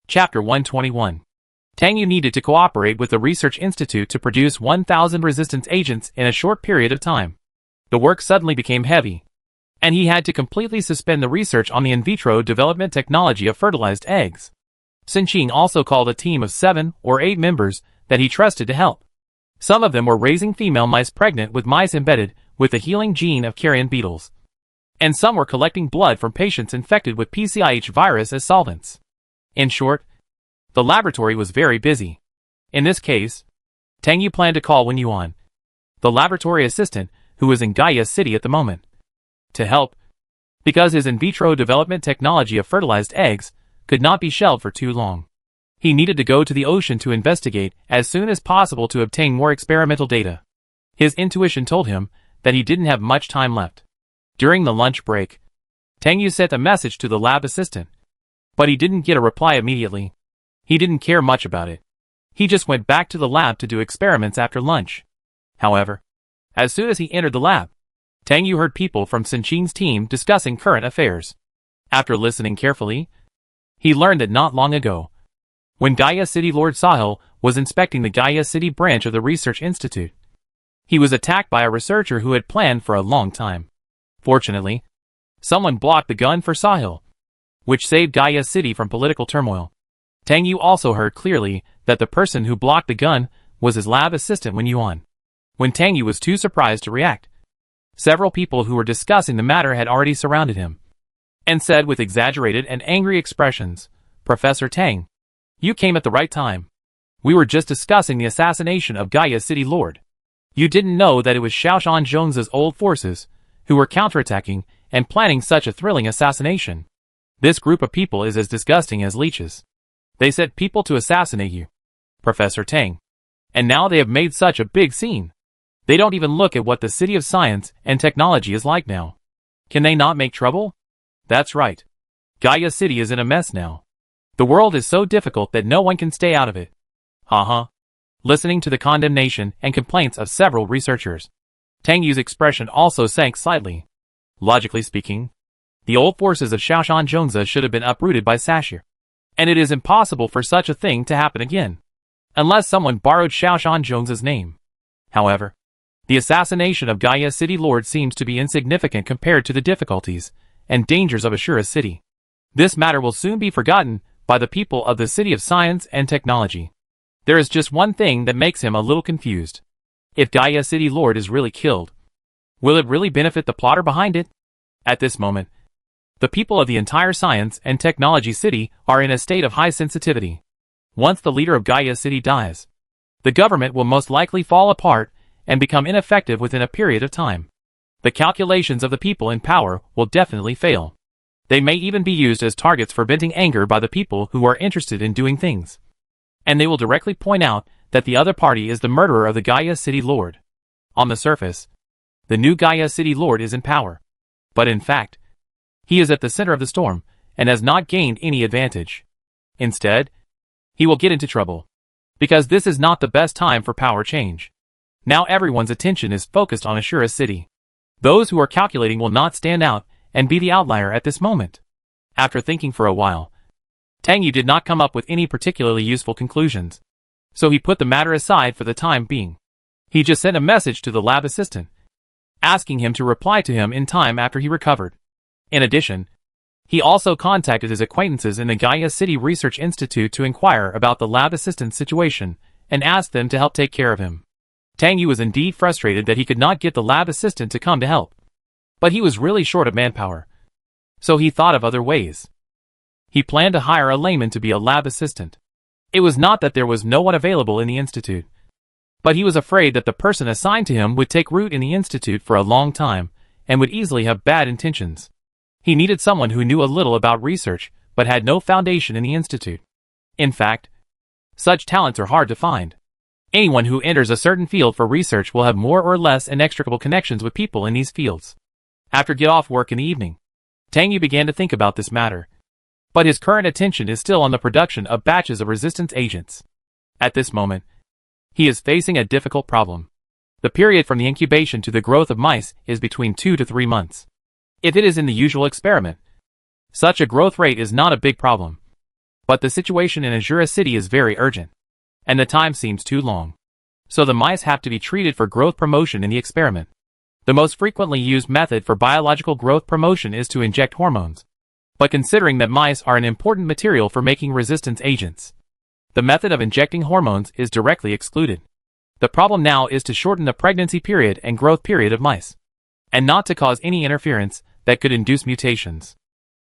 Chapter 121. Tang Yu needed to cooperate with the Research Institute to produce 1,000 resistance agents in a short period of time. The work suddenly became heavy, and he had to completely suspend the research on the in vitro development technology of fertilized eggs. Scorching also called a team of 7 or 8 members that he trusted to help. Some of them were raising female mice pregnant with mice embedded with the healing gene of carrion beetles, and some were collecting blood from patients infected with PCIH virus as solvents. In short, the laboratory was very busy. In this case, Tang Yu planned to call Wen Yuan, the laboratory assistant who was in Gaia City at the moment, to help, because his in vitro development technology of fertilized eggs could not be shelved for too long. He needed to go to the ocean to investigate as soon as possible to obtain more experimental data. His intuition told him that he didn't have much time left. During the lunch break, Tang Yu sent a message to the lab assistant, but he didn't get a reply immediately. He didn't care much about it. He just went back to the lab to do experiments after lunch. However, as soon as he entered the lab, Tang Yu heard people from Scorching's team discussing current affairs. After listening carefully, he learned that not long ago, when Gaia City Lord Sahil was inspecting the Gaia City branch of the Research Institute, he was attacked by a researcher who had planned for a long time. Fortunately, someone blocked the gun for Sahil, which saved Gaia City from political turmoil. Tang Yu also heard clearly that the person who blocked the gun was his lab assistant Wen Yuan. When Tang Yu was too surprised to react, several people who were discussing the matter had already surrounded him, and said with exaggerated and angry expressions, "Professor Tang, you came at the right time. We were just discussing the assassination of Gaia City Lord. You didn't know that it was Scorching Jones's old forces who were counterattacking and planning such a thrilling assassination. This group of people is as disgusting as leeches. They set people to assassinate you, Professor Tang. And now they have made such a big scene. They don't even look at what the City of Science and Technology is like now. Can they not make trouble? That's right. Gaia City is in a mess now. The world is so difficult that no one can stay out of it." Listening to the condemnation and complaints of several researchers, Tang Yu's expression also sank slightly. Logically speaking, the old forces of Scorching Jones should have been uprooted by Sashir, and it is impossible for such a thing to happen again, unless someone borrowed Scorching Jones's name. However, the assassination of Gaia City Lord seems to be insignificant compared to the difficulties and dangers of Ashura City. This matter will soon be forgotten by the people of the City of Science and Technology. There is just one thing that makes him a little confused. If Gaia City Lord is really killed, will it really benefit the plotter behind it? At this moment, the people of the entire Science and Technology City are in a state of high sensitivity. Once the leader of Gaia City dies, the government will most likely fall apart and become ineffective within a period of time. The calculations of the people in power will definitely fail. They may even be used as targets for venting anger by the people who are interested in doing things. And they will directly point out that the other party is the murderer of the Gaia City Lord. On the surface, the new Gaia City Lord is in power. But in fact, he is at the center of the storm and has not gained any advantage. Instead, he will get into trouble, because this is not the best time for power change. Now everyone's attention is focused on Ashura City. Those who are calculating will not stand out and be the outlier at this moment. After thinking for a while, Tang Yu did not come up with any particularly useful conclusions, so he put the matter aside for the time being. He just sent a message to the lab assistant, asking him to reply to him in time after he recovered. In addition, he also contacted his acquaintances in the Gaia City Research Institute to inquire about the lab assistant's situation and asked them to help take care of him. Tang Yu was indeed frustrated that he could not get the lab assistant to come to help, but he was really short of manpower, so he thought of other ways. He planned to hire a layman to be a lab assistant. It was not that there was no one available in the institute, but he was afraid that the person assigned to him would take root in the institute for a long time and would easily have bad intentions. He needed someone who knew a little about research but had no foundation in the institute. In fact, such talents are hard to find. Anyone who enters a certain field for research will have more or less inextricable connections with people in these fields. After get off work in the evening, Tang Yu began to think about this matter, but his current attention is still on the production of batches of resistance agents. At this moment, he is facing a difficult problem. The period from the incubation to the growth of mice is between 2 to 3 months. If it is in the usual experiment, such a growth rate is not a big problem. But the situation in Azura City is very urgent, and the time seems too long. So the mice have to be treated for growth promotion in the experiment. The most frequently used method for biological growth promotion is to inject hormones. But considering that mice are an important material for making resistance agents, the method of injecting hormones is directly excluded. The problem now is to shorten the pregnancy period and growth period of mice, and not to cause any interference that could induce mutations.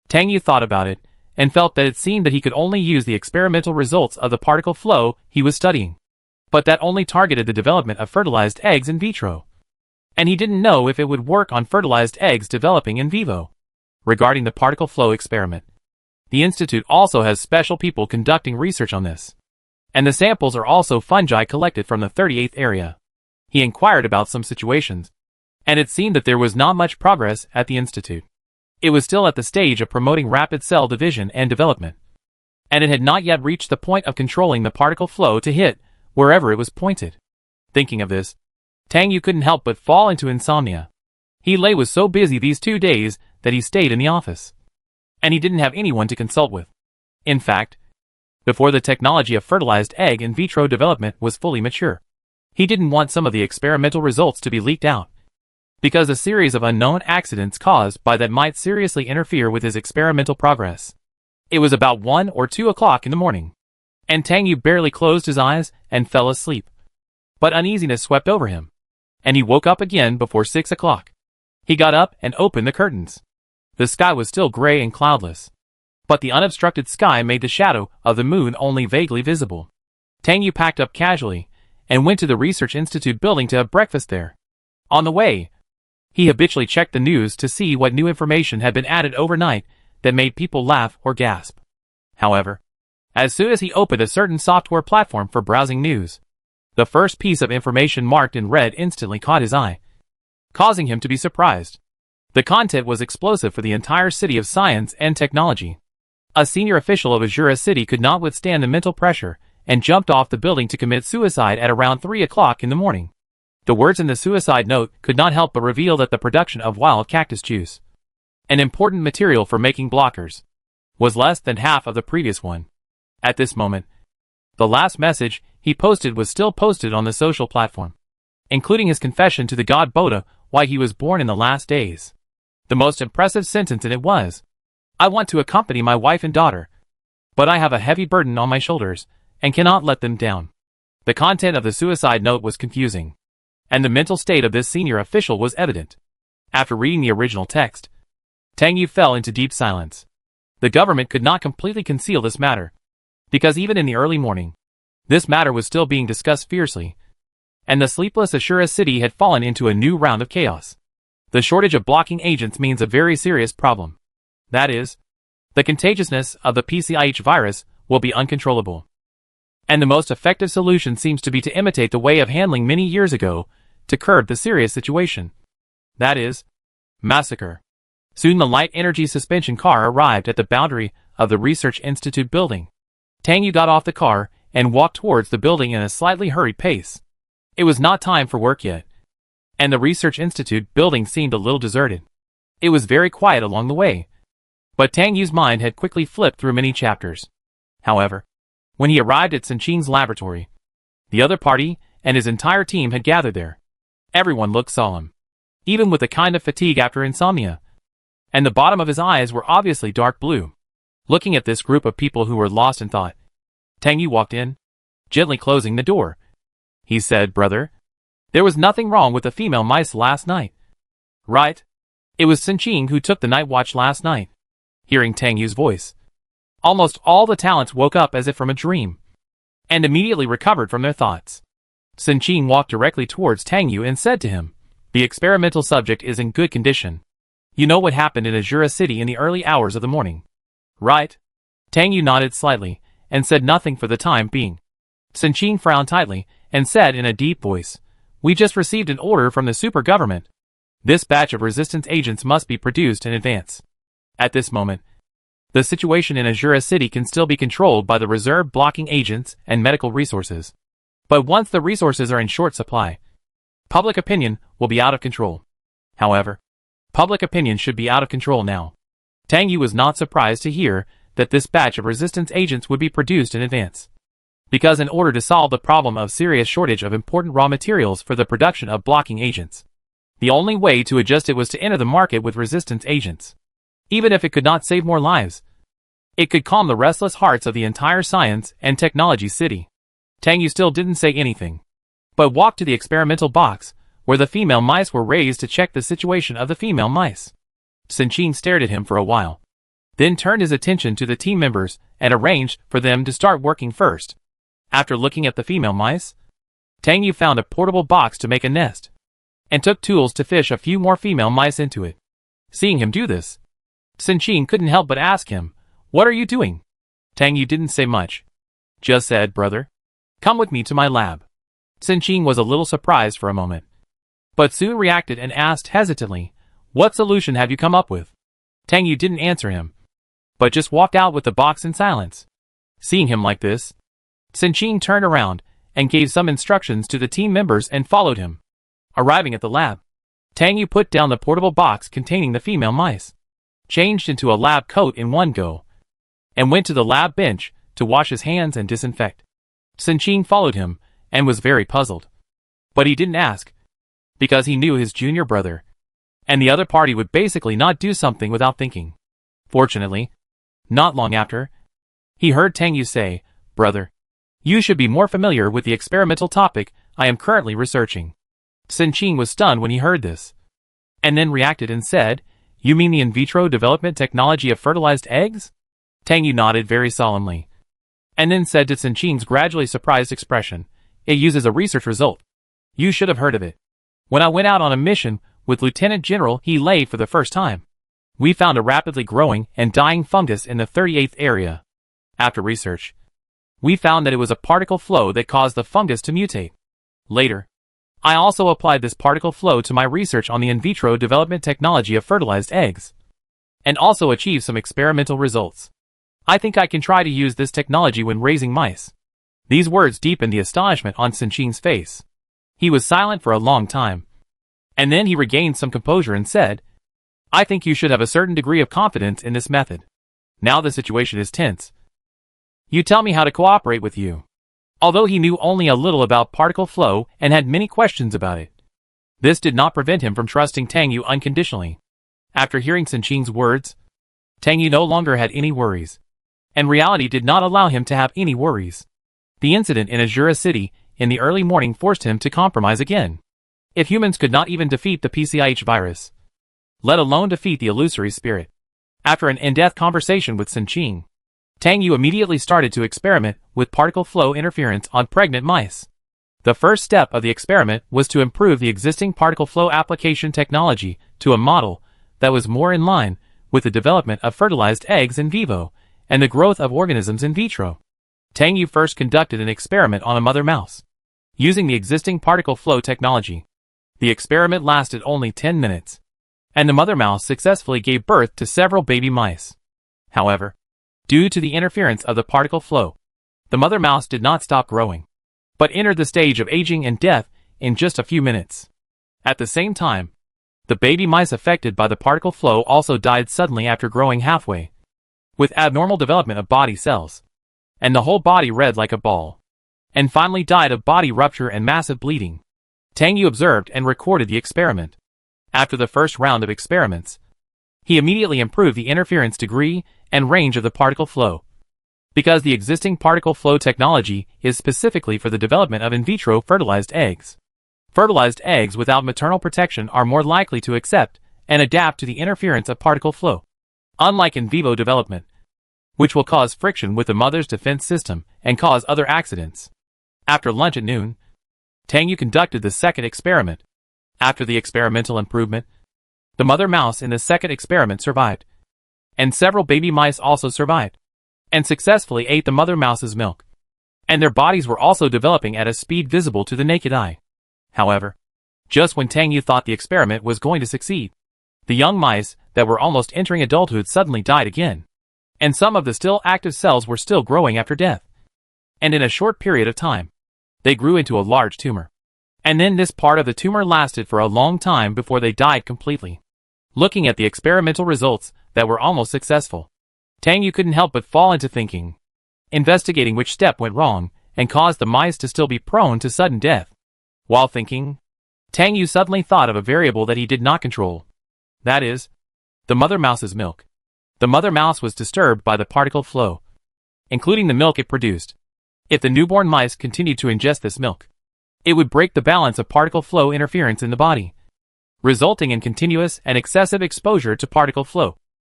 Tang Yu thought about it, and felt that it seemed that he could only use the experimental results of the particle flow he was studying. But that only targeted the development of fertilized eggs in vitro. And he didn't know if it would work on fertilized eggs developing in vivo. Regarding the particle flow experiment, the Institute also has special people conducting research on this. And the samples are also fungi collected from the 38th area. He inquired about some situations, and it seemed that there was not much progress at the Institute. It was still at the stage of promoting rapid cell division and development, and it had not yet reached the point of controlling the particle flow to hit wherever it was pointed. Thinking of this, Tang Yu couldn't help but fall into insomnia. He was so busy these 2 days that he stayed in the office, and he didn't have anyone to consult with. In fact, before the technology of fertilized egg in vitro development was fully mature, he didn't want some of the experimental results to be leaked out, because a series of unknown accidents caused by that might seriously interfere with his experimental progress. It was about 1 or 2 o'clock in the morning, and Tang Yu barely closed his eyes and fell asleep. But uneasiness swept over him, and he woke up again before 6 o'clock. He got up and opened the curtains. The sky was still gray and cloudless, but the unobstructed sky made the shadow of the moon only vaguely visible. Tang Yu packed up casually and went to the Research Institute building to have breakfast there. On the way, he habitually checked the news to see what new information had been added overnight that made people laugh or gasp. However, as soon as he opened a certain software platform for browsing news, the first piece of information marked in red instantly caught his eye, causing him to be surprised. The content was explosive for the entire city of science and technology. A senior official of Azura City could not withstand the mental pressure and jumped off the building to commit suicide at around 3 o'clock in the morning. The words in the suicide note could not help but reveal that the production of wild cactus juice, an important material for making blockers, was less than half of the previous one. At this moment, the last message he posted was still posted on the social platform, including his confession to the god Buddha why he was born in the last days. The most impressive sentence in it was, "I want to accompany my wife and daughter, but I have a heavy burden on my shoulders and cannot let them down." The content of the suicide note was confusing, and the mental state of this senior official was evident. After reading the original text, Tang Yu fell into deep silence. The government could not completely conceal this matter, because even in the early morning, this matter was still being discussed fiercely, and the sleepless Azura City had fallen into a new round of chaos. The shortage of blocking agents means a very serious problem. That is, the contagiousness of the PCIH virus will be uncontrollable. And the most effective solution seems to be to imitate the way of handling many years ago to curb the serious situation. That is, massacre. Soon the light energy suspension car arrived at the boundary of the Research Institute building. Tang Yu got off the car and walked towards the building in a slightly hurried pace. It was not time for work yet, and the Research Institute building seemed a little deserted. It was very quiet along the way, but Tang Yu's mind had quickly flipped through many chapters. However, when he arrived at Scorching's laboratory, the other party and his entire team had gathered there. Everyone looked solemn, even with a kind of fatigue after insomnia, and the bottom of his eyes were obviously dark blue. Looking at this group of people who were lost in thought, Tang Yu walked in, gently closing the door. He said, "Brother, there was nothing wrong with the female mice last night, right? It was Scorching who took the night watch last night." Hearing Tang Yu's voice, almost all the talents woke up as if from a dream, and immediately recovered from their thoughts. Scorching walked directly towards Tang Yu and said to him, "The experimental subject is in good condition. You know what happened in Azura City in the early hours of the morning, right?" Tang Yu nodded slightly and said nothing for the time being. Scorching frowned tightly and said in a deep voice, "We just received an order from the super government. This batch of resistance agents must be produced in advance." At this moment, the situation in Azura City can still be controlled by the reserve blocking agents and medical resources. But once the resources are in short supply, public opinion will be out of control. However, public opinion should be out of control now. Tang Yu was not surprised to hear that this batch of resistance agents would be produced in advance. Because in order to solve the problem of serious shortage of important raw materials for the production of blocking agents, the only way to adjust it was to enter the market with resistance agents. Even if it could not save more lives, it could calm the restless hearts of the entire science and technology city. Tang Yu still didn't say anything, but walked to the experimental box, where the female mice were raised to check the situation of the female mice. Scorching stared at him for a while, then turned his attention to the team members and arranged for them to start working first. After looking at the female mice, Tang Yu found a portable box to make a nest, and took tools to fish a few more female mice into it. Seeing him do this, Scorching couldn't help but ask him, "What are you doing?" Tang Yu didn't say much, just said, "Brother, come with me to my lab." Scorching was a little surprised for a moment, but soon reacted and asked hesitantly, "What solution have you come up with?" Tang Yu didn't answer him, but just walked out with the box in silence. Seeing him like this, Scorching turned around and gave some instructions to the team members and followed him. Arriving at the lab, Tang Yu put down the portable box containing the female mice, changed into a lab coat in one go, and went to the lab bench to wash his hands and disinfect. Scorching followed him and was very puzzled. But he didn't ask, because he knew his junior brother and the other party would basically not do something without thinking. Fortunately, not long after, he heard Tang Yu say, "Brother, you should be more familiar with the experimental topic I am currently researching." Scorching was stunned when he heard this, and then reacted and said, "You mean the in vitro development technology of fertilized eggs?" Tang Yu nodded very solemnly, and then said to Scorching's gradually surprised expression, "It uses a research result. You should have heard of it. When I went out on a mission with Lieutenant General He Lei for the first time, we found a rapidly growing and dying fungus in the 38th area. After research, we found that it was a particle flow that caused the fungus to mutate. Later, I also applied this particle flow to my research on the in vitro development technology of fertilized eggs, and also achieved some experimental results. I think I can try to use this technology when raising mice." These words deepened the astonishment on Scorching's face. He was silent for a long time, and then he regained some composure and said, "I think you should have a certain degree of confidence in this method. Now the situation is tense. You tell me how to cooperate with you." Although he knew only a little about particle flow and had many questions about it, this did not prevent him from trusting Tang Yu unconditionally. After hearing Scorching's words, Tang Yu no longer had any worries, and reality did not allow him to have any worries. The incident in Azura City in the early morning forced him to compromise again. If humans could not even defeat the PCIH virus, let alone defeat the illusory spirit. After an in-depth conversation with Scorching, Tang Yu immediately started to experiment with particle flow interference on pregnant mice. The first step of the experiment was to improve the existing particle flow application technology to a model that was more in line with the development of fertilized eggs in vivo and the growth of organisms in vitro. Tang Yu first conducted an experiment on a mother mouse, using the existing particle flow technology. The experiment lasted only 10 minutes, and the mother mouse successfully gave birth to several baby mice. However, due to the interference of the particle flow, the mother mouse did not stop growing, but entered the stage of aging and death in just a few minutes. At the same time, the baby mice affected by the particle flow also died suddenly after growing halfway, with abnormal development of body cells, and the whole body red like a ball, and finally died of body rupture and massive bleeding. Tang Yu observed and recorded the experiment. After the first round of experiments, he immediately improved the interference degree and range of the particle flow. Because the existing particle flow technology is specifically for the development of in vitro fertilized eggs. Fertilized eggs without maternal protection are more likely to accept and adapt to the interference of particle flow, unlike in vivo development, which will cause friction with the mother's defense system and cause other accidents. After lunch at noon, Tang Yu conducted the second experiment. After the experimental improvement, the mother mouse in the second experiment survived, and several baby mice also survived, and successfully ate the mother mouse's milk, and their bodies were also developing at a speed visible to the naked eye. However, just when Tang Yu thought the experiment was going to succeed, the young mice that were almost entering adulthood suddenly died again, and some of the still active cells were still growing after death, and in a short period of time, they grew into a large tumor. And then this part of the tumor lasted for a long time before they died completely. Looking at the experimental results that were almost successful, Tang Yu couldn't help but fall into thinking, investigating which step went wrong and caused the mice to still be prone to sudden death. While thinking, Tang Yu suddenly thought of a variable that he did not control. That is, the mother mouse's milk. The mother mouse was disturbed by the particle flow, including the milk it produced. If the newborn mice continued to ingest this milk, it would break the balance of particle flow interference in the body, resulting in continuous and excessive exposure to particle flow,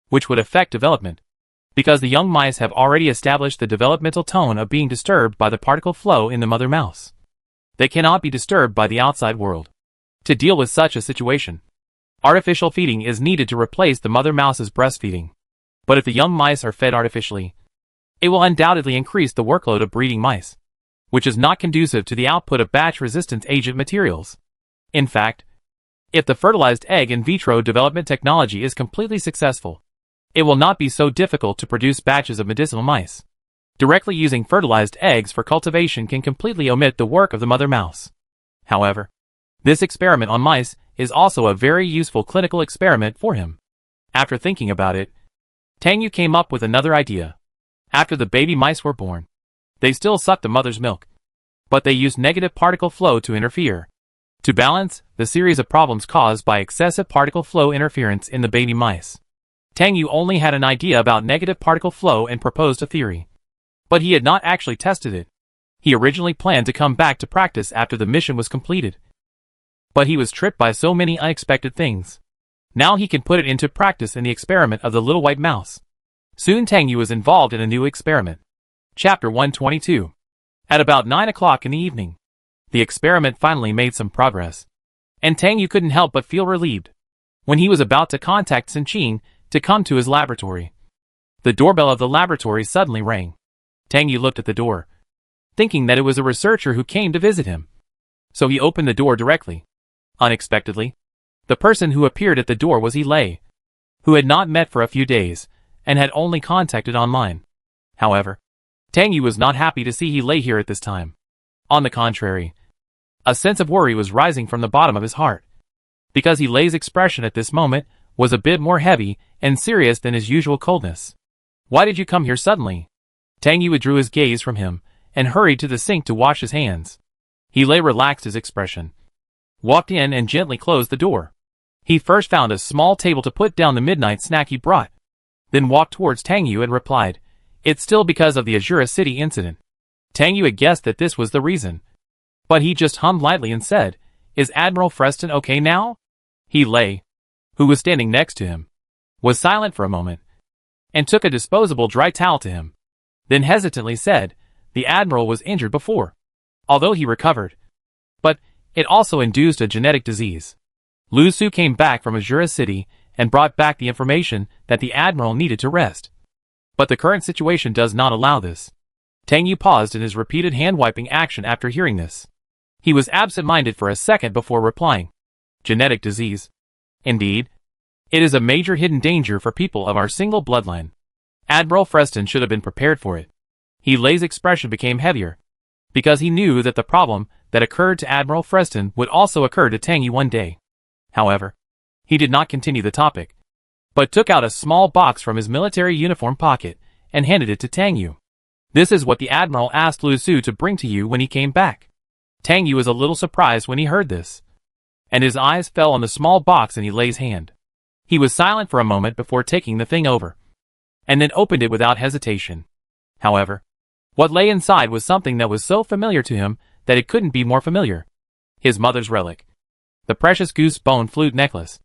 which would affect development. Because the young mice have already established the developmental tone of being disturbed by the particle flow in the mother mouse, they cannot be disturbed by the outside world. To deal with such a situation, artificial feeding is needed to replace the mother mouse's breastfeeding. But if the young mice are fed artificially, it will undoubtedly increase the workload of breeding mice, which is not conducive to the output of batch-resistant agent materials. In fact, if the fertilized egg in vitro development technology is completely successful, it will not be so difficult to produce batches of medicinal mice. Directly using fertilized eggs for cultivation can completely omit the work of the mother mouse. However, this experiment on mice is also a very useful clinical experiment for him. After thinking about it, Tang Yu came up with another idea. After the baby mice were born, they still sucked the mother's milk, but they used negative particle flow to interfere, to balance the series of problems caused by excessive particle flow interference in the baby mice. Tang Yu only had an idea about negative particle flow and proposed a theory, but he had not actually tested it. He originally planned to come back to practice after the mission was completed, but he was tripped by so many unexpected things. Now he can put it into practice in the experiment of the little white mouse. Soon Tang Yu was involved in a new experiment. Chapter 122. At about 9 o'clock in the evening, the experiment finally made some progress, and Tang Yu couldn't help but feel relieved when he was about to contact Sun Qing to come to his laboratory. The doorbell of the laboratory suddenly rang. Tang Yu looked at the door, thinking that it was a researcher who came to visit him. So he opened the door directly. Unexpectedly, the person who appeared at the door was Yi Lei, who had not met for a few days and had only contacted online. However, Tang Yu was not happy to see Yi Lei here at this time. On the contrary, a sense of worry was rising from the bottom of his heart, because Yi Lei's expression at this moment was a bit more heavy and serious than his usual coldness. "Why did you come here suddenly?" Tang Yu withdrew his gaze from him and hurried to the sink to wash his hands. Yi Lei relaxed his expression, walked in and gently closed the door. He first found a small table to put down the midnight snack he brought, then walked towards Tang Yu and replied, "It's still because of the Azura City incident." Tang Yu had guessed that this was the reason, but he just hummed lightly and said, "Is Admiral Freston okay now?" Yi Lei, who was standing next to him, was silent for a moment, and took a disposable dry towel to him, then hesitantly said, "The Admiral was injured before, although he recovered, but it also induced a genetic disease." Lu Su came back from Azura City and brought back the information that the Admiral needed to rest. But the current situation does not allow this. Tang Yu paused in his repeated hand-wiping action after hearing this. He was absent-minded for a second before replying. "Genetic disease. Indeed, it is a major hidden danger for people of our single bloodline. Admiral Freston should have been prepared for it." Yi Lei's expression became heavier, because he knew that the problem that occurred to Admiral Freston would also occur to Tang Yu one day. However, he did not continue the topic, but took out a small box from his military uniform pocket and handed it to Tang Yu. "This is what the Admiral asked Lu Su to bring to you when he came back." Tang Yu was a little surprised when he heard this, and his eyes fell on the small box in Yi Lei's hand. He was silent for a moment before taking the thing over, and then opened it without hesitation. However, what lay inside was something that was so familiar to him that it couldn't be more familiar. His mother's relic. The precious goose bone flute necklace.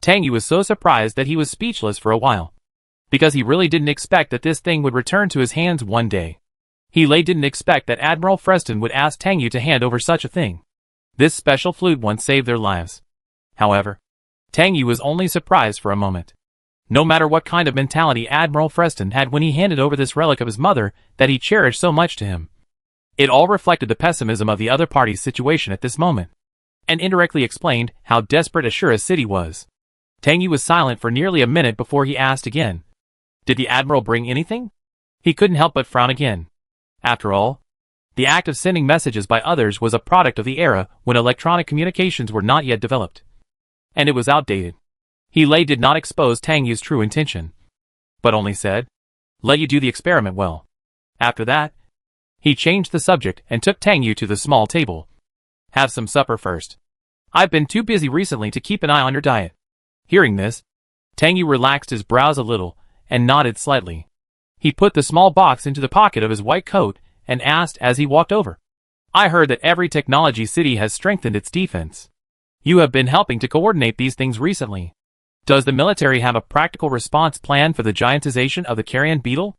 Tang Yu was so surprised that he was speechless for a while, because he really didn't expect that this thing would return to his hands one day. Yi Lei didn't expect that Admiral Freston would ask Tang Yu to hand over such a thing. This special flute once saved their lives. However, Tang Yu was only surprised for a moment. No matter what kind of mentality Admiral Freston had when he handed over this relic of his mother that he cherished so much to him, it all reflected the pessimism of the other party's situation at this moment, and indirectly explained how desperate Azura City was. Tang Yu was silent for nearly a minute before he asked again, "Did the Admiral bring anything?" He couldn't help but frown again. After all, the act of sending messages by others was a product of the era when electronic communications were not yet developed, and it was outdated. Yi Lei did not expose Tang Yu's true intention. but only said, "Let you do the experiment well." After that, he changed the subject and took Tang Yu to the small table. "Have some supper first. I've been too busy recently to keep an eye on your diet." Hearing this, Tang Yu relaxed his brows a little and nodded slightly. He put the small box into the pocket of his white coat and asked as he walked over, "I heard that every technology city has strengthened its defense. You have been helping to coordinate these things recently. Does the military have a practical response plan for the giantization of the carrion beetle?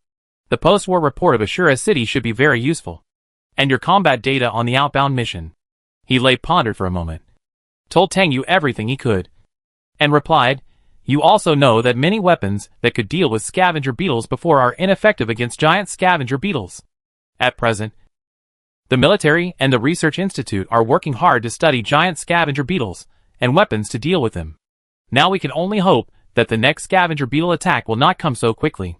The post-war report of Ashura City should be very useful. And your combat data on the outbound mission." He pondered for a moment, told Tang Yu everything he could, and replied, "You also know that many weapons that could deal with scavenger beetles before are ineffective against giant scavenger beetles. At present, the military and the Research Institute are working hard to study giant scavenger beetles and weapons to deal with them. Now we can only hope that the next scavenger beetle attack will not come so quickly.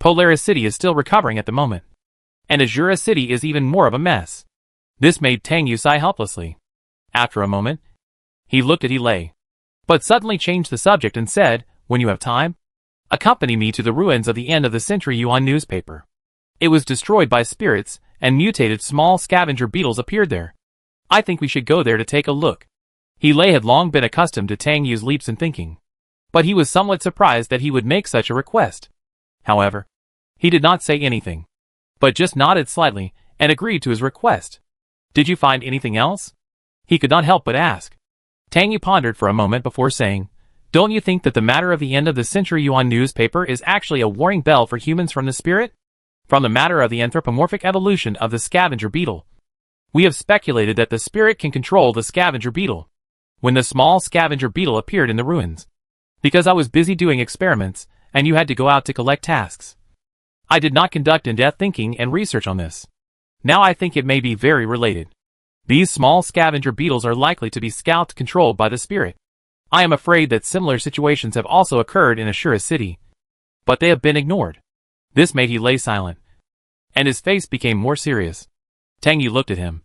Polaris City is still recovering at the moment, and Ashura City is even more of a mess." This made Tang Yu sigh helplessly. After a moment, he looked at Lei, but suddenly changed the subject and said, "When you have time, accompany me to the ruins of the end of the Century Yuan newspaper. It was destroyed by spirits, and mutated small scavenger beetles appeared there. I think we should go there to take a look." Lei had long been accustomed to Tang Yu's leaps in thinking, but he was somewhat surprised that he would make such a request. However, he did not say anything, but just nodded slightly and agreed to his request. "Did you find anything else?" he could not help but ask. Tang Yu pondered for a moment before saying, "Don't you think that the matter of the end of the Century Yuan newspaper is actually a warning bell for humans from the spirit? From the matter of the anthropomorphic evolution of the scavenger beetle. We have speculated that the spirit can control the scavenger beetle. When the small scavenger beetle appeared in the ruins, because I was busy doing experiments, and you had to go out to collect tasks, I did not conduct in-depth thinking and research on this. Now I think it may be very related. These small scavenger beetles are likely to be scouts controlled by the spirit. I am afraid that similar situations have also occurred in Ashura City, but they have been ignored." This made Lei silent, and his face became more serious. Tang Yu looked at him,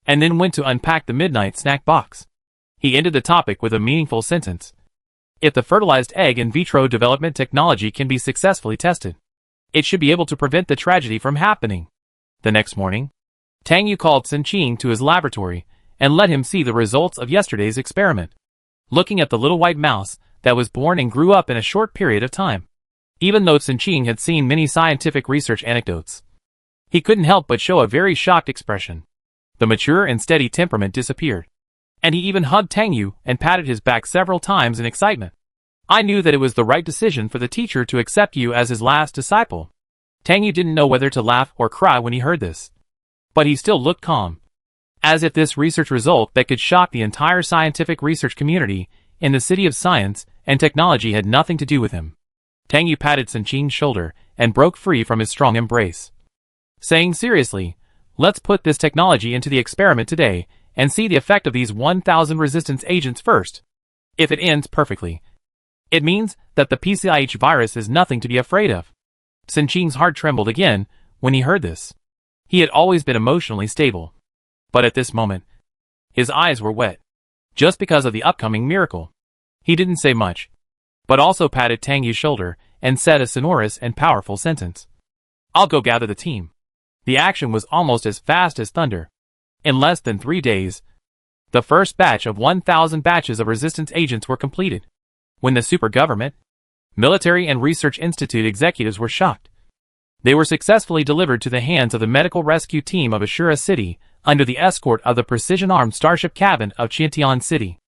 and then went to unpack the midnight snack box. He ended the topic with a meaningful sentence. "If the fertilized egg in vitro development technology can be successfully tested, it should be able to prevent the tragedy from happening." The next morning, Tang Yu called Scorching to his laboratory and let him see the results of yesterday's experiment. Looking at the little white mouse that was born and grew up in a short period of time, even though Scorching had seen many scientific research anecdotes, he couldn't help but show a very shocked expression. The mature and steady temperament disappeared, and he even hugged Tang Yu and patted his back several times in excitement. "I knew that it was the right decision for the teacher to accept you as his last disciple." Tang Yu didn't know whether to laugh or cry when he heard this, but he still looked calm, as if this research result that could shock the entire scientific research community in the City of Science and Technology had nothing to do with him. Tang Yu patted Scorching's shoulder and broke free from his strong embrace, saying seriously, "Let's put this technology into the experiment today and see the effect of these 1,000 resistance agents first. If it ends perfectly, it means that the PCIH virus is nothing to be afraid of." Scorching's heart trembled again when he heard this. He had always been emotionally stable, but at this moment, his eyes were wet, just because of the upcoming miracle. He didn't say much, but also patted Tang Yu's shoulder and said a sonorous and powerful sentence. "I'll go gather the team." The action was almost as fast as thunder. In less than 3 days, the first batch of 1,000 batches of resistance agents were completed. When the super government, military and research institute executives were shocked. They were successfully delivered to the hands of the medical rescue team of Ashura City under the escort of the precision-armed starship cabin of Qiantian City.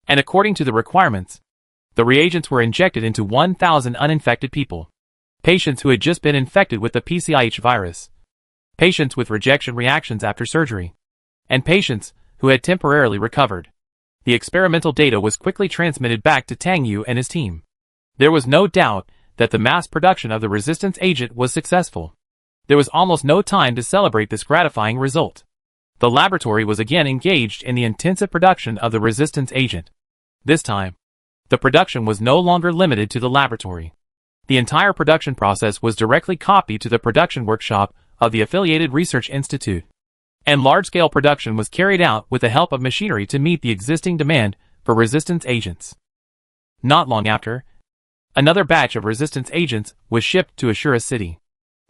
And according to the requirements, the reagents were injected into 1,000 uninfected people. Patients who had just been infected with the PCIH virus, patients with rejection reactions after surgery, and patients who had temporarily recovered. The experimental data was quickly transmitted back to Tang Yu and his team. There was no doubt that the mass production of the resistance agent was successful. There was almost no time to celebrate this gratifying result. The laboratory was again engaged in the intensive production of the resistance agent. This time, the production was no longer limited to the laboratory. The entire production process was directly copied to the production workshop of the affiliated research institute, and large-scale production was carried out with the help of machinery to meet the existing demand for resistance agents. Not long after, Another batch of resistance agents was shipped to Ashura City.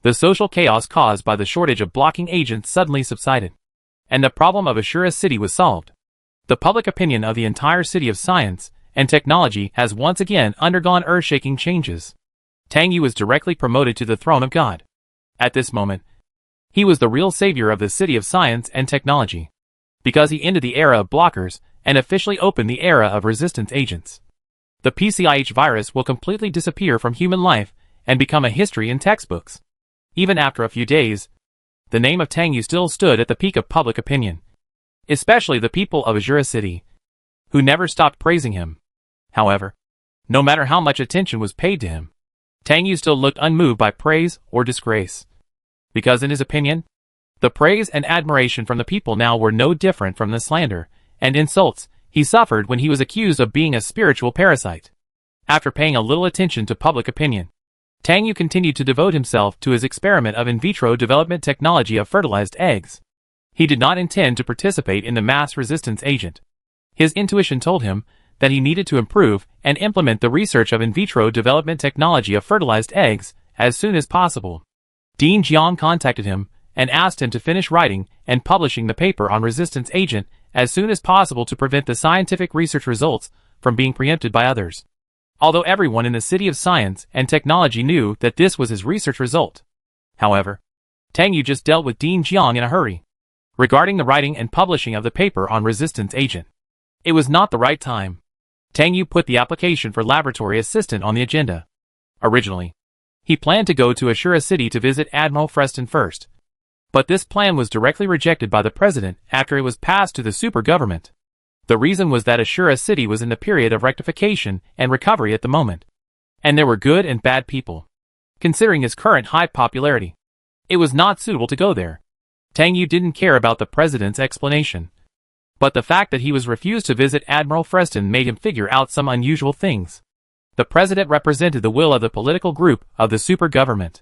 The social chaos caused by the shortage of blocking agents suddenly subsided, and the problem of Ashura City was solved. The public opinion of the entire city of science and technology has once again undergone earth-shaking changes. Tang Yu was directly promoted to the throne of God. At this moment, he was the real savior of the city of science and technology, because he ended the era of blockers and officially opened the era of resistance agents. The PCIH virus will completely disappear from human life and become a history in textbooks. Even after a few days, the name of Tang Yu still stood at the peak of public opinion, especially the people of Ashura City, who never stopped praising him. However, no matter how much attention was paid to him, Tang Yu still looked unmoved by praise or disgrace. Because in his opinion, the praise and admiration from the people now were no different from the slander and insults he suffered when he was accused of being a spiritual parasite. After paying a little attention to public opinion, Tang Yu continued to devote himself to his experiment of in vitro development technology of fertilized eggs. He did not intend to participate in the mass resistance agent. His intuition told him that he needed to improve and implement the research of in vitro development technology of fertilized eggs as soon as possible. Dean Jiang contacted him and asked him to finish writing and publishing the paper on resistance agent as soon as possible to prevent the scientific research results from being preempted by others. Although everyone in the city of science and technology knew that this was his research result. However, Tang Yu just dealt with Dean Jiang in a hurry. Regarding the writing and publishing of the paper on resistance agent, it was not the right time. Tang Yu put the application for laboratory assistant on the agenda. Originally, he planned to go to Ashura City to visit Admiral Freston first. But this plan was directly rejected by the president after it was passed to the super government. The reason was that Ashura City was in the period of rectification and recovery at the moment, and there were good and bad people. Considering his current high popularity, it was not suitable to go there. Tang Yu didn't care about the president's explanation, but the fact that he was refused to visit Admiral Freston made him figure out some unusual things. The president represented the will of the political group of the super government.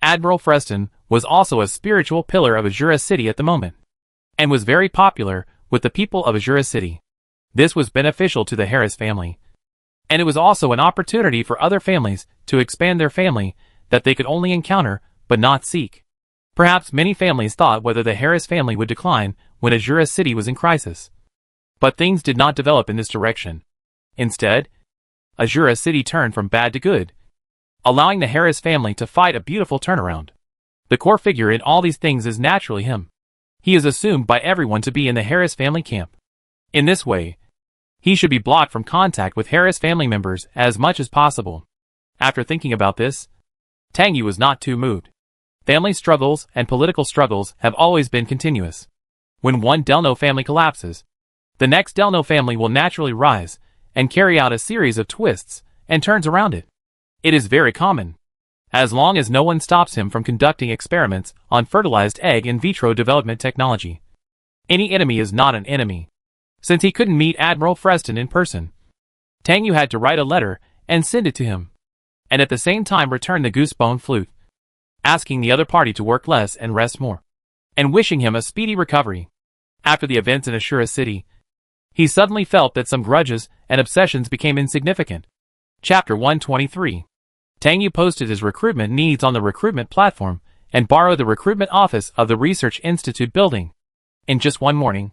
Admiral Freston was also a spiritual pillar of Ashura City at the moment, and was very popular with the people of Ashura City. This was beneficial to the Harris family, and it was also an opportunity for other families to expand their family that they could only encounter but not seek. Perhaps many families thought whether the Harris family would decline when Ashura City was in crisis. But things did not develop in this direction. Instead, Ashura City turned from bad to good, allowing the Harris family to fight a beautiful turnaround. The core figure in all these things is naturally him. He is assumed by everyone to be in the Harris family camp. In this way, he should be blocked from contact with Harris family members as much as possible. After thinking about this, Tang Yu was not too moved. Family struggles and political struggles have always been continuous. When one Delno family collapses, the next Delno family will naturally rise and carry out a series of twists and turns around it. It is very common. As long as no one stops him from conducting experiments on fertilized egg in vitro development technology. Any enemy is not an enemy. Since he couldn't meet Admiral Freston in person, Tang Yu had to write a letter and send it to him, and at the same time return the goosebone flute, asking the other party to work less and rest more, and wishing him a speedy recovery. After the events in Ashura City, he suddenly felt that some grudges and obsessions became insignificant. Chapter 123. Tang Yu posted his recruitment needs on the recruitment platform and borrowed the recruitment office of the Research Institute building. In just one morning,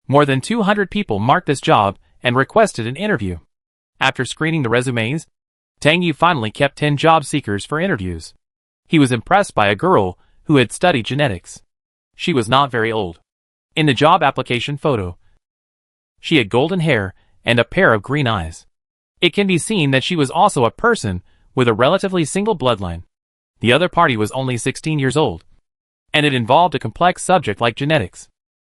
more than 200 people marked this job and requested an interview. After screening the resumes, Tang Yu finally kept 10 job seekers for interviews. He was impressed by a girl who had studied genetics. She was not very old. In the job application photo, she had golden hair and a pair of green eyes. It can be seen that she was also a person with a relatively single bloodline. The other party was only 16 years old, and it involved a complex subject like genetics.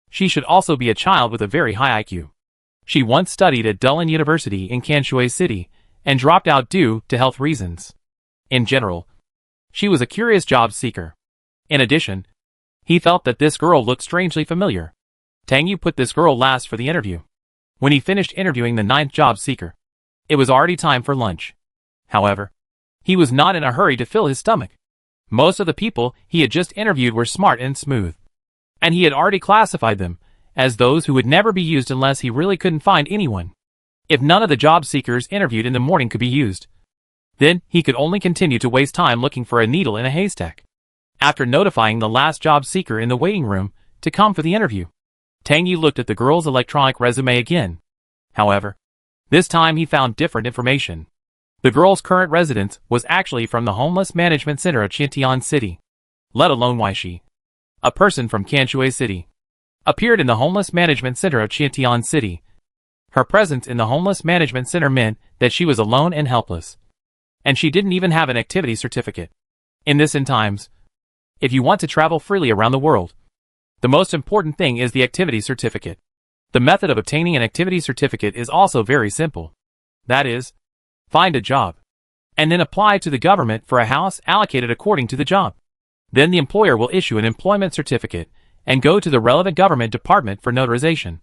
She should also be a child with a very high IQ. She once studied at Dulin University in Kanshui City and dropped out due to health reasons. In general, she was a curious job seeker. In addition, he felt that this girl looked strangely familiar. Tang Yu put this girl last for the interview. When he finished interviewing the 9th job seeker, it was already time for lunch. However, he was not in a hurry to fill his stomach. Most of the people he had just interviewed were smart and smooth, and he had already classified them as those who would never be used unless he really couldn't find anyone. If none of the job seekers interviewed in the morning could be used, Then he could only continue to waste time looking for a needle in a haystack. After notifying the last job seeker in the waiting room to come for the interview, Tang Yu looked at the girl's electronic resume again. However, this time he found different information. The girl's current residence was actually from the Homeless Management Center of Xintian City, let alone why she, a person from Kanshui City, appeared in the Homeless Management Center of Xintian City. Her presence in the Homeless Management Center meant that she was alone and helpless. And she didn't even have an activity certificate. In this end times, if you want to travel freely around the world, the most important thing is the activity certificate. The method of obtaining an activity certificate is also very simple. That is, find a job, and then apply to the government for a house allocated according to the job. Then the employer will issue an employment certificate and go to the relevant government department for notarization.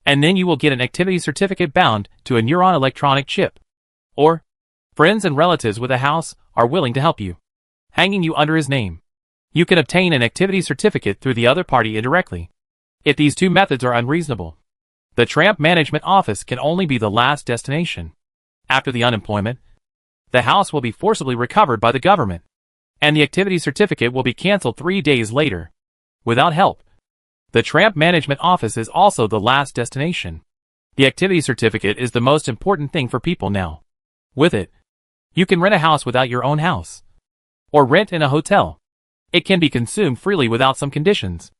And then you will get an activity certificate bound to a neuron electronic chip. Or, friends and relatives with a house are willing to help you, hanging you under his name. You can obtain an activity certificate through the other party indirectly. If these two methods are unreasonable, the tramp management office can only be the last destination. After the unemployment, the house will be forcibly recovered by the government, and the activity certificate will be cancelled 3 days later. Without help, the tramp management office is also the last destination. The activity certificate is the most important thing for people now. With it, you can rent a house without your own house, or rent in a hotel. It can be consumed freely without some conditions.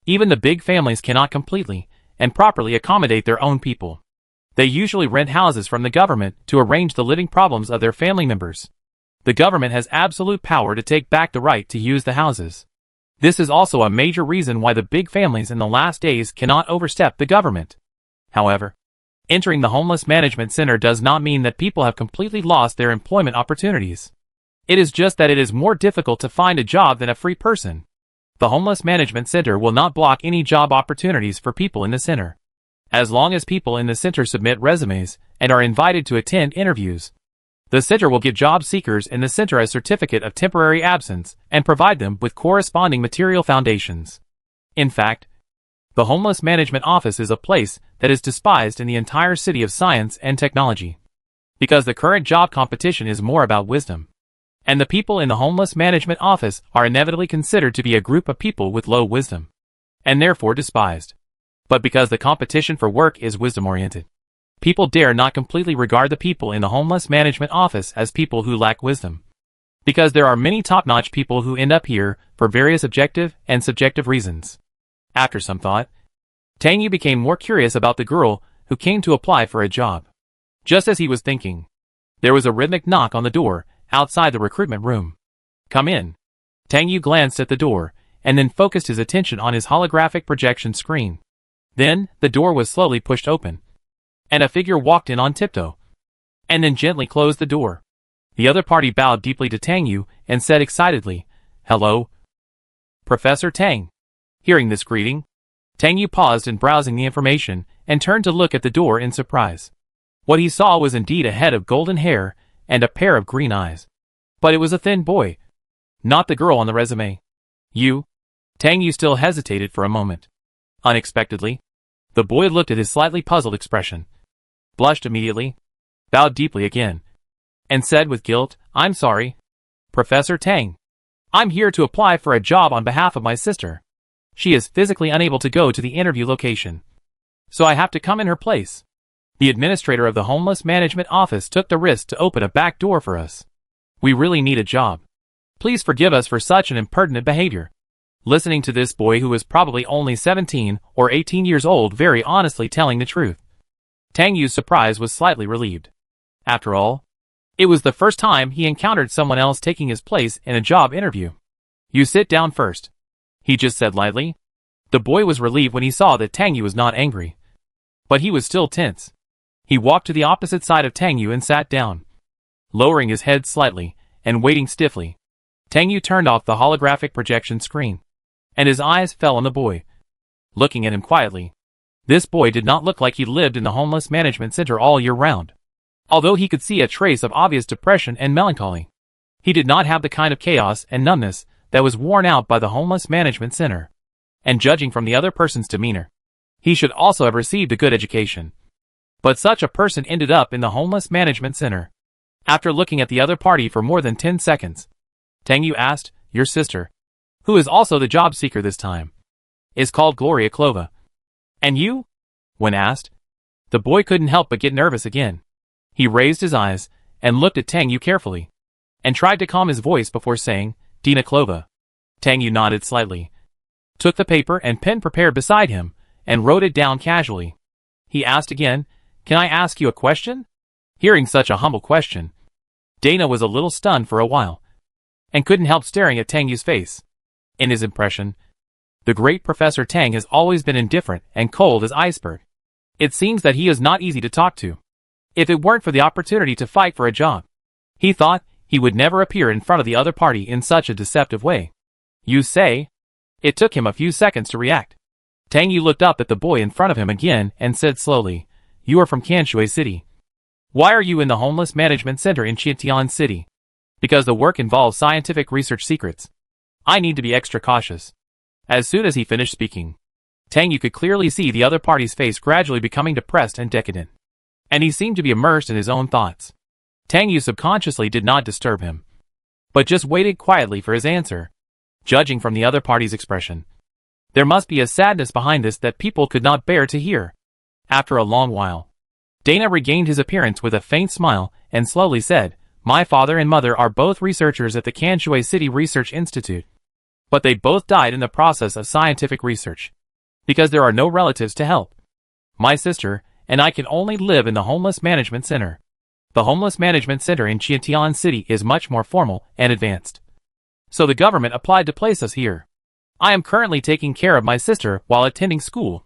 Even the big families cannot completely and properly accommodate their own people. They usually rent houses from the government to arrange the living problems of their family members. The government has absolute power to take back the right to use the houses. This is also a major reason why the big families in the last days cannot overstep the government. However, entering the homeless management center does not mean that people have completely lost their employment opportunities. It is just that it is more difficult to find a job than a free person. The homeless management center will not block any job opportunities for people in the center. As long as people in the center submit resumes and are invited to attend interviews, the center will give job seekers in the center a certificate of temporary absence and provide them with corresponding material foundations. In fact, the homeless management office is a place that is despised in the entire city of science and technology, because the current job competition is more about wisdom. And the people in the homeless management office are inevitably considered to be a group of people with low wisdom, and therefore despised. But because the competition for work is wisdom-oriented, people dare not completely regard the people in the homeless management office as people who lack wisdom. Because there are many top-notch people who end up here for various objective and subjective reasons. After some thought, Tang Yu became more curious about the girl who came to apply for a job. Just as he was thinking, there was a rhythmic knock on the door outside the recruitment room. Come in. Tang Yu glanced at the door, and then focused his attention on his holographic projection screen. Then, the door was slowly pushed open, and a figure walked in on tiptoe, and then gently closed the door. The other party bowed deeply to Tang Yu and said excitedly, "Hello, Professor Tang." Hearing this greeting, Tang Yu paused in browsing the information and turned to look at the door in surprise. What he saw was indeed a head of golden hair and a pair of green eyes. But it was a thin boy, not the girl on the resume. "You?" Tang Yu still hesitated for a moment. Unexpectedly, the boy looked at his slightly puzzled expression, blushed immediately, bowed deeply again, and said with guilt, "I'm sorry, Professor Tang. I'm here to apply for a job on behalf of my sister. She is physically unable to go to the interview location, so I have to come in her place. The administrator of the homeless management office took the risk to open a back door for us. We really need a job. Please forgive us for such an impertinent behavior." Listening to this boy who was probably only 17 or 18 years old very honestly telling the truth, Tang Yu's surprise was slightly relieved. After all, it was the first time he encountered someone else taking his place in a job interview. "You sit down first," he just said lightly. The boy was relieved when he saw that Tang Yu was not angry, but he was still tense. He walked to the opposite side of Tang Yu and sat down. Lowering his head slightly and waiting stiffly, Tang Yu turned off the holographic projection screen, and his eyes fell on the boy, looking at him quietly. This boy did not look like he lived in the homeless management center all year round. Although he could see a trace of obvious depression and melancholy, he did not have the kind of chaos and numbness that was worn out by the homeless management center. And judging from the other person's demeanor, he should also have received a good education. But such a person ended up in the homeless management center. After looking at the other party for more than 10 seconds, Tang Yu asked, "Your sister, who is also the job seeker this time, is called Gloria Clova. And you?" When asked, the boy couldn't help but get nervous again. He raised his eyes and looked at Tang Yu carefully, and tried to calm his voice before saying, "Dina Clova." Tang Yu nodded slightly, took the paper and pen prepared beside him, and wrote it down casually. He asked again, "Can I ask you a question?" Hearing such a humble question, Dana was a little stunned for a while, and couldn't help staring at Tang Yu's face. In his impression, the great Professor Tang has always been indifferent and cold as iceberg. It seems that he is not easy to talk to. If it weren't for the opportunity to fight for a job, he thought he would never appear in front of the other party in such a deceptive way. "You say?" It took him a few seconds to react. Tang Yu looked up at the boy in front of him again and said slowly, "You are from Kanshui City. Why are you in the Homeless Management Center in Qiantian City?" "Because the work involves scientific research secrets. I need to be extra cautious." As soon as he finished speaking, Tang Yu could clearly see the other party's face gradually becoming depressed and decadent, and he seemed to be immersed in his own thoughts. Tang Yu subconsciously did not disturb him, but just waited quietly for his answer. Judging from the other party's expression, there must be a sadness behind this that people could not bear to hear. After a long while, Dana regained his appearance with a faint smile and slowly said, "My father and mother are both researchers at the Kanshui City Research Institute, but they both died in the process of scientific research, because there are no relatives to help. My sister and I can only live in the Homeless Management Center. The Homeless Management Center in Qiantian City is much more formal and advanced, so the government applied to place us here. I am currently taking care of my sister while attending school.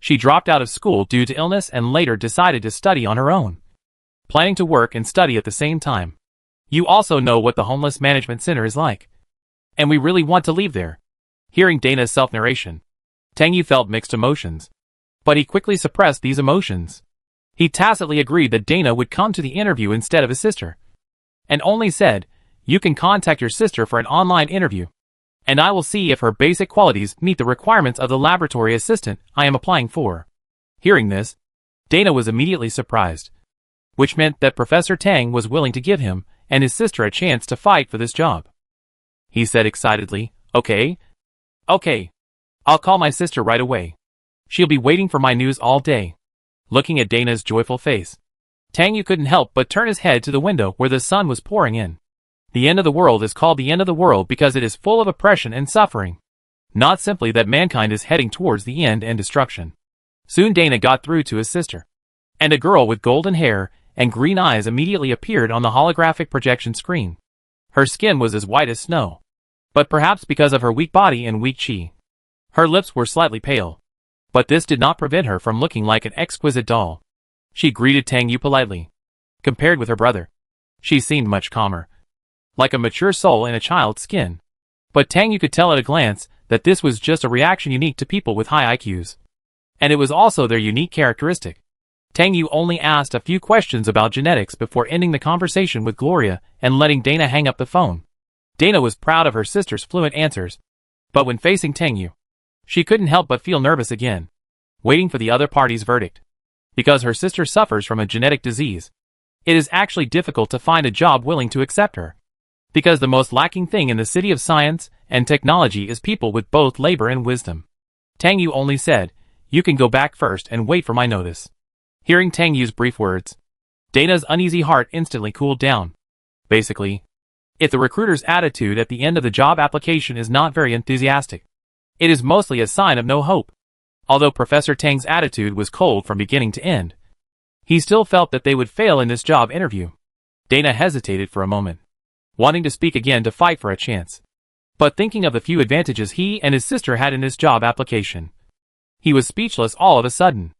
She dropped out of school due to illness and later decided to study on her own, planning to work and study at the same time. You also know what the Homeless Management Center is like, and we really want to leave there." Hearing Dana's self-narration, Tang Yu felt mixed emotions, but he quickly suppressed these emotions. He tacitly agreed that Dana would come to the interview instead of his sister, and only said, "You can contact your sister for an online interview, and I will see if her basic qualities meet the requirements of the laboratory assistant I am applying for." Hearing this, Dana was immediately surprised, which meant that Professor Tang was willing to give him and his sister a chance to fight for this job. He said excitedly, Okay, I'll call my sister right away. She'll be waiting for my news all day." Looking at Dana's joyful face, Tang Yu couldn't help but turn his head to the window where the sun was pouring in. The end of the world is called the end of the world because it is full of oppression and suffering, not simply that mankind is heading towards the end and destruction. Soon Dana got through to his sister, and a girl with golden hair and green eyes immediately appeared on the holographic projection screen. Her skin was as white as snow, but perhaps because of her weak body and weak chi, her lips were slightly pale, but this did not prevent her from looking like an exquisite doll. She greeted Tang Yu politely. Compared with her brother, she seemed much calmer, like a mature soul in a child's skin. But Tang Yu could tell at a glance that this was just a reaction unique to people with high IQs, and it was also their unique characteristic. Tang Yu only asked a few questions about genetics before ending the conversation with Gloria and letting Dana hang up the phone. Dana was proud of her sister's fluent answers, but when facing Tang Yu, she couldn't help but feel nervous again, waiting for the other party's verdict. Because her sister suffers from a genetic disease, it is actually difficult to find a job willing to accept her. Because the most lacking thing in the city of science and technology is people with both labor and wisdom. Tang Yu only said, "You can go back first and wait for my notice." Hearing Tang Yu's brief words, Dana's uneasy heart instantly cooled down. Basically, if the recruiter's attitude at the end of the job application is not very enthusiastic, it is mostly a sign of no hope. Although Professor Tang's attitude was cold from beginning to end, he still felt that they would fail in this job interview. Dana hesitated for a moment, wanting to speak again to fight for a chance, but thinking of the few advantages he and his sister had in this job application, he was speechless all of a sudden.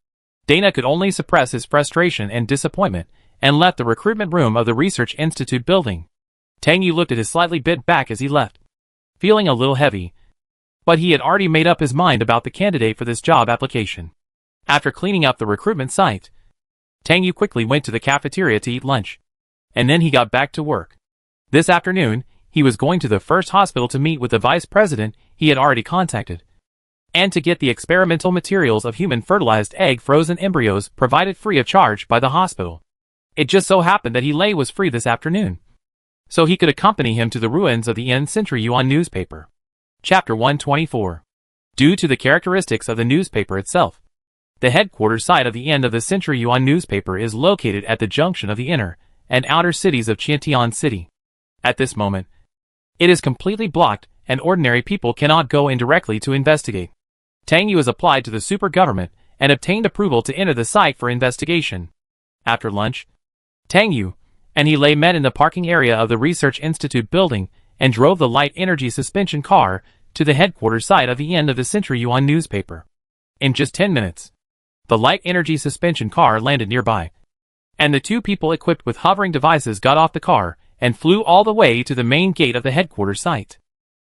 Dana could only suppress his frustration and disappointment and left the recruitment room of the Research Institute building. Tang Yu looked at his slightly bent back as he left, feeling a little heavy, but he had already made up his mind about the candidate for this job application. After cleaning up the recruitment site, Tang Yu quickly went to the cafeteria to eat lunch, and then he got back to work. This afternoon, he was going to the first hospital to meet with the vice president he had already contacted, and to get the experimental materials of human fertilized egg frozen embryos provided free of charge by the hospital. It just so happened that He Lei was free this afternoon, so he could accompany him to the ruins of the Century Yuan newspaper. Chapter 124. Due to the characteristics of the newspaper itself, the headquarters site of the end of the Century Yuan newspaper is located at the junction of the inner and outer cities of Qiantian City. At this moment, it is completely blocked and ordinary people cannot go in directly to investigate. Tang Yu has applied to the super government and obtained approval to enter the site for investigation. After lunch, Tang Yu and He Lei met in the parking area of the Research Institute building and drove the light energy suspension car to the headquarters site of the end of the Century Yuan newspaper. In just 10 minutes, the light energy suspension car landed nearby, and the two people equipped with hovering devices got off the car and flew all the way to the main gate of the headquarters site.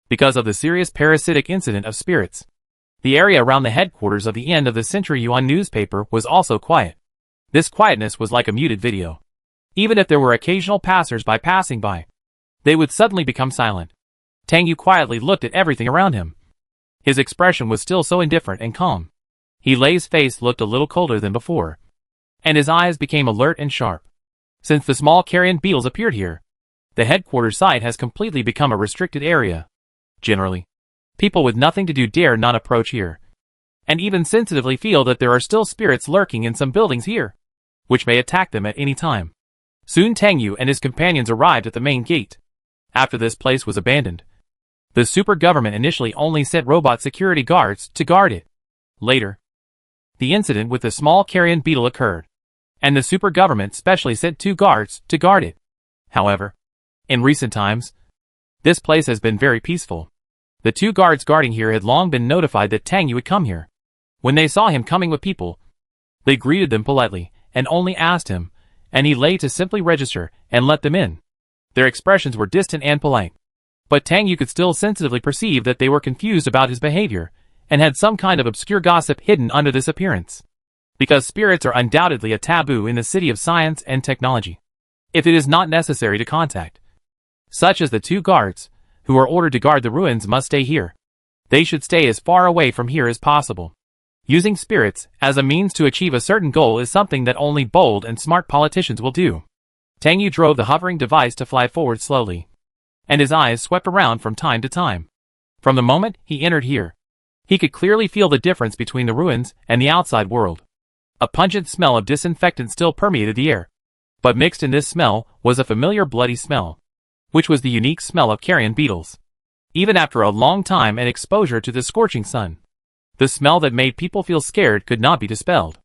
Because of the serious parasitic incident of spirits, the area around the headquarters of the end of the Century Yuan newspaper was also quiet. This quietness was like a muted video. Even if there were occasional passers-by passing by, they would suddenly become silent. Tang Yu quietly looked at everything around him. His expression was still so indifferent and calm. He Lei's face looked a little colder than before, and his eyes became alert and sharp. Since the small carrion beetles appeared here, the headquarters site has completely become a restricted area. Generally, people with nothing to do dare not approach here, and even sensitively feel that there are still spirits lurking in some buildings here, which may attack them at any time. Soon Tang Yu and his companions arrived at the main gate. After this place was abandoned, the super government initially only sent robot security guards to guard it. Later, the incident with the small carrion beetle occurred, and the super government specially sent 2 guards to guard it. However, in recent times, this place has been very peaceful. The 2 guards guarding here had long been notified that Tang Yu would come here. When they saw him coming with people, they greeted them politely and only asked him and He Lei to simply register and let them in. Their expressions were distant and polite, but Tang Yu could still sensitively perceive that they were confused about his behavior and had some kind of obscure gossip hidden under this appearance. Because spirits are undoubtedly a taboo in the city of science and technology, if it is not necessary to contact, such as the 2 guards, who are ordered to guard the ruins, must stay here. They should stay as far away from here as possible. Using spirits as a means to achieve a certain goal is something that only bold and smart politicians will do. Tang Yu drove the hovering device to fly forward slowly, and his eyes swept around from time to time. From the moment he entered here, he could clearly feel the difference between the ruins and the outside world. A pungent smell of disinfectant still permeated the air, but mixed in this smell was a familiar bloody smell, which was the unique smell of carrion beetles. Even after a long time and exposure to the scorching sun, the smell that made people feel scared could not be dispelled.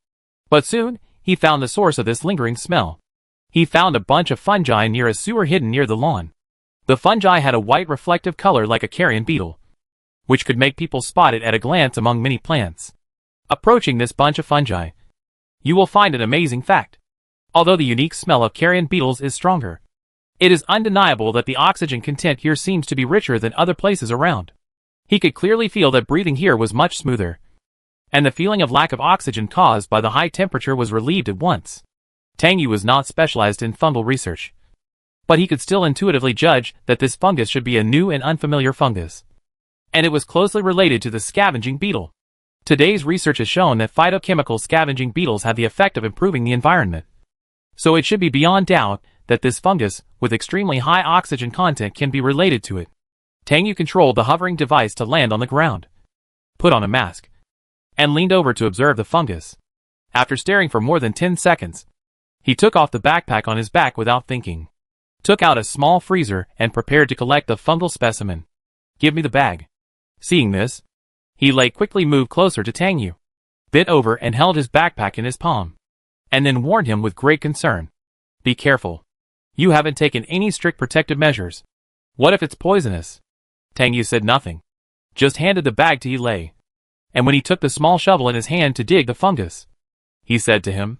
But soon, he found the source of this lingering smell. He found a bunch of fungi near a sewer hidden near the lawn. The fungi had a white reflective color like a carrion beetle, which could make people spot it at a glance among many plants. Approaching this bunch of fungi, you will find an amazing fact. Although the unique smell of carrion beetles is stronger, it is undeniable that the oxygen content here seems to be richer than other places around. He could clearly feel that breathing here was much smoother, and the feeling of lack of oxygen caused by the high temperature was relieved at once. Tang Yu was not specialized in fungal research, but he could still intuitively judge that this fungus should be a new and unfamiliar fungus, and it was closely related to the scavenging beetle. Today's research has shown that phytochemical scavenging beetles have the effect of improving the environment, so it should be beyond doubt that this fungus, with extremely high oxygen content, can be related to it. Tang Yu controlled the hovering device to land on the ground, put on a mask, and leaned over to observe the fungus. After staring for more than 10 seconds, he took off the backpack on his back without thinking, took out a small freezer and prepared to collect the fungal specimen. "Give me the bag." Seeing this, He Lei quickly moved closer to Tang Yu, bent over and held his backpack in his palm, and then warned him with great concern. "Be careful. You haven't taken any strict protective measures. What if it's poisonous?" Tang Yu said nothing, just handed the bag to He Lei, and when he took the small shovel in his hand to dig the fungus, he said to him,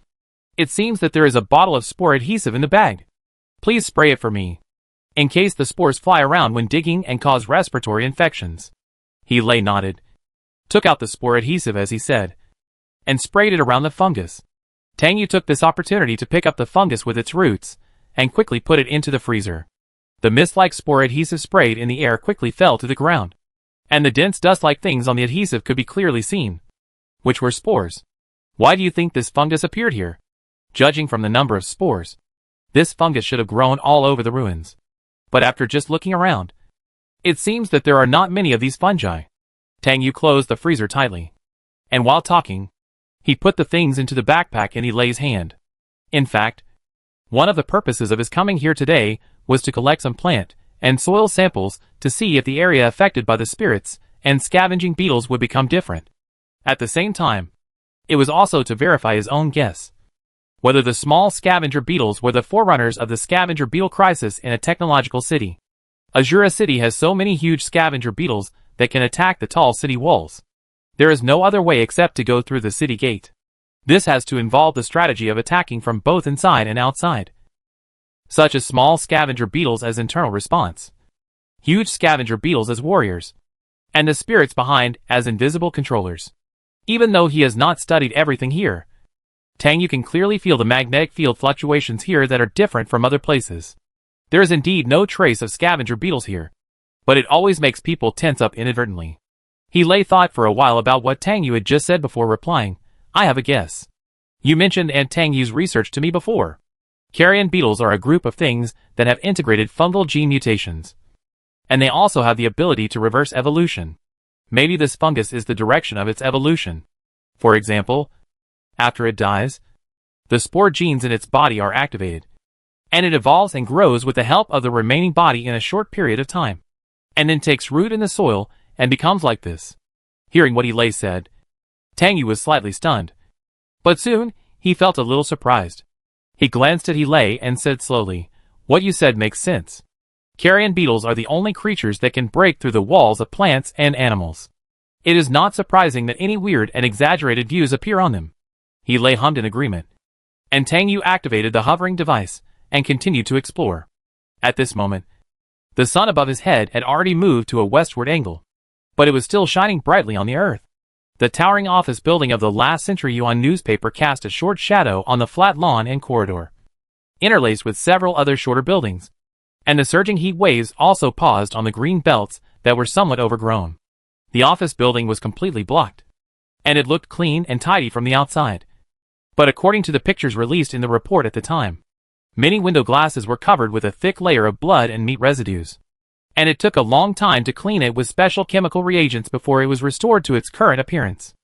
"It seems that there is a bottle of spore adhesive in the bag. Please spray it for me, in case the spores fly around when digging and cause respiratory infections." He Lei nodded, took out the spore adhesive as he said, and sprayed it around the fungus. Tang Yu took this opportunity to pick up the fungus with its roots, and quickly put it into the freezer. The mist-like spore adhesive sprayed in the air quickly fell to the ground, and the dense dust-like things on the adhesive could be clearly seen, which were spores. Why do you think this fungus appeared here? Judging from the number of spores, This fungus should have grown all over the ruins. But after just looking around, it seems that there are not many of these fungi. Tang Yu closed the freezer tightly. And while talking, he put the things into the backpack in Yilei's hand. In fact, one of the purposes of his coming here today was to collect some plant and soil samples to see if the area affected by the spirits and scavenging beetles would become different. At the same time, it was also to verify his own guess. Whether the small scavenger beetles were the forerunners of the scavenger beetle crisis in a technological city. Azura City has so many huge scavenger beetles that can attack the tall city walls. There is no other way except to go through the city gate. This has to involve the strategy of attacking from both inside and outside, such as small scavenger beetles as internal response, huge scavenger beetles as warriors, and the spirits behind as invisible controllers. Even though he has not studied everything here, Tang Yu can clearly feel the magnetic field fluctuations here that are different from other places. There is indeed no trace of scavenger beetles here, but it always makes people tense up inadvertently. Yilei thought for a while about what Tang Yu had just said before replying, "I have a guess. You mentioned Tang Yu's research to me before. Carrion beetles are a group of things that have integrated fungal gene mutations. And they also have the ability to reverse evolution. Maybe this fungus is the direction of its evolution. For example, after it dies, the spore genes in its body are activated, and it evolves and grows with the help of the remaining body in a short period of time, and then takes root in the soil and becomes like this." Hearing what Yilei said, Tang Yu was slightly stunned. But soon, he felt a little surprised. He glanced at Yilei and said slowly, "What you said makes sense. Carrion beetles are the only creatures that can break through the walls of plants and animals. It is not surprising that any weird and exaggerated views appear on them." Yilei hummed in agreement. And Tang Yu activated the hovering device and continued to explore. At this moment, the sun above his head had already moved to a westward angle, but it was still shining brightly on the earth. The towering office building of the last century Yuan newspaper cast a short shadow on the flat lawn and corridor, interlaced with several other shorter buildings, and the surging heat waves also paused on the green belts that were somewhat overgrown. The office building was completely blocked, and it looked clean and tidy from the outside. But according to the pictures released in the report at the time, many window glasses were covered with a thick layer of blood and meat residues, and it took a long time to clean it with special chemical reagents before it was restored to its current appearance.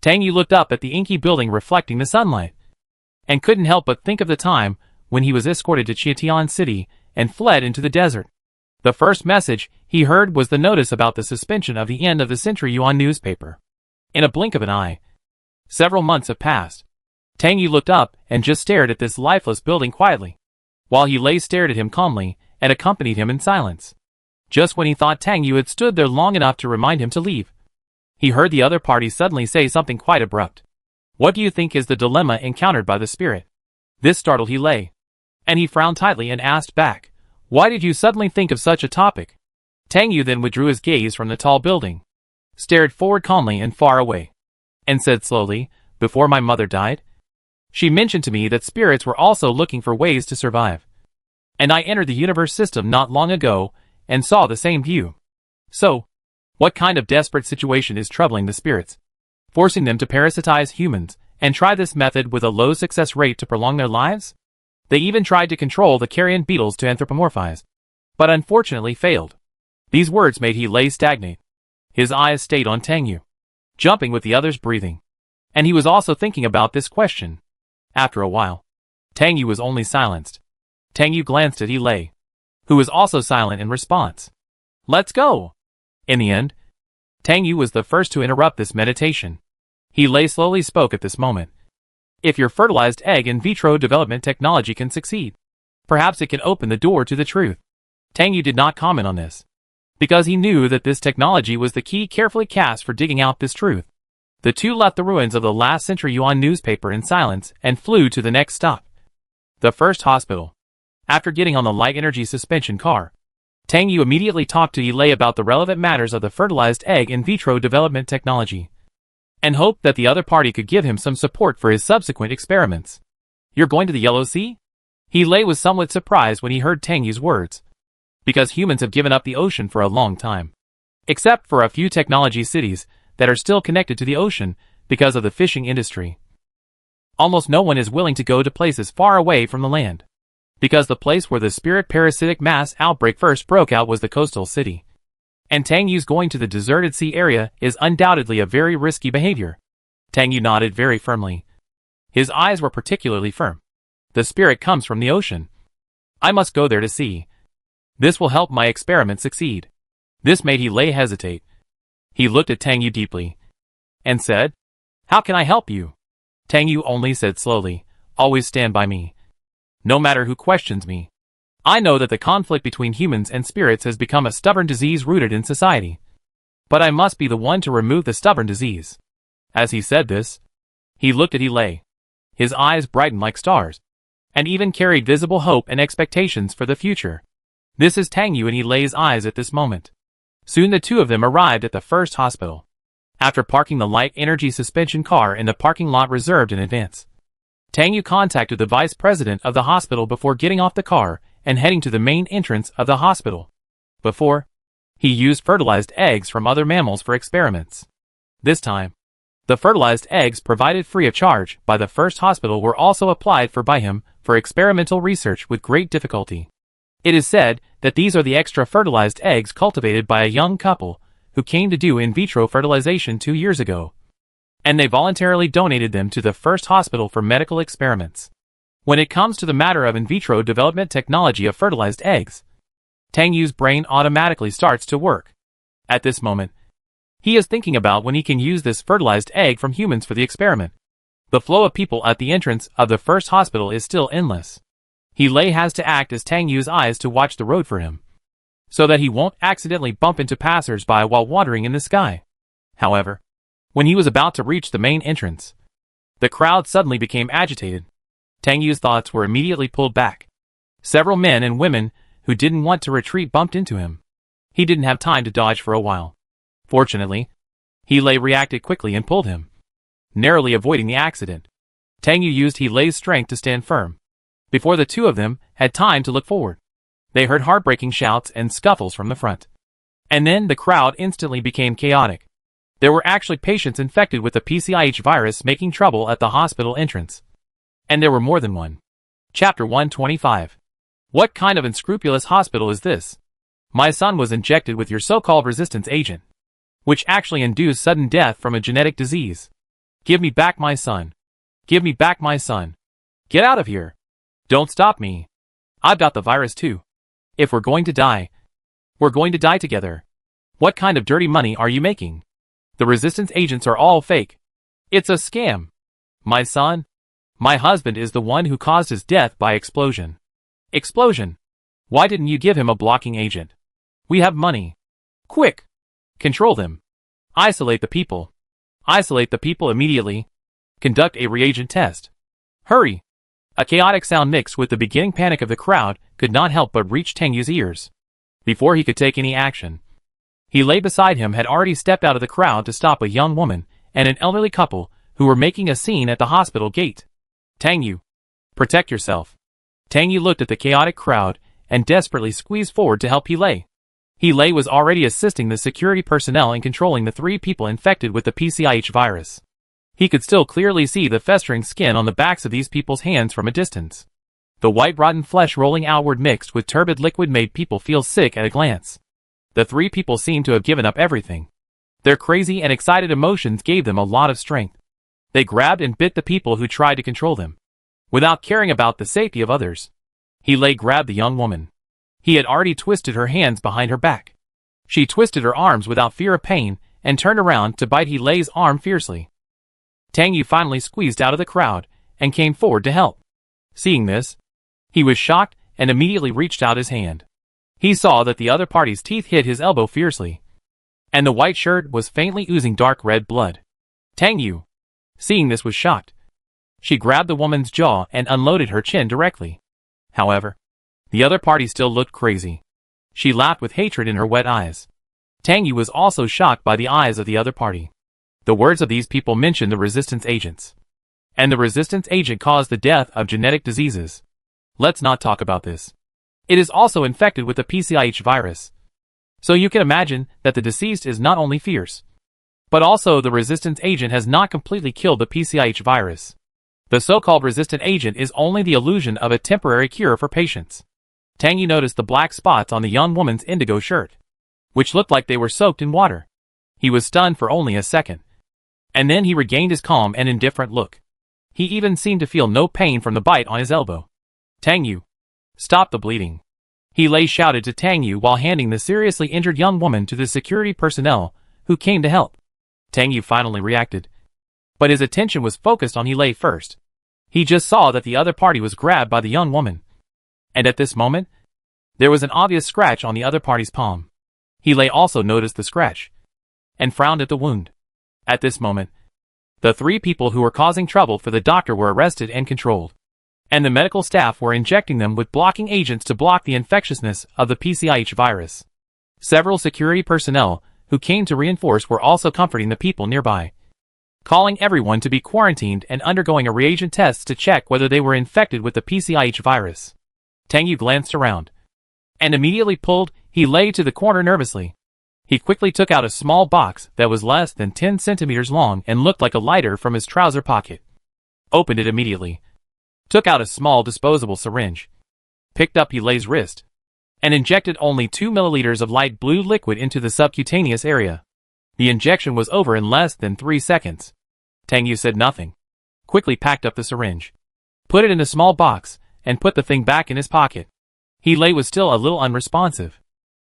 Tang Yu looked up at the inky building reflecting the sunlight, and couldn't help but think of the time when he was escorted to Chietian City and fled into the desert. The first message he heard was the notice about the suspension of the end of the century Yuan newspaper. In a blink of an eye, several months have passed. Tang Yu looked up and just stared at this lifeless building quietly, while Yilei stared at him calmly and accompanied him in silence. Just when he thought Tang Yu had stood there long enough to remind him to leave, he heard the other party suddenly say something quite abrupt. "What do you think is the dilemma encountered by the spirit?" This startled Yilei, and he frowned tightly and asked back, "Why did you suddenly think of such a topic?" Tang Yu then withdrew his gaze from the tall building, stared forward calmly and far away, and said slowly, "Before my mother died, she mentioned to me that spirits were also looking for ways to survive. And I entered the universe system not long ago and saw the same view. So, what kind of desperate situation is troubling the spirits, forcing them to parasitize humans and try this method with a low success rate to prolong their lives? They even tried to control the carrion beetles to anthropomorphize, but unfortunately failed." These words made Yilei stagnate. His eyes stayed on Tang Yu, jumping with the others' breathing, and he was also thinking about this question. After a while, Tang Yu was only silenced. Tang Yu glanced at Yilei, who was also silent in response. "Let's go!" In the end, Tang Yu was the first to interrupt this meditation. Yilei slowly spoke at this moment. "If your fertilized egg in vitro development technology can succeed, perhaps it can open the door to the truth." Tang Yu did not comment on this, because he knew that this technology was the key carefully cast for digging out this truth. The two left the ruins of the last century Yuan newspaper in silence and flew to the next stop, the first hospital. After getting on the light energy suspension car, Tang Yu immediately talked to Yilei about the relevant matters of the fertilized egg in vitro development technology, and hoped that the other party could give him some support for his subsequent experiments. "You're going to the Yellow Sea?" Yilei was somewhat surprised when he heard Tang Yu's words, because humans have given up the ocean for a long time, except for a few technology cities that are still connected to the ocean because of the fishing industry. Almost no one is willing to go to places far away from the land. because the place where the spirit parasitic mass outbreak first broke out was the coastal city. And Tang Yu's going to the deserted sea area is undoubtedly a very risky behavior. Tang Yu nodded very firmly. His eyes were particularly firm. The spirit comes from the ocean. I must go there to see. This will help my experiment succeed. This made He Lei hesitate. He looked at Tang Yu deeply and said, "How can I help you?" Tang Yu only said slowly, "Always stand by me. No matter who questions me. I know that the conflict between humans and spirits has become a stubborn disease rooted in society. But I must be the one to remove the stubborn disease." As he said this, he looked at He Lei. His eyes brightened like stars, and even carried visible hope and expectations for the future. This is Tang Yu in He Lei's eyes at this moment. Soon the two of them arrived at the first hospital. After parking the light energy suspension car in the parking lot reserved in advance, Tang Yu contacted the vice president of the hospital before getting off the car and heading to the main entrance of the hospital. Before, he used fertilized eggs from other mammals for experiments. This time, the fertilized eggs provided free of charge by the first hospital were also applied for by him for experimental research with great difficulty. It is said that these are the extra fertilized eggs cultivated by a young couple who came to do in vitro fertilization 2 years ago, and they voluntarily donated them to the first hospital for medical experiments. When it comes to the matter of in vitro development technology of fertilized eggs, Tang Yu's brain automatically starts to work. At this moment, he is thinking about when he can use this fertilized egg from humans for the experiment. The flow of people at the entrance of the first hospital is still endless. He Lei has to act as Tang Yu's eyes to watch the road for him, so that he won't accidentally bump into passers-by while wandering in the sky. However, when he was about to reach the main entrance, the crowd suddenly became agitated. Tang Yu's thoughts were immediately pulled back. Several men and women who didn't want to retreat bumped into him. He didn't have time to dodge for a while. Fortunately, He Lei reacted quickly and pulled him, narrowly avoiding the accident. Tang Yu used He Lei's strength to stand firm. Before the two of them had time to look forward, they heard heartbreaking shouts and scuffles from the front. And then the crowd instantly became chaotic. There were actually patients infected with the PCIH virus making trouble at the hospital entrance. And there were more than one. Chapter 125. What kind of unscrupulous hospital is this? My son was injected with your so-called resistance agent, which actually induced sudden death from a genetic disease. Give me back my son. Give me back my son. Get out of here. Don't stop me. I've got the virus too. If we're going to die, we're going to die together. What kind of dirty money are you making? The resistance agents are all fake. It's a scam. My son? My husband is the one who caused his death by explosion. Explosion? Why didn't you give him a blocking agent? We have money. Quick! Control them. Isolate the people. Isolate the people immediately. Conduct a reagent test. Hurry! A chaotic sound mixed with the beginning panic of the crowd could not help but reach Tang Yu's ears. Before he could take any action, He Lei beside him had already stepped out of the crowd to stop a young woman and an elderly couple who were making a scene at the hospital gate. Tang Yu, protect yourself. Tang Yu looked at the chaotic crowd and desperately squeezed forward to help He Lei. He Lei was already assisting the security personnel in controlling the 3 people infected with the PCIH virus. He could still clearly see the festering skin on the backs of these people's hands from a distance. The white rotten flesh rolling outward mixed with turbid liquid made people feel sick at a glance. The 3 people seemed to have given up everything. Their crazy and excited emotions gave them a lot of strength. They grabbed and bit the people who tried to control them, without caring about the safety of others. He Lei grabbed the young woman. He had already twisted her hands behind her back. She twisted her arms without fear of pain and turned around to bite He Lei's arm fiercely. Tang Yu finally squeezed out of the crowd and came forward to help. Seeing this, he was shocked and immediately reached out his hand. He saw that the other party's teeth hit his elbow fiercely, and the white shirt was faintly oozing dark red blood. Tang Yu, seeing this, was shocked. She grabbed the woman's jaw and unloaded her chin directly. However, the other party still looked crazy. She laughed with hatred in her wet eyes. Tang Yu was also shocked by the eyes of the other party. The words of these people mentioned the resistance agents. And the resistance agent caused the death of genetic diseases. Let's not talk about this. It is also infected with the PCIH virus. So you can imagine that the deceased is not only fierce, but also the resistance agent has not completely killed the PCIH virus. The so-called resistant agent is only the illusion of a temporary cure for patients. Tang Yu noticed the black spots on the young woman's indigo shirt, which looked like they were soaked in water. He was stunned for only a second. And then he regained his calm and indifferent look. He even seemed to feel no pain from the bite on his elbow. Tang Yu, stop the bleeding. He Lei shouted to Tang Yu while handing the seriously injured young woman to the security personnel who came to help. Tang Yu finally reacted. But his attention was focused on He Lei first. He just saw that the other party was grabbed by the young woman. And at this moment, there was an obvious scratch on the other party's palm. He Lei also noticed the scratch and frowned at the wound. At this moment, the 3 people who were causing trouble for the doctor were arrested and controlled. And the medical staff were injecting them with blocking agents to block the infectiousness of the PCIH virus. Several security personnel who came to reinforce were also comforting the people nearby, calling everyone to be quarantined and undergoing a reagent test to check whether they were infected with the PCIH virus. Tang Yu glanced around and immediately pulled He Lei to the corner nervously. He quickly took out a small box that was less than 10 centimeters long and looked like a lighter from his trouser pocket. Opened it immediately. Took out a small disposable syringe. Picked up He Lei's wrist. And injected only 2 milliliters of light blue liquid into the subcutaneous area. The injection was over in less than 3 seconds. Tang Yu said nothing. Quickly packed up the syringe. Put it in a small box, and put the thing back in his pocket. He Lei was still a little unresponsive.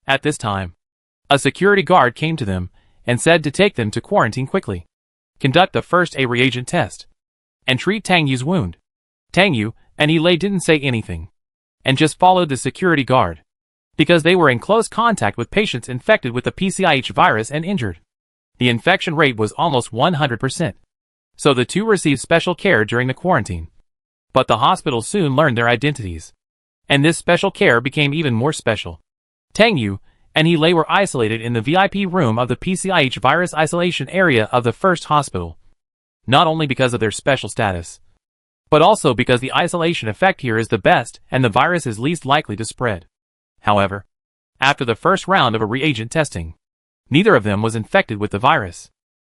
At this time, a security guard came to them, and said to take them to quarantine quickly. Conduct the first A reagent test. And treat Tang Yu's wound. Tang Yu and He Lei didn't say anything. And just followed the security guard. Because they were in close contact with patients infected with the PCIH virus and injured. The infection rate was almost 100%. So the 2 received special care during the quarantine. But the hospital soon learned their identities. And this special care became even more special. Tang Yu and He Lei were isolated in the VIP room of the PCIH virus isolation area of the first hospital. Not only because of their special status, but also because the isolation effect here is the best and the virus is least likely to spread. However, after the first round of a reagent testing, neither of them was infected with the virus.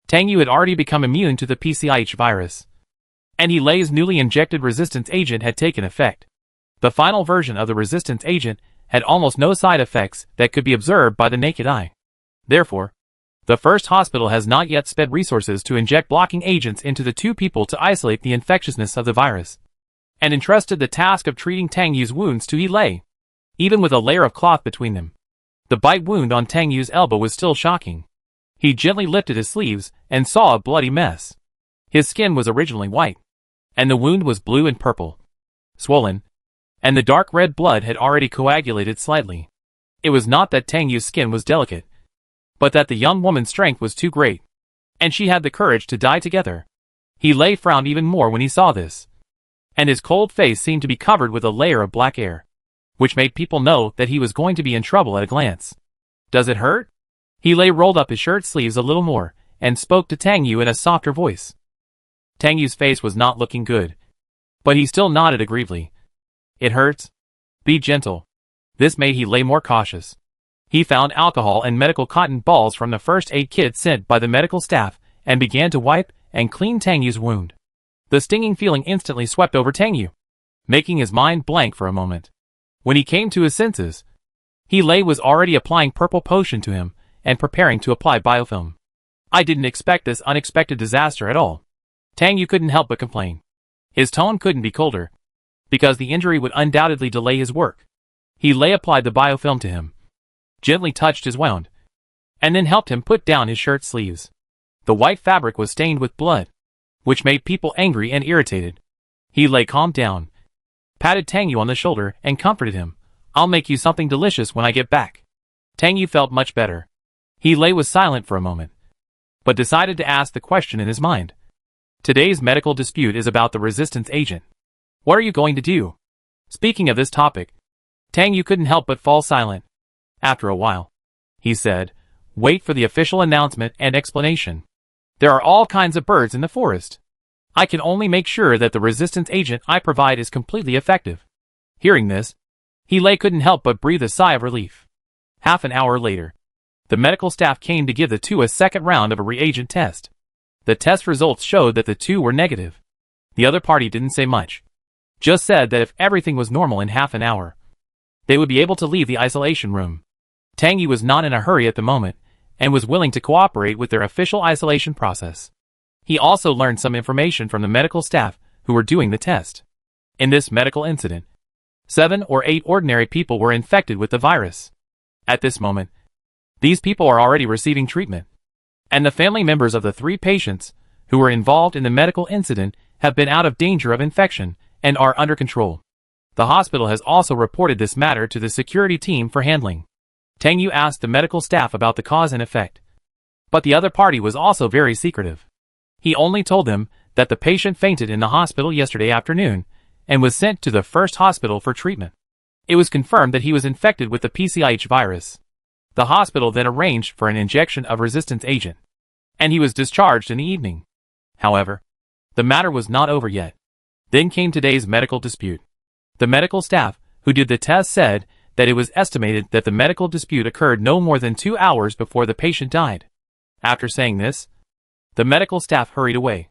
Tang Yu had already become immune to the PCIH virus. And He Lei's newly injected resistance agent had taken effect. The final version of the resistance agent had almost no side effects that could be observed by the naked eye. Therefore, the first hospital has not yet spent resources to inject blocking agents into the 2 people to isolate the infectiousness of the virus, and entrusted the task of treating Tang Yu's wounds to He Lei, even with a layer of cloth between them. The bite wound on Tang Yu's elbow was still shocking. He gently lifted his sleeves and saw a bloody mess. His skin was originally white, and the wound was blue and purple, swollen, and the dark red blood had already coagulated slightly. It was not that Tang Yu's skin was delicate, but that the young woman's strength was too great, and she had the courage to die together. He Lei frowned even more when he saw this, and his cold face seemed to be covered with a layer of black air, which made people know that he was going to be in trouble at a glance. Does it hurt? He Lei rolled up his shirt sleeves a little more, and spoke to Tang Yu in a softer voice. Tang Yu's face was not looking good, but he still nodded agreeably. It hurts? Be gentle. This made He Lei more cautious. He found alcohol and medical cotton balls from the first aid kit sent by the medical staff, and began to wipe and clean Tang Yu's wound. The stinging feeling instantly swept over Tang Yu, making his mind blank for a moment. When he came to his senses, He Lei was already applying purple potion to him, and preparing to apply biofilm. I didn't expect this unexpected disaster at all. Tang Yu couldn't help but complain. His tone couldn't be colder, because the injury would undoubtedly delay his work. He Lei applied the biofilm to him, gently touched his wound, and then helped him put down his shirt sleeves. The white fabric was stained with blood, which made people angry and irritated. He Lei calmed down, patted Tang Yu on the shoulder, and comforted him. I'll make you something delicious when I get back. Tang Yu felt much better. He Lei was silent for a moment, but decided to ask the question in his mind. Today's medical dispute is about the resistance agent. What are you going to do? Speaking of this topic, Tang Yu couldn't help but fall silent. After a while, he said, wait for the official announcement and explanation. There are all kinds of birds in the forest. I can only make sure that the resistance agent I provide is completely effective. Hearing this, He Lei couldn't help but breathe a sigh of relief. Half an hour later, the medical staff came to give the 2 a second round of a reagent test. The test results showed that the 2 were negative. The other party didn't say much. Just said that if everything was normal in half an hour, they would be able to leave the isolation room. Tang Yu was not in a hurry at the moment, and was willing to cooperate with their official isolation process. He also learned some information from the medical staff who were doing the test. In this medical incident, 7 or 8 ordinary people were infected with the virus. At this moment, these people are already receiving treatment, and the family members of the 3 patients who were involved in the medical incident have been out of danger of infection and are under control. The hospital has also reported this matter to the security team for handling. Tang Yu asked the medical staff about the cause and effect, but the other party was also very secretive. He only told them that the patient fainted in the hospital yesterday afternoon and was sent to the first hospital for treatment. It was confirmed that he was infected with the PCIH virus. The hospital then arranged for an injection of resistance agent, and he was discharged in the evening. However, the matter was not over yet. Then came today's medical dispute. The medical staff who did the test said that it was estimated that the medical dispute occurred no more than 2 hours before the patient died. After saying this, the medical staff hurried away,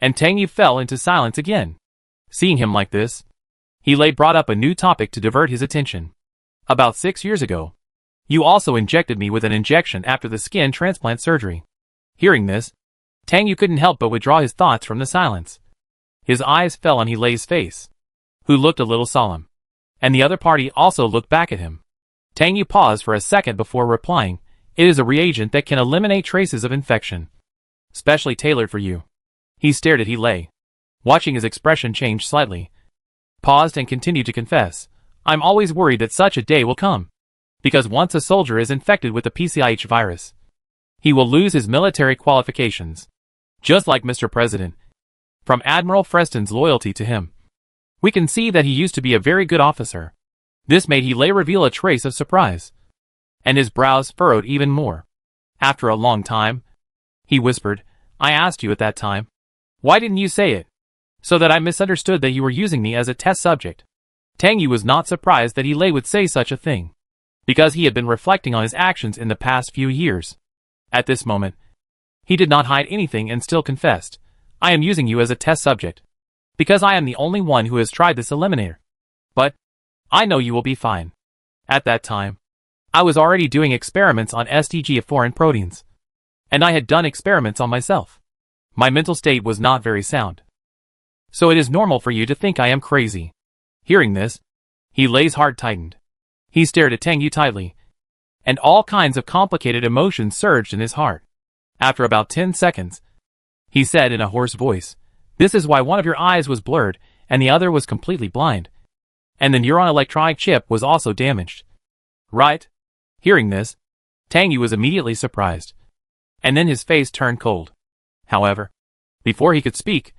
and Tang Yu fell into silence again. Seeing him like this, He brought up a new topic to divert his attention. About 6 years ago, you also injected me with an injection after the skin transplant surgery. Hearing this, Tang Yu couldn't help but withdraw his thoughts from the silence. His eyes fell on Helay's face, who looked a little solemn, and the other party also looked back at him. Tang Yu paused for a second before replying, "It is a reagent that can eliminate traces of infection, specially tailored for you." He stared at Helay, watching his expression change slightly, paused and continued to confess, "I'm always worried that such a day will come, because once a soldier is infected with the PCIH virus, he will lose his military qualifications, just like Mr. President. From Admiral Freston's loyalty to him, we can see that he used to be a very good officer." This made Helay reveal a trace of surprise, and his brows furrowed even more. After a long time, he whispered, "I asked you at that time, why didn't you say it? So that I misunderstood that you were using me as a test subject." Tang Yu was not surprised that Helay would say such a thing, because he had been reflecting on his actions in the past few years. At this moment, he did not hide anything and still confessed, "I am using you as a test subject, because I am the only one who has tried this eliminator. But I know you will be fine." At that time, I was already doing experiments on SDG of foreign proteins, and I had done experiments on myself. My mental state was not very sound, so it is normal for you to think I am crazy. Hearing this, Helay's heart tightened. He stared at Tang Yu tightly, and all kinds of complicated emotions surged in his heart. After about 10 seconds, he said in a hoarse voice, "This is why one of your eyes was blurred and the other was completely blind. And the neuron electronic chip was also damaged, right?" Hearing this, Tang Yu was immediately surprised, and then his face turned cold. However, before he could speak,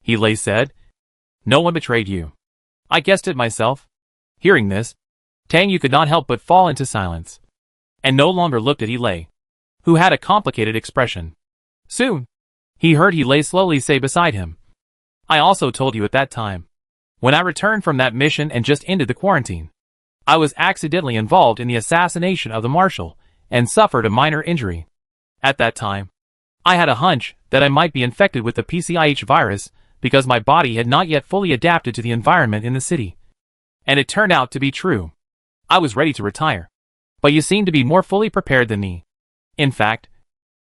Helay said, "No one betrayed you. I guessed it myself." Hearing this, Tang Yu could not help but fall into silence, and no longer looked at Helay, who had a complicated expression. Soon, he heard Helay slowly say beside him, "I also told you at that time, when I returned from that mission and just ended the quarantine, I was accidentally involved in the assassination of the Marshal and suffered a minor injury. At that time, I had a hunch that I might be infected with the PCIH virus because my body had not yet fully adapted to the environment in the city. And it turned out to be true. I was ready to retire, but you seem to be more fully prepared than me. In fact,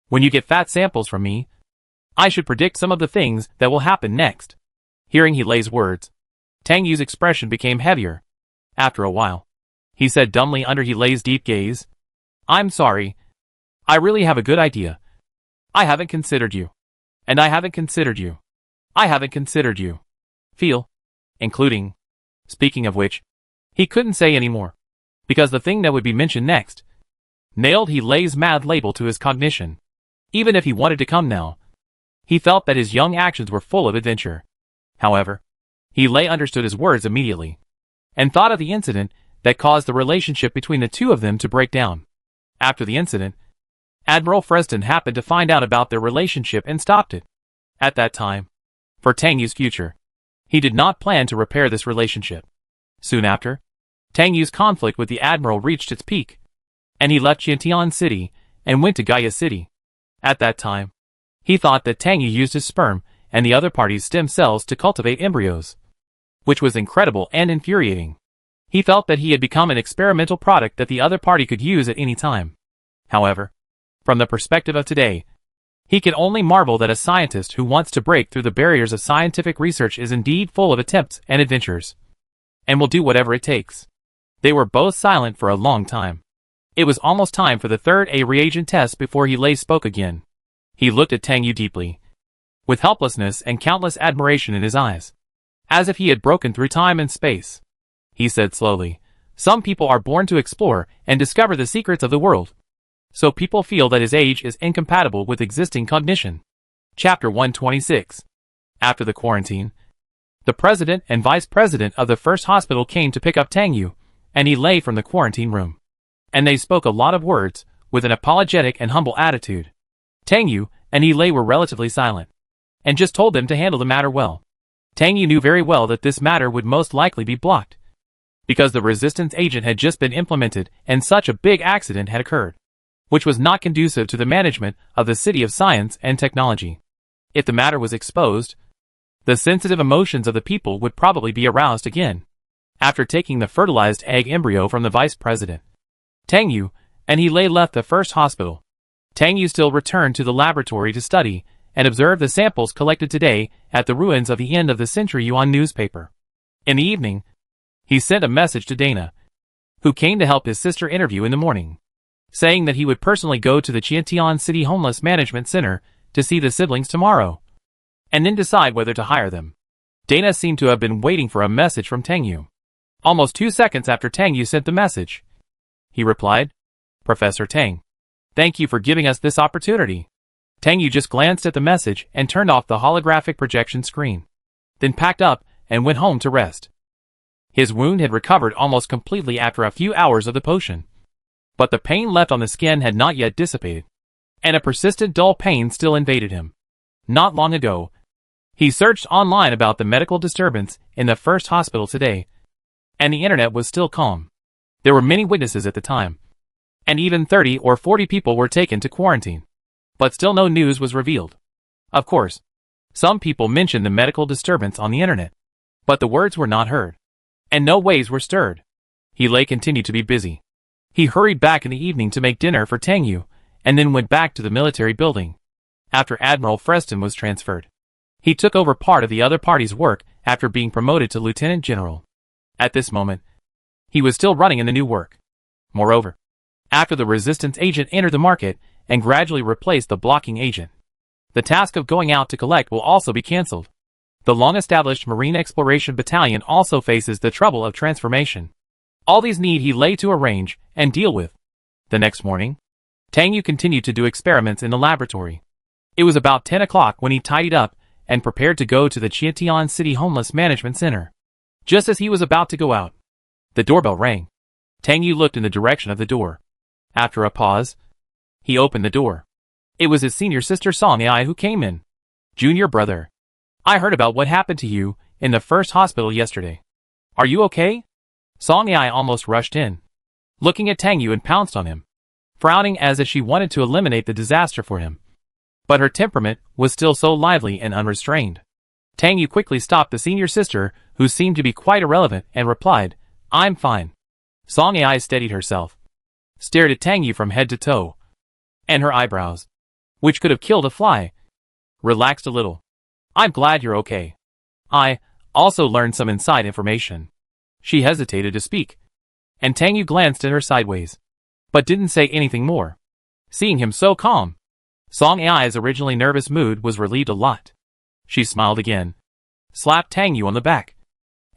when you get fat samples from me, I should predict some of the things that will happen next." Hearing Helay's words, Tang Yu's expression became heavier. After a while, he said dumbly under Helay's deep gaze, "I'm sorry. I really have a good idea. I haven't considered you. And I haven't considered you. I haven't considered you. Feel, including." Speaking of which, he couldn't say any more, because the thing that would be mentioned next nailed Helay's mad label to his cognition. Even if he wanted to come now, he felt that his young actions were full of adventure. However, Helay understood his words immediately, and thought of the incident that caused the relationship between the two of them to break down. After the incident, Admiral Freston happened to find out about their relationship and stopped it. At that time, for Tang Yu's future, he did not plan to repair this relationship. Soon after, Tang Yu's conflict with the Admiral reached its peak, and he left Qiantian City and went to Gaia City. At that time, he thought that Tang Yu used his sperm and the other party's stem cells to cultivate embryos. Which was incredible and infuriating. He felt that he had become an experimental product that the other party could use at any time. However, from the perspective of today, he can only marvel that a scientist who wants to break through the barriers of scientific research is indeed full of attempts and adventures, and will do whatever it takes. They were both silent for a long time. It was almost time for the third A reagent test before he spoke again. He looked at Tang Yu deeply, with helplessness and countless admiration in his eyes, as if he had broken through time and space. He said slowly, "Some people are born to explore and discover the secrets of the world. So people feel that his age is incompatible with existing cognition." Chapter 126. After the quarantine, the president and vice president of the first hospital came to pick up Tang Yu, and he lay from the quarantine room. And they spoke a lot of words, with an apologetic and humble attitude. Tang Yu and he were relatively silent, and just told them to handle the matter well. Tang Yu knew very well that this matter would most likely be blocked, because the resistance agent had just been implemented and such a big accident had occurred, which was not conducive to the management of the City of Science and Technology. If the matter was exposed, the sensitive emotions of the people would probably be aroused again. After taking the fertilized egg embryo from the vice president, Tang Yu and he left the first hospital. Tang Yu still returned to the laboratory to study and observe the samples collected today at the ruins of the end of the Century Yuan newspaper. In the evening, he sent a message to Dana, who came to help his sister interview in the morning, saying that he would personally go to the Qiantian City Homeless Management Center to see the siblings tomorrow, and then decide whether to hire them. Dana seemed to have been waiting for a message from Tang Yu. Almost 2 seconds after Tang Yu sent the message, he replied, "Professor Tang, thank you for giving us this opportunity." Tang Yu just glanced at the message and turned off the holographic projection screen, then packed up and went home to rest. His wound had recovered almost completely after a few hours of the potion, but the pain left on the skin had not yet dissipated, and a persistent dull pain still invaded him. Not long ago, he searched online about the medical disturbance in the first hospital today, and the internet was still calm. There were many witnesses at the time, and even 30 or 40 people were taken to quarantine, but still no news was revealed. Of course, some people mentioned the medical disturbance on the internet, but the words were not heard, and no waves were stirred. He continued to be busy. He hurried back in the evening to make dinner for Tang Yu, and then went back to the military building. After Admiral Freston was transferred, he took over part of the other party's work after being promoted to lieutenant general. At this moment, he was still running in the new work. Moreover, after the resistance agent entered the market and gradually replaced the blocking agent, the task of going out to collect will also be cancelled. The long-established Marine Exploration Battalion also faces the trouble of transformation. All these need he to arrange and deal with. The next morning, Tang Yu continued to do experiments in the laboratory. It was about 10 o'clock when he tidied up and prepared to go to the Qiantian City Homeless Management Center. Just as he was about to go out, the doorbell rang. Tang Yu looked in the direction of the door. After a pause, he opened the door. It was his senior sister Song Ai who came in. "Junior brother, I heard about what happened to you in the first hospital yesterday. Are you okay?" Song Ai almost rushed in, looking at Tang Yu and pounced on him, frowning as if she wanted to eliminate the disaster for him. But her temperament was still so lively and unrestrained. Tang Yu quickly stopped the senior sister, who seemed to be quite irrelevant, and replied, "I'm fine." Song Ai steadied herself, stared at Tang Yu from head to toe, and her eyebrows, which could have killed a fly, relaxed a little. "I'm glad you're okay. I also learned some inside information." She hesitated to speak, and Tang Yu glanced at her sideways, but didn't say anything more. Seeing him so calm, Song Ai's originally nervous mood was relieved a lot. She smiled again, slapped Tang Yu on the back,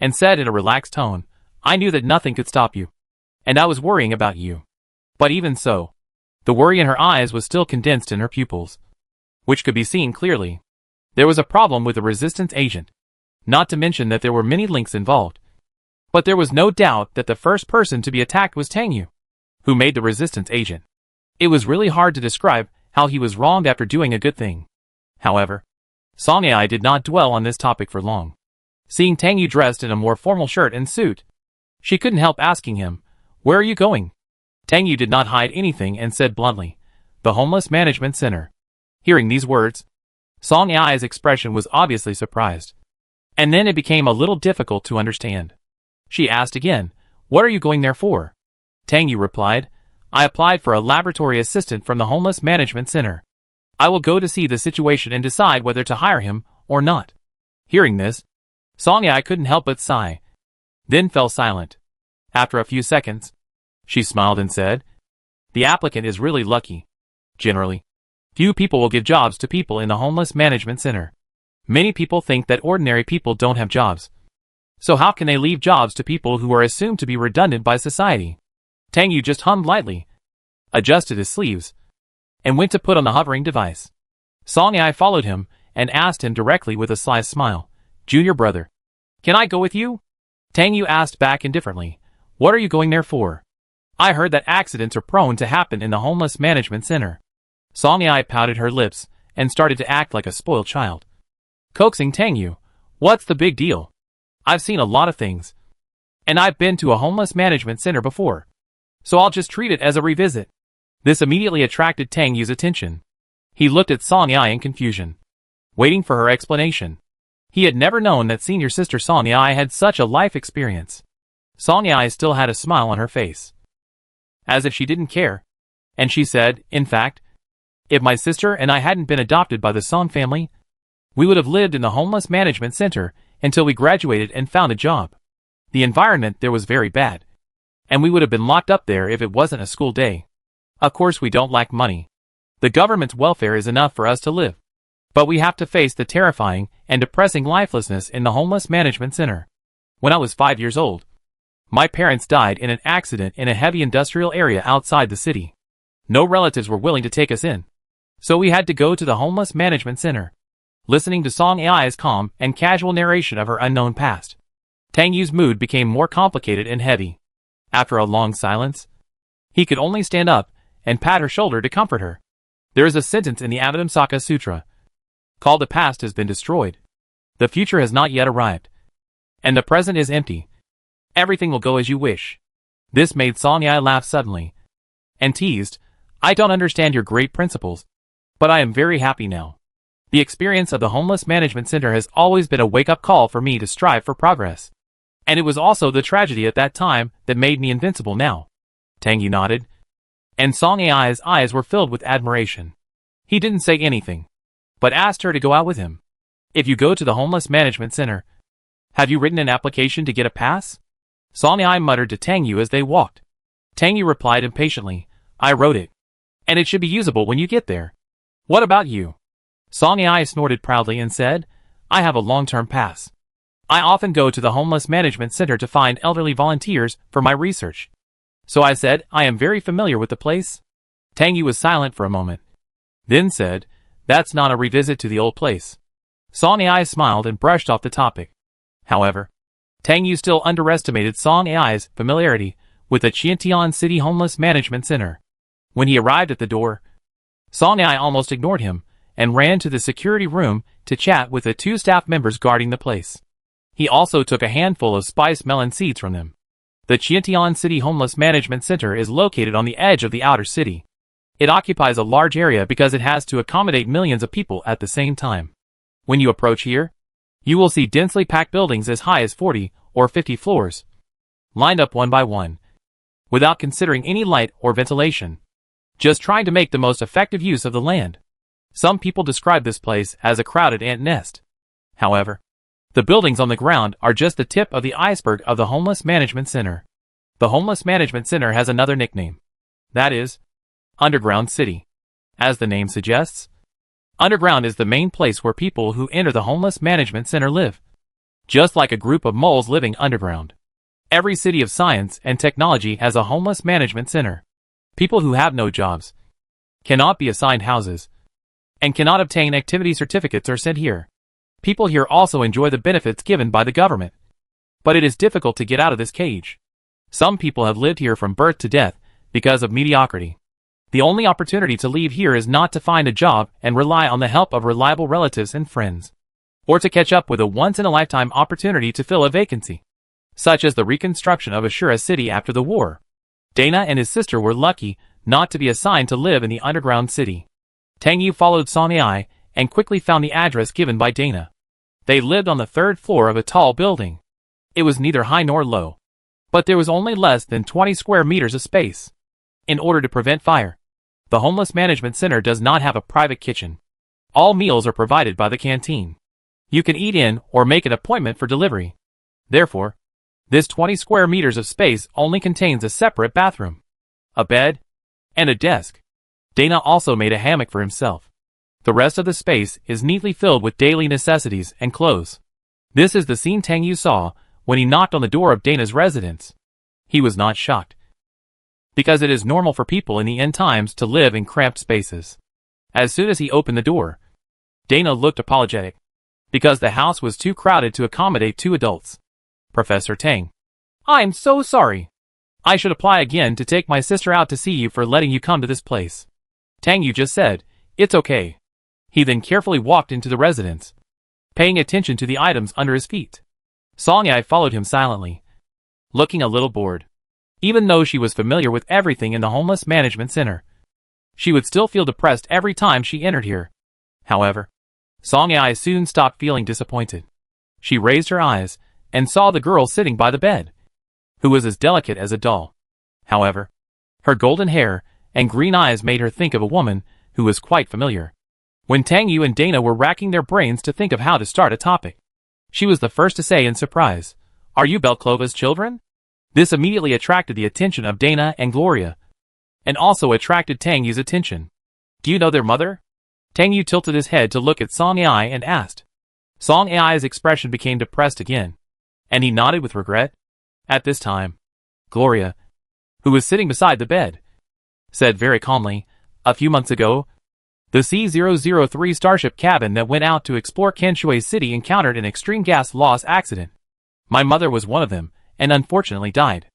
and said in a relaxed tone, "I knew that nothing could stop you, and I was worrying about you." But even so, the worry in her eyes was still condensed in her pupils, which could be seen clearly. There was a problem with the resistance agent, not to mention that there were many links involved. But there was no doubt that the first person to be attacked was Tang Yu, who made the resistance agent. It was really hard to describe how he was wronged after doing a good thing. However, Song Ai did not dwell on this topic for long. Seeing Tang Yu dressed in a more formal shirt and suit, she couldn't help asking him, "Where are you going?" Tang Yu did not hide anything and said bluntly, "The Homeless Management Center." Hearing these words, Song Ai's expression was obviously surprised. And then it became a little difficult to understand. She asked again, "What are you going there for?" Tang Yu replied, "I applied for a laboratory assistant from the Homeless Management Center. I will go to see the situation and decide whether to hire him or not." Hearing this, Song Ai couldn't help but sigh, then fell silent. After a few seconds, she smiled and said, "The applicant is really lucky. Generally, few people will give jobs to people in the Homeless Management Center. Many people think that ordinary people don't have jobs. So how can they leave jobs to people who are assumed to be redundant by society?" Tang Yu just hummed lightly, adjusted his sleeves, and went to put on the hovering device. Song Ai followed him and asked him directly with a sly smile, "Junior brother, can I go with you?" Tang Yu asked back indifferently, "What are you going there for?" "I heard that accidents are prone to happen in the Homeless Management Center." Song Ai pouted her lips and started to act like a spoiled child, coaxing Tang Yu, "What's the big deal? I've seen a lot of things. And I've been to a homeless management center before. So I'll just treat it as a revisit." This immediately attracted Tang Yu's attention. He looked at Song Ai in confusion, waiting for her explanation. He had never known that senior sister Song Ai had such a life experience. Song Ai still had a smile on her face, as if she didn't care. And she said, "In fact, if my sister and I hadn't been adopted by the Song family, we would have lived in the Homeless Management Center until we graduated and found a job. The environment there was very bad, and we would have been locked up there if it wasn't a school day. Of course we don't lack money. The government's welfare is enough for us to live. But we have to face the terrifying and depressing lifelessness in the Homeless Management Center. When I was 5 years old, my parents died in an accident in a heavy industrial area outside the city. No relatives were willing to take us in, so we had to go to the Homeless Management Center." Listening to Song Ai's calm and casual narration of her unknown past, Tang Yu's mood became more complicated and heavy. After a long silence, he could only stand up and pat her shoulder to comfort her. There is a sentence in the Avatamsaka Sutra called "The past has been destroyed. The future has not yet arrived. And the present is empty. Everything will go as you wish." This made Song Ai laugh suddenly, and teased, "I don't understand your great principles, but I am very happy now. The experience of the Homeless Management Center has always been a wake-up call for me to strive for progress. And it was also the tragedy at that time that made me invincible now." Tang Yu nodded, and Song Ai's eyes were filled with admiration. He didn't say anything, but asked her to go out with him. "If you go to the Homeless Management Center, have you written an application to get a pass?" Song Ai muttered to Tang Yu as they walked. Tang Yu replied impatiently, "I wrote it, and it should be usable when you get there. What about you?" Song Ai snorted proudly and said, "I have a long-term pass. I often go to the Homeless Management Center to find elderly volunteers for my research. So I said, I am very familiar with the place." Tang Yu was silent for a moment, then said, "That's not a revisit to the old place." Song Ai smiled and brushed off the topic. However, Tang Yu still underestimated Song Ai's familiarity with the Qiantian City Homeless Management Center. When he arrived at the door, Song Ai almost ignored him and ran to the security room to chat with the 2 staff members guarding the place. He also took a handful of spiced melon seeds from them. The Qiantian City Homeless Management Center is located on the edge of the outer city. It occupies a large area because it has to accommodate millions of people at the same time. When you approach here, you will see densely packed buildings as high as 40 or 50 floors, lined up one by one, without considering any light or ventilation, just trying to make the most effective use of the land. Some people describe this place as a crowded ant nest. However, the buildings on the ground are just the tip of the iceberg of the Homeless Management Center. The Homeless Management Center has another nickname. That is, Underground City. As the name suggests, underground is the main place where people who enter the Homeless Management Center live. Just like a group of moles living underground, every city of science and technology has a Homeless Management Center. People who have no jobs, cannot be assigned houses, and cannot obtain activity certificates are sent here. People here also enjoy the benefits given by the government. But it is difficult to get out of this cage. Some people have lived here from birth to death because of mediocrity. The only opportunity to leave here is not to find a job and rely on the help of reliable relatives and friends, or to catch up with a once-in-a-lifetime opportunity to fill a vacancy, such as the reconstruction of Ashura City after the war. Dana and his sister were lucky not to be assigned to live in the underground city. Tang Yu followed Song Ai and quickly found the address given by Dana. They lived on the 3rd floor of a tall building. It was neither high nor low, but there was only less than 20 square meters of space. In order to prevent fire, the Homeless Management Center does not have a private kitchen. All meals are provided by the canteen. You can eat in or make an appointment for delivery. Therefore, this 20 square meters of space only contains a separate bathroom, a bed, and a desk. Dana also made a hammock for himself. The rest of the space is neatly filled with daily necessities and clothes. This is the scene Tang Yu saw when he knocked on the door of Dana's residence. He was not shocked, because it is normal for people in the end times to live in cramped spaces. As soon as he opened the door, Dana looked apologetic, because the house was too crowded to accommodate 2 adults. Professor Tang, I'm so sorry. I should apply again to take my sister out to see you for letting you come to this place. Tang Yu just said, it's okay. He then carefully walked into the residence, paying attention to the items under his feet. Song Ai followed him silently, looking a little bored. Even though she was familiar with everything in the Homeless Management Center, she would still feel depressed every time she entered here. However, Song Ai soon stopped feeling disappointed. She raised her eyes and saw the girl sitting by the bed, who was as delicate as a doll. However, her golden hair and green eyes made her think of a woman who was quite familiar. When Tang Yu and Dana were racking their brains to think of how to start a topic, she was the first to say in surprise, "Are you Belclova's children?" This immediately attracted the attention of Dana and Gloria, and also attracted Tang Yu's attention. Do you know their mother? Tang Yu tilted his head to look at Song Ai and asked. Song Ai's expression became depressed again, and he nodded with regret. At this time, Gloria, who was sitting beside the bed, said very calmly, "A few months ago, the C-003 starship cabin that went out to explore Kanshui City encountered an extreme gas loss accident. My mother was one of them, and unfortunately died."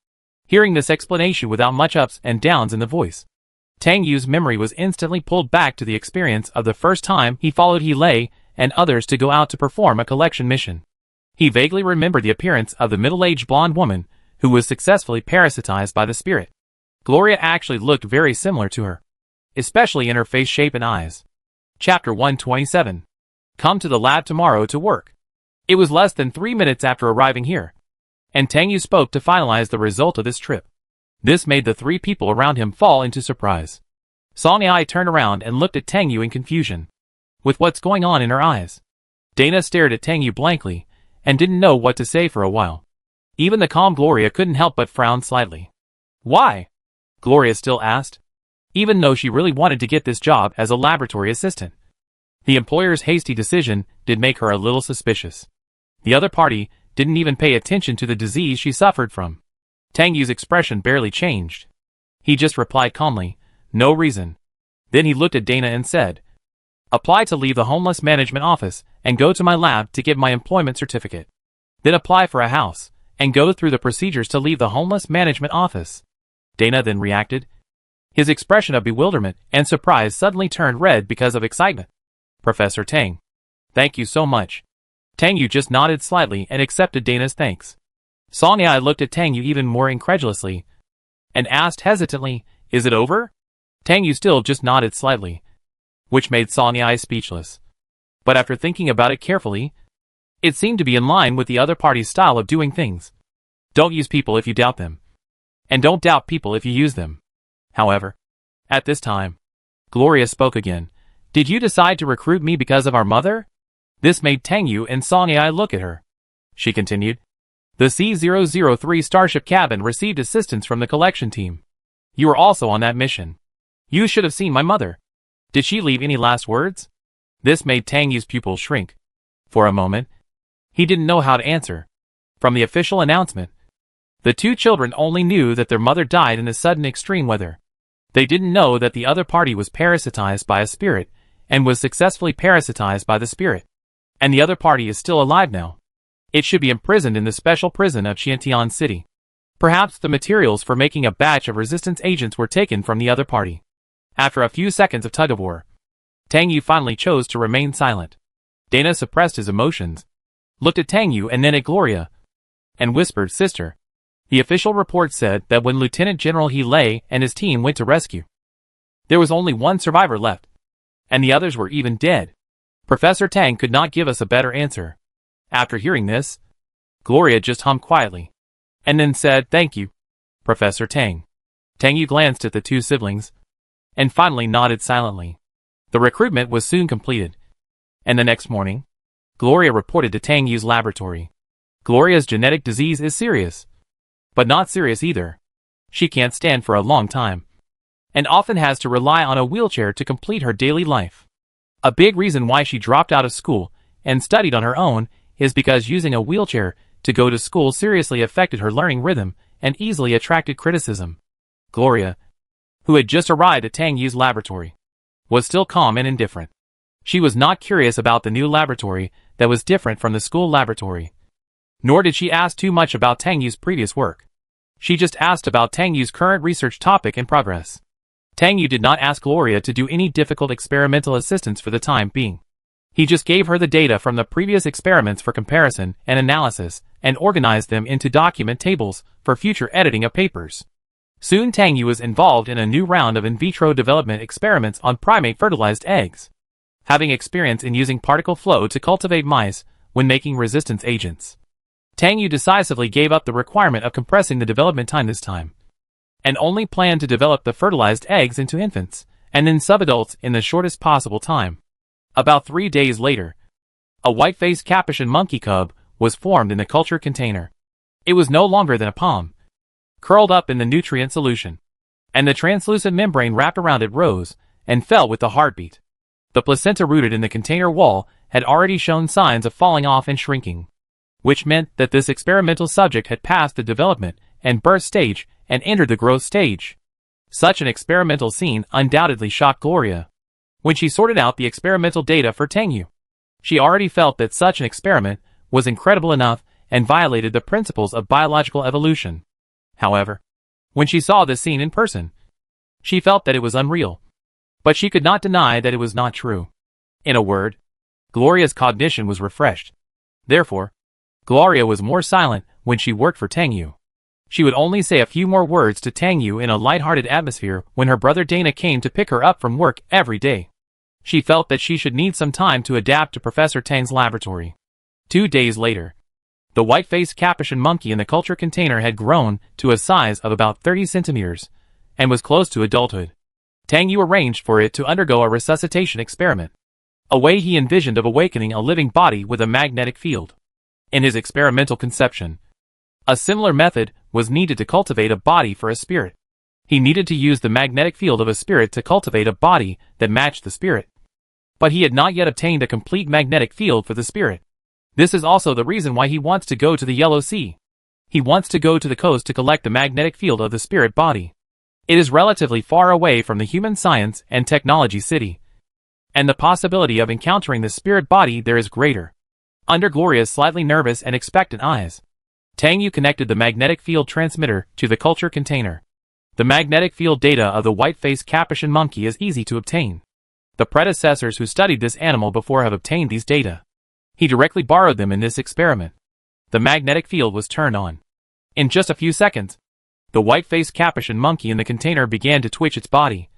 Hearing this explanation without much ups and downs in the voice, Tang Yu's memory was instantly pulled back to the experience of the first time he followed He Lei and others to go out to perform a collection mission. He vaguely remembered the appearance of the middle-aged blonde woman who was successfully parasitized by the spirit. Gloria actually looked very similar to her, especially in her face shape and eyes. Chapter 127. Come to the lab tomorrow to work. It was less than 3 minutes after arriving here, and Tang Yu spoke to finalize the result of this trip. This made the 3 people around him fall into surprise. Song Ai turned around and looked at Tang Yu in confusion, with what's going on in her eyes. Dana stared at Tang Yu blankly, and didn't know what to say for a while. Even the calm Gloria couldn't help but frown slightly. Why? Gloria still asked, even though she really wanted to get this job as a laboratory assistant. The employer's hasty decision did make her a little suspicious. The other party didn't even pay attention to the disease she suffered from. Tang Yu's expression barely changed. He just replied calmly, "No reason." Then he looked at Dana and said, "Apply to leave the Homeless Management Office and go to my lab to get my employment certificate. Then apply for a house and go through the procedures to leave the Homeless Management Office." Dana then reacted. His expression of bewilderment and surprise suddenly turned red because of excitement. "Professor Tang, thank you so much." Tang Yu just nodded slightly and accepted Dana's thanks. Song Ai looked at Tang Yu even more incredulously, and asked hesitantly, "Is it over?" Tang Yu still just nodded slightly, which made Song Ai speechless. But after thinking about it carefully, it seemed to be in line with the other party's style of doing things. Don't use people if you doubt them, and don't doubt people if you use them. However, at this time, Gloria spoke again. "Did you decide to recruit me because of our mother?" This made Tang Yu and Song Ai look at her. She continued, "The C-003 starship cabin received assistance from the collection team. You were also on that mission. You should have seen my mother. Did she leave any last words?" This made Tang Yu's pupils shrink. For a moment, he didn't know how to answer. From the official announcement, the 2 children only knew that their mother died in a sudden extreme weather. They didn't know that the other party was parasitized by a spirit and was successfully parasitized by the spirit. And the other party is still alive now. It should be imprisoned in the special prison of Qiantian City. Perhaps the materials for making a batch of resistance agents were taken from the other party. After a few seconds of tug-of-war, Tang Yu finally chose to remain silent. Dana suppressed his emotions, looked at Tang Yu and then at Gloria, and whispered, "Sister." The official report said that when Lieutenant General He Lei and his team went to rescue, there was only 1 survivor left, and the others were even dead. Professor Tang could not give us a better answer. After hearing this, Gloria just hummed quietly, and then said, "Thank you, Professor Tang." Tang Yu glanced at the two siblings, and finally nodded silently. The recruitment was soon completed, and the next morning, Gloria reported to Tang Yu's laboratory. Gloria's genetic disease is serious, but not serious either. She can't stand for a long time, and often has to rely on a wheelchair to complete her daily life. A big reason why she dropped out of school and studied on her own is because using a wheelchair to go to school seriously affected her learning rhythm and easily attracted criticism. Gloria, who had just arrived at Tang Yu's laboratory, was still calm and indifferent. She was not curious about the new laboratory that was different from the school laboratory. Nor did she ask too much about Tang Yu's previous work. She just asked about Tang Yu's current research topic and progress. Tang Yu did not ask Gloria to do any difficult experimental assistance for the time being. He just gave her the data from the previous experiments for comparison and analysis and organized them into document tables for future editing of papers. Soon Tang Yu was involved in a new round of in vitro development experiments on primate fertilized eggs, having experience in using particle flow to cultivate mice when making resistance agents. Tang Yu decisively gave up the requirement of compressing the development time this time, and only planned to develop the fertilized eggs into infants, and then subadults in the shortest possible time. About 3 days later, a white-faced capuchin monkey cub was formed in the culture container. It was no longer than a palm, curled up in the nutrient solution, and the translucent membrane wrapped around it rose and fell with the heartbeat. The placenta rooted in the container wall had already shown signs of falling off and shrinking, which meant that this experimental subject had passed the development and birth stage and entered the growth stage. Such an experimental scene undoubtedly shocked Gloria. When she sorted out the experimental data for Tang Yu, she already felt that such an experiment was incredible enough and violated the principles of biological evolution. However, when she saw this scene in person, she felt that it was unreal. But she could not deny that it was not true. In a word, Gloria's cognition was refreshed. Therefore, Gloria was more silent when she worked for Tang Yu. She would only say a few more words to Tang Yu in a light-hearted atmosphere when her brother Dana came to pick her up from work every day. She felt that she should need some time to adapt to Professor Tang's laboratory. 2 days later, the white-faced capuchin monkey in the culture container had grown to a size of about 30 centimeters and was close to adulthood. Tang Yu arranged for it to undergo a resuscitation experiment, a way he envisioned of awakening a living body with a magnetic field. In his experimental conception, a similar method was needed to cultivate a body for a spirit. He needed to use the magnetic field of a spirit to cultivate a body that matched the spirit. But he had not yet obtained a complete magnetic field for the spirit. This is also the reason why he wants to go to the Yellow Sea. He wants to go to the coast to collect the magnetic field of the spirit body. It is relatively far away from the human science and technology city, and the possibility of encountering the spirit body there is greater. Under Gloria's slightly nervous and expectant eyes, Tang Yu connected the magnetic field transmitter to the culture container. The magnetic field data of the white-faced capuchin monkey is easy to obtain. The predecessors who studied this animal before have obtained these data. He directly borrowed them in this experiment. The magnetic field was turned on. In just a few seconds, the white-faced capuchin monkey in the container began to twitch its body,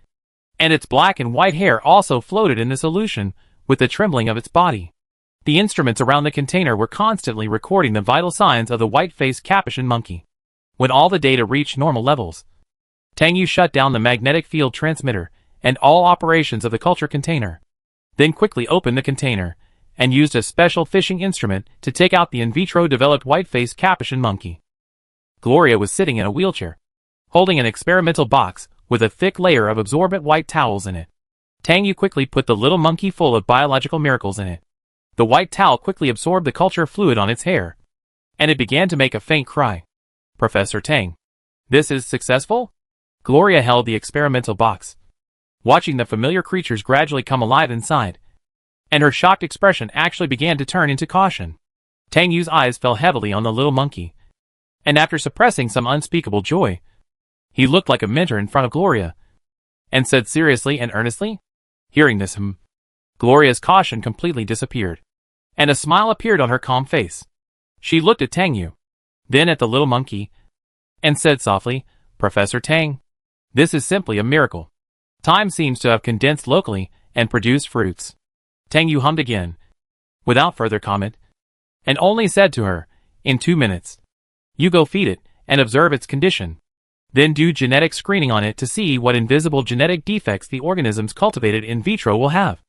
and its black and white hair also floated in the solution with the trembling of its body. The instruments around the container were constantly recording the vital signs of the white-faced capuchin monkey. When all the data reached normal levels, Tang Yu shut down the magnetic field transmitter and all operations of the culture container, then quickly opened the container and used a special fishing instrument to take out the in vitro developed white-faced capuchin monkey. Gloria was sitting in a wheelchair, holding an experimental box with a thick layer of absorbent white towels in it. Tang Yu quickly put the little monkey full of biological miracles in it. The white towel quickly absorbed the culture fluid on its hair, and it began to make a faint cry. "Professor Tang, this is successful?" Gloria held the experimental box, watching the familiar creatures gradually come alive inside, and her shocked expression actually began to turn into caution. Tang Yu's eyes fell heavily on the little monkey, and after suppressing some unspeakable joy, he looked like a mentor in front of Gloria, and said seriously and earnestly. Hearing this, Gloria's caution completely disappeared, and a smile appeared on her calm face. She looked at Tang Yu, then at the little monkey, and said softly, "Professor Tang, this is simply a miracle. Time seems to have condensed locally and produced fruits. Tang Yu hummed again, without further comment, and only said to her, "In 2 minutes. You go feed it, and observe its condition. Then do genetic screening on it to see what invisible genetic defects the organisms cultivated in vitro will have.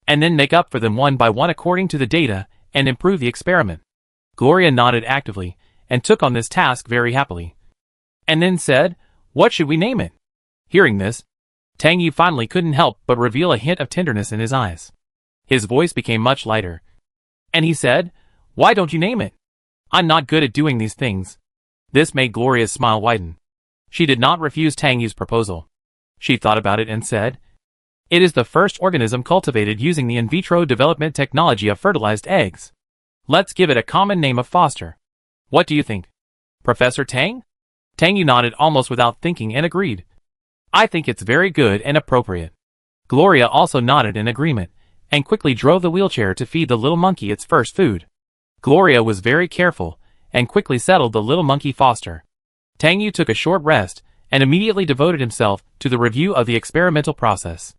And then make up for them one by one according to the data, and improve the experiment." Gloria nodded actively, and took on this task very happily. And then said, "What should we name it?" Hearing this, Tang Yu finally couldn't help but reveal a hint of tenderness in his eyes. His voice became much lighter, and he said, "Why don't you name it? I'm not good at doing these things." This made Gloria's smile widen. She did not refuse Tang Yu's proposal. She thought about it and said, "It is the first organism cultivated using the in vitro development technology of fertilized eggs. Let's give it a common name of Foster. What do you think, Professor Tang?" Tang Yu nodded almost without thinking and agreed. "I think it's very good and appropriate." Gloria also nodded in agreement, and quickly drove the wheelchair to feed the little monkey its first food. Gloria was very careful, and quickly settled the little monkey Foster. Tang Yu took a short rest, and immediately devoted himself to the review of the experimental process.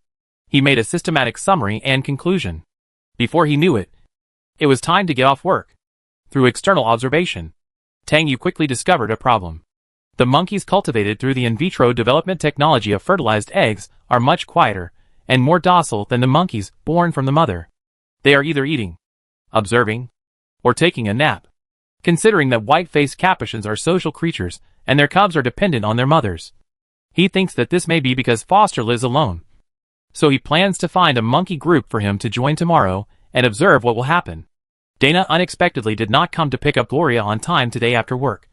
He made a systematic summary and conclusion. Before he knew it, it was time to get off work. Through external observation, Tang Yu quickly discovered a problem. The monkeys cultivated through the in vitro development technology of fertilized eggs are much quieter and more docile than the monkeys born from the mother. They are either eating, observing, or taking a nap. Considering that white-faced capuchins are social creatures and their cubs are dependent on their mothers, he thinks that this may be because Foster lives alone. So he plans to find a monkey group for him to join tomorrow and observe what will happen. Dana unexpectedly did not come to pick up Gloria on time today after work.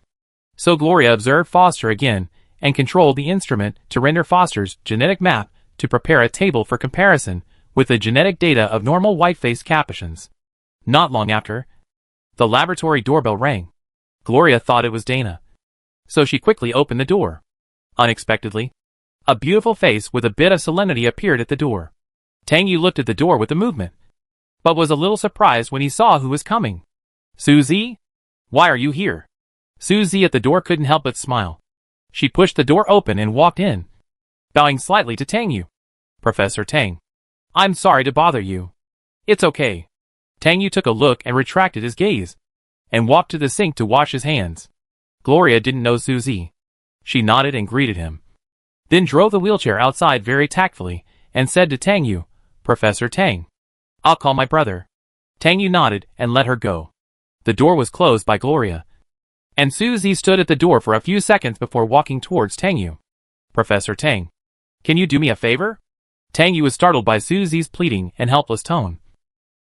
So Gloria observed Foster again and controlled the instrument to render Foster's genetic map to prepare a table for comparison with the genetic data of normal white-faced capuchins. Not long after, the laboratory doorbell rang. Gloria thought it was Dana, so she quickly opened the door. Unexpectedly, a beautiful face with a bit of solemnity appeared at the door. Tang Yu looked at the door with the movement, but was a little surprised when he saw who was coming. "Suzy? Why are you here?" Suzy at the door couldn't help but smile. She pushed the door open and walked in, bowing slightly to Tang Yu. "Professor Tang, I'm sorry to bother you." "It's okay." Tang Yu took a look and retracted his gaze, and walked to the sink to wash his hands. Gloria didn't know Suzy. She nodded and greeted him, then drove the wheelchair outside very tactfully, and said to Tang Yu, "Professor Tang, I'll call my brother." Tang Yu nodded and let her go. The door was closed by Gloria, and Suzy stood at the door for a few seconds before walking towards Tang Yu. "Professor Tang, can you do me a favor?" Tang Yu was startled by Suzy's pleading and helpless tone,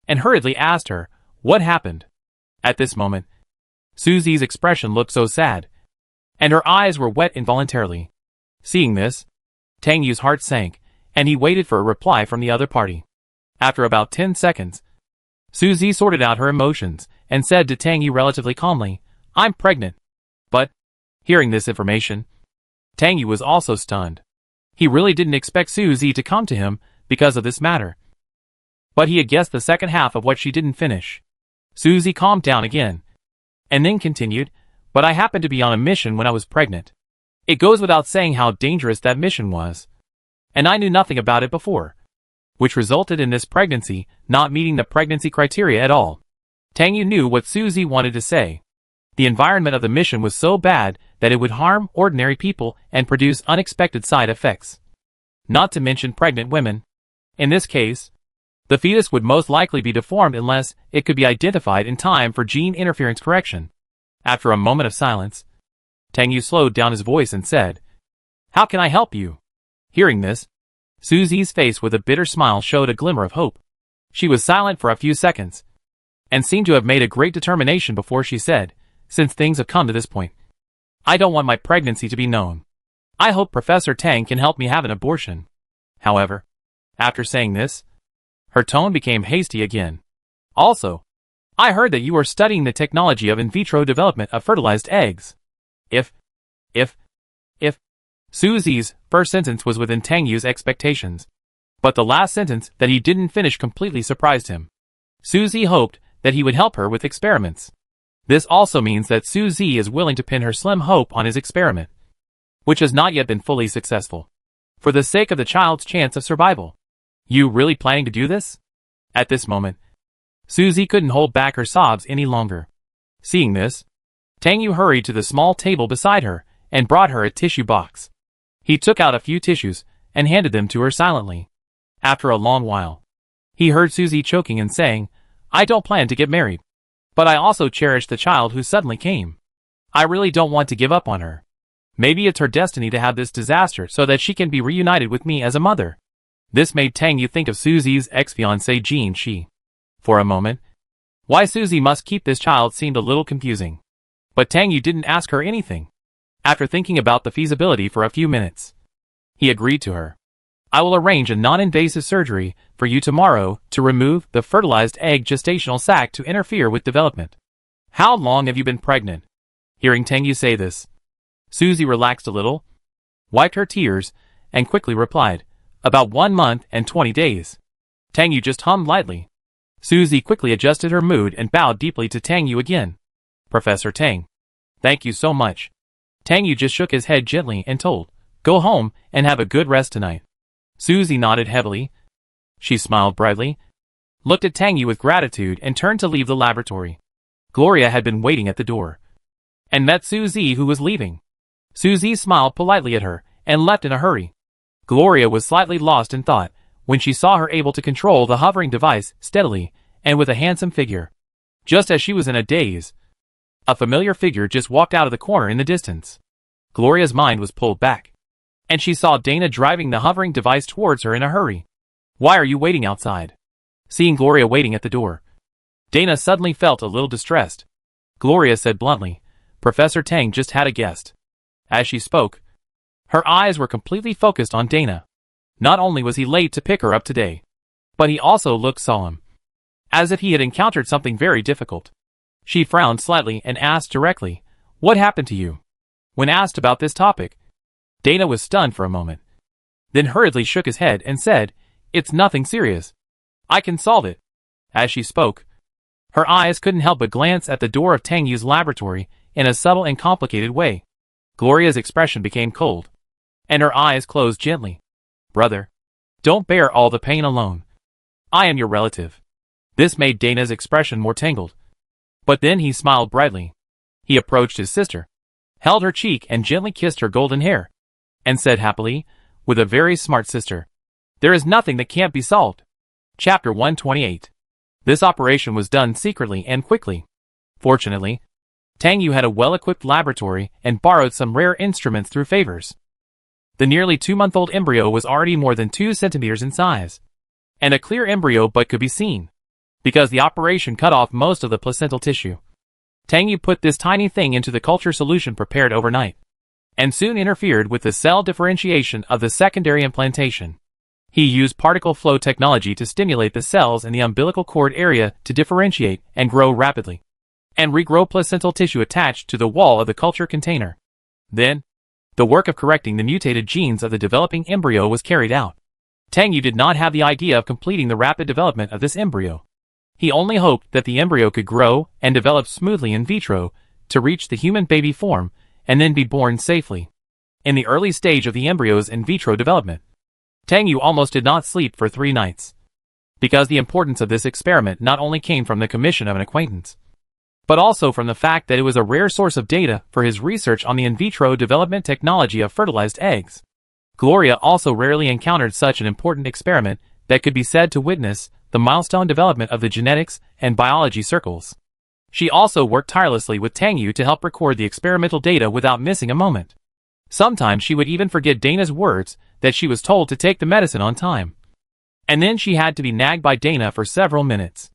and hurriedly asked her, "What happened?" At this moment, Suzy's expression looked so sad, and her eyes were wet involuntarily. Seeing this, Tang Yu's heart sank, and he waited for a reply from the other party. After about 10 seconds, Suzy sorted out her emotions and said to Tang Yu relatively calmly, "I'm pregnant." But, hearing this information, Tang Yu was also stunned. He really didn't expect Suzy to come to him because of this matter, but he had guessed the second half of what she didn't finish. Suzy calmed down again, and then continued, "But I happened to be on a mission when I was pregnant. It goes without saying how dangerous that mission was, and I knew nothing about it before, which resulted in this pregnancy not meeting the pregnancy criteria at all." Tang Yu knew what Suzy wanted to say. The environment of the mission was so bad that it would harm ordinary people and produce unexpected side effects. Not to mention pregnant women. In this case, the fetus would most likely be deformed unless it could be identified in time for gene interference correction. After a moment of silence, Tang Yu slowed down his voice and said, "How can I help you?" Hearing this, Suzy's face with a bitter smile showed a glimmer of hope. She was silent for a few seconds, and seemed to have made a great determination before she said, "Since things have come to this point, I don't want my pregnancy to be known. I hope Professor Tang can help me have an abortion." However, after saying this, her tone became hasty again. "Also, I heard that you are studying the technology of in vitro development of fertilized eggs. If Suzy's first sentence was within Tang Yu's expectations, but the last sentence that he didn't finish completely surprised him. Suzy hoped that he would help her with experiments. This also means that Suzy is willing to pin her slim hope on his experiment, which has not yet been fully successful, for the sake of the child's chance of survival. "You really planning to do this?" At this moment, Susie couldn't hold back her sobs any longer. Seeing this, Tang Yu hurried to the small table beside her and brought her a tissue box. He took out a few tissues and handed them to her silently. After a long while, he heard Susie choking and saying, "I don't plan to get married. But I also cherish the child who suddenly came. I really don't want to give up on her. Maybe it's her destiny to have this disaster so that she can be reunited with me as a mother." This made Tang Yu think of Susie's ex-fiancé Jean Shi. For a moment, why Susie must keep this child seemed a little confusing. But Tang Yu didn't ask her anything. After thinking about the feasibility for a few minutes, he agreed to her. "I will arrange a non-invasive surgery for you tomorrow to remove the fertilized egg gestational sac to interfere with development." "How long have you been pregnant?" Hearing Tang Yu say this, Susie relaxed a little, wiped her tears, and quickly replied, "About 1 month and 20 days. Tang Yu just hummed lightly. Susie quickly adjusted her mood and bowed deeply to Tang Yu again. "Professor Tang, thank you so much." Tang Yu just shook his head gently and told, "Go home and have a good rest tonight." Susie nodded heavily. She smiled brightly, looked at Tang Yu with gratitude and turned to leave the laboratory. Gloria had been waiting at the door and met Susie, who was leaving. Susie smiled politely at her and left in a hurry. Gloria was slightly lost in thought when she saw her able to control the hovering device steadily and with a handsome figure. Just as she was in a daze, a familiar figure just walked out of the corner in the distance. Gloria's mind was pulled back, and she saw Dana driving the hovering device towards her in a hurry. "Why are you waiting outside?" Seeing Gloria waiting at the door, Dana suddenly felt a little distressed. Gloria said bluntly, "Professor Tang just had a guest." As she spoke, her eyes were completely focused on Dana. Not only was he late to pick her up today, but he also looked solemn, as if he had encountered something very difficult. She frowned slightly and asked directly, "What happened to you?" When asked about this topic, Dana was stunned for a moment, then hurriedly shook his head and said, "It's nothing serious. I can solve it." As she spoke, her eyes couldn't help but glance at the door of Tang Yu's laboratory in a subtle and complicated way. Gloria's expression became cold, and her eyes closed gently. "Brother, don't bear all the pain alone. I am your relative." This made Dana's expression more tangled. But then he smiled brightly. He approached his sister, held her cheek and gently kissed her golden hair, and said happily, with a very smart sister, "There is nothing that can't be solved." Chapter 128. This operation was done secretly and quickly. Fortunately, Tang Yu had a well-equipped laboratory and borrowed some rare instruments through favors. The nearly 2-month-old embryo was already more than 2 centimeters in size, and a clear embryo but could be seen, because the operation cut off most of the placental tissue. Tang Yu put this tiny thing into the culture solution prepared overnight, and soon interfered with the cell differentiation of the secondary implantation. He used particle flow technology to stimulate the cells in the umbilical cord area to differentiate and grow rapidly, and regrow placental tissue attached to the wall of the culture container. Then, the work of correcting the mutated genes of the developing embryo was carried out. Tang Yu did not have the idea of completing the rapid development of this embryo. He only hoped that the embryo could grow and develop smoothly in vitro to reach the human baby form and then be born safely. In the early stage of the embryo's in vitro development, Tang Yu almost did not sleep for 3 nights, because the importance of this experiment not only came from the commission of an acquaintance, but also from the fact that it was a rare source of data for his research on the in vitro development technology of fertilized eggs. Gloria also rarely encountered such an important experiment that could be said to witness the milestone development of the genetics and biology circles. She also worked tirelessly with Tang Yu to help record the experimental data without missing a moment. Sometimes she would even forget Dana's words that she was told to take the medicine on time. And then she had to be nagged by Dana for several minutes.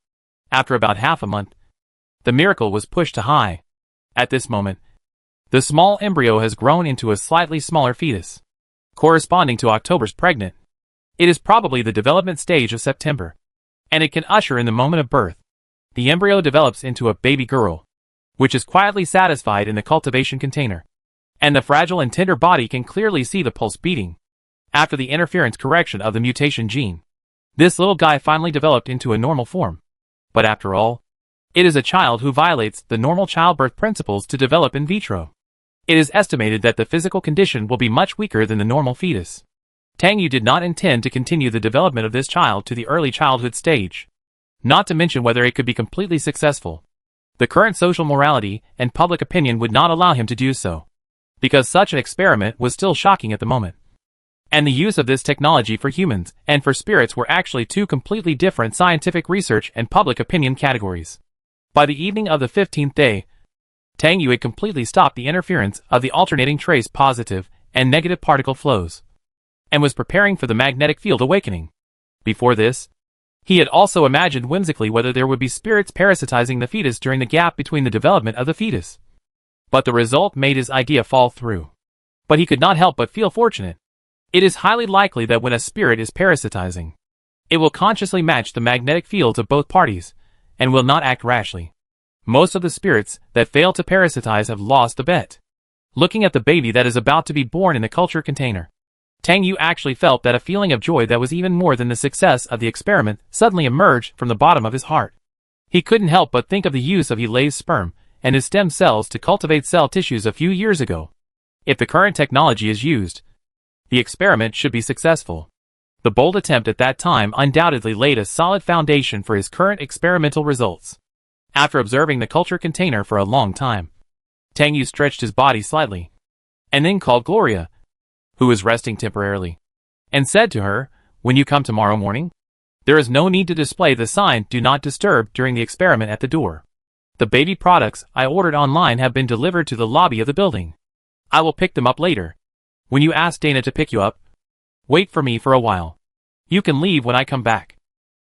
After about half a month, the miracle was pushed to high. At this moment, the small embryo has grown into a slightly smaller fetus, corresponding to October's pregnant. It is probably the development stage of September, and it can usher in the moment of birth. The embryo develops into a baby girl, which is quietly satisfied in the cultivation container, and the fragile and tender body can clearly see the pulse beating. After the interference correction of the mutation gene, this little guy finally developed into a normal form. But after all, it is a child who violates the normal childbirth principles to develop in vitro. It is estimated that the physical condition will be much weaker than the normal fetus. Tang Yu did not intend to continue the development of this child to the early childhood stage. not to mention whether it could be completely successful. The current social morality and public opinion would not allow him to do so, because such an experiment was still shocking at the moment. And the use of this technology for humans and for spirits were actually two completely different scientific research and public opinion categories. By the evening of the 15th day, Tang Yu had completely stopped the interference of the alternating trace positive and negative particle flows, and was preparing for the magnetic field awakening. Before this, he had also imagined whimsically whether there would be spirits parasitizing the fetus during the gap between the development of the fetus. But the result made his idea fall through. But he could not help but feel fortunate. It is highly likely that when a spirit is parasitizing, it will consciously match the magnetic fields of both parties, and will not act rashly. Most of the spirits that fail to parasitize have lost the bet. Looking at the baby that is about to be born in the culture container, Tang Yu actually felt that a feeling of joy that was even more than the success of the experiment suddenly emerged from the bottom of his heart. He couldn't help but think of the use of Yilei's sperm and his stem cells to cultivate cell tissues a few years ago. If the current technology is used, the experiment should be successful. The bold attempt at that time undoubtedly laid a solid foundation for his current experimental results. After observing the culture container for a long time, Tang Yu stretched his body slightly, and then called Gloria, who was resting temporarily, and said to her, "When you come tomorrow morning, there is no need to display the sign 'Do Not Disturb' during the experiment at the door. The baby products I ordered online have been delivered to the lobby of the building. I will pick them up later. When you ask Dana to pick you up, wait for me for a while. You can leave when I come back."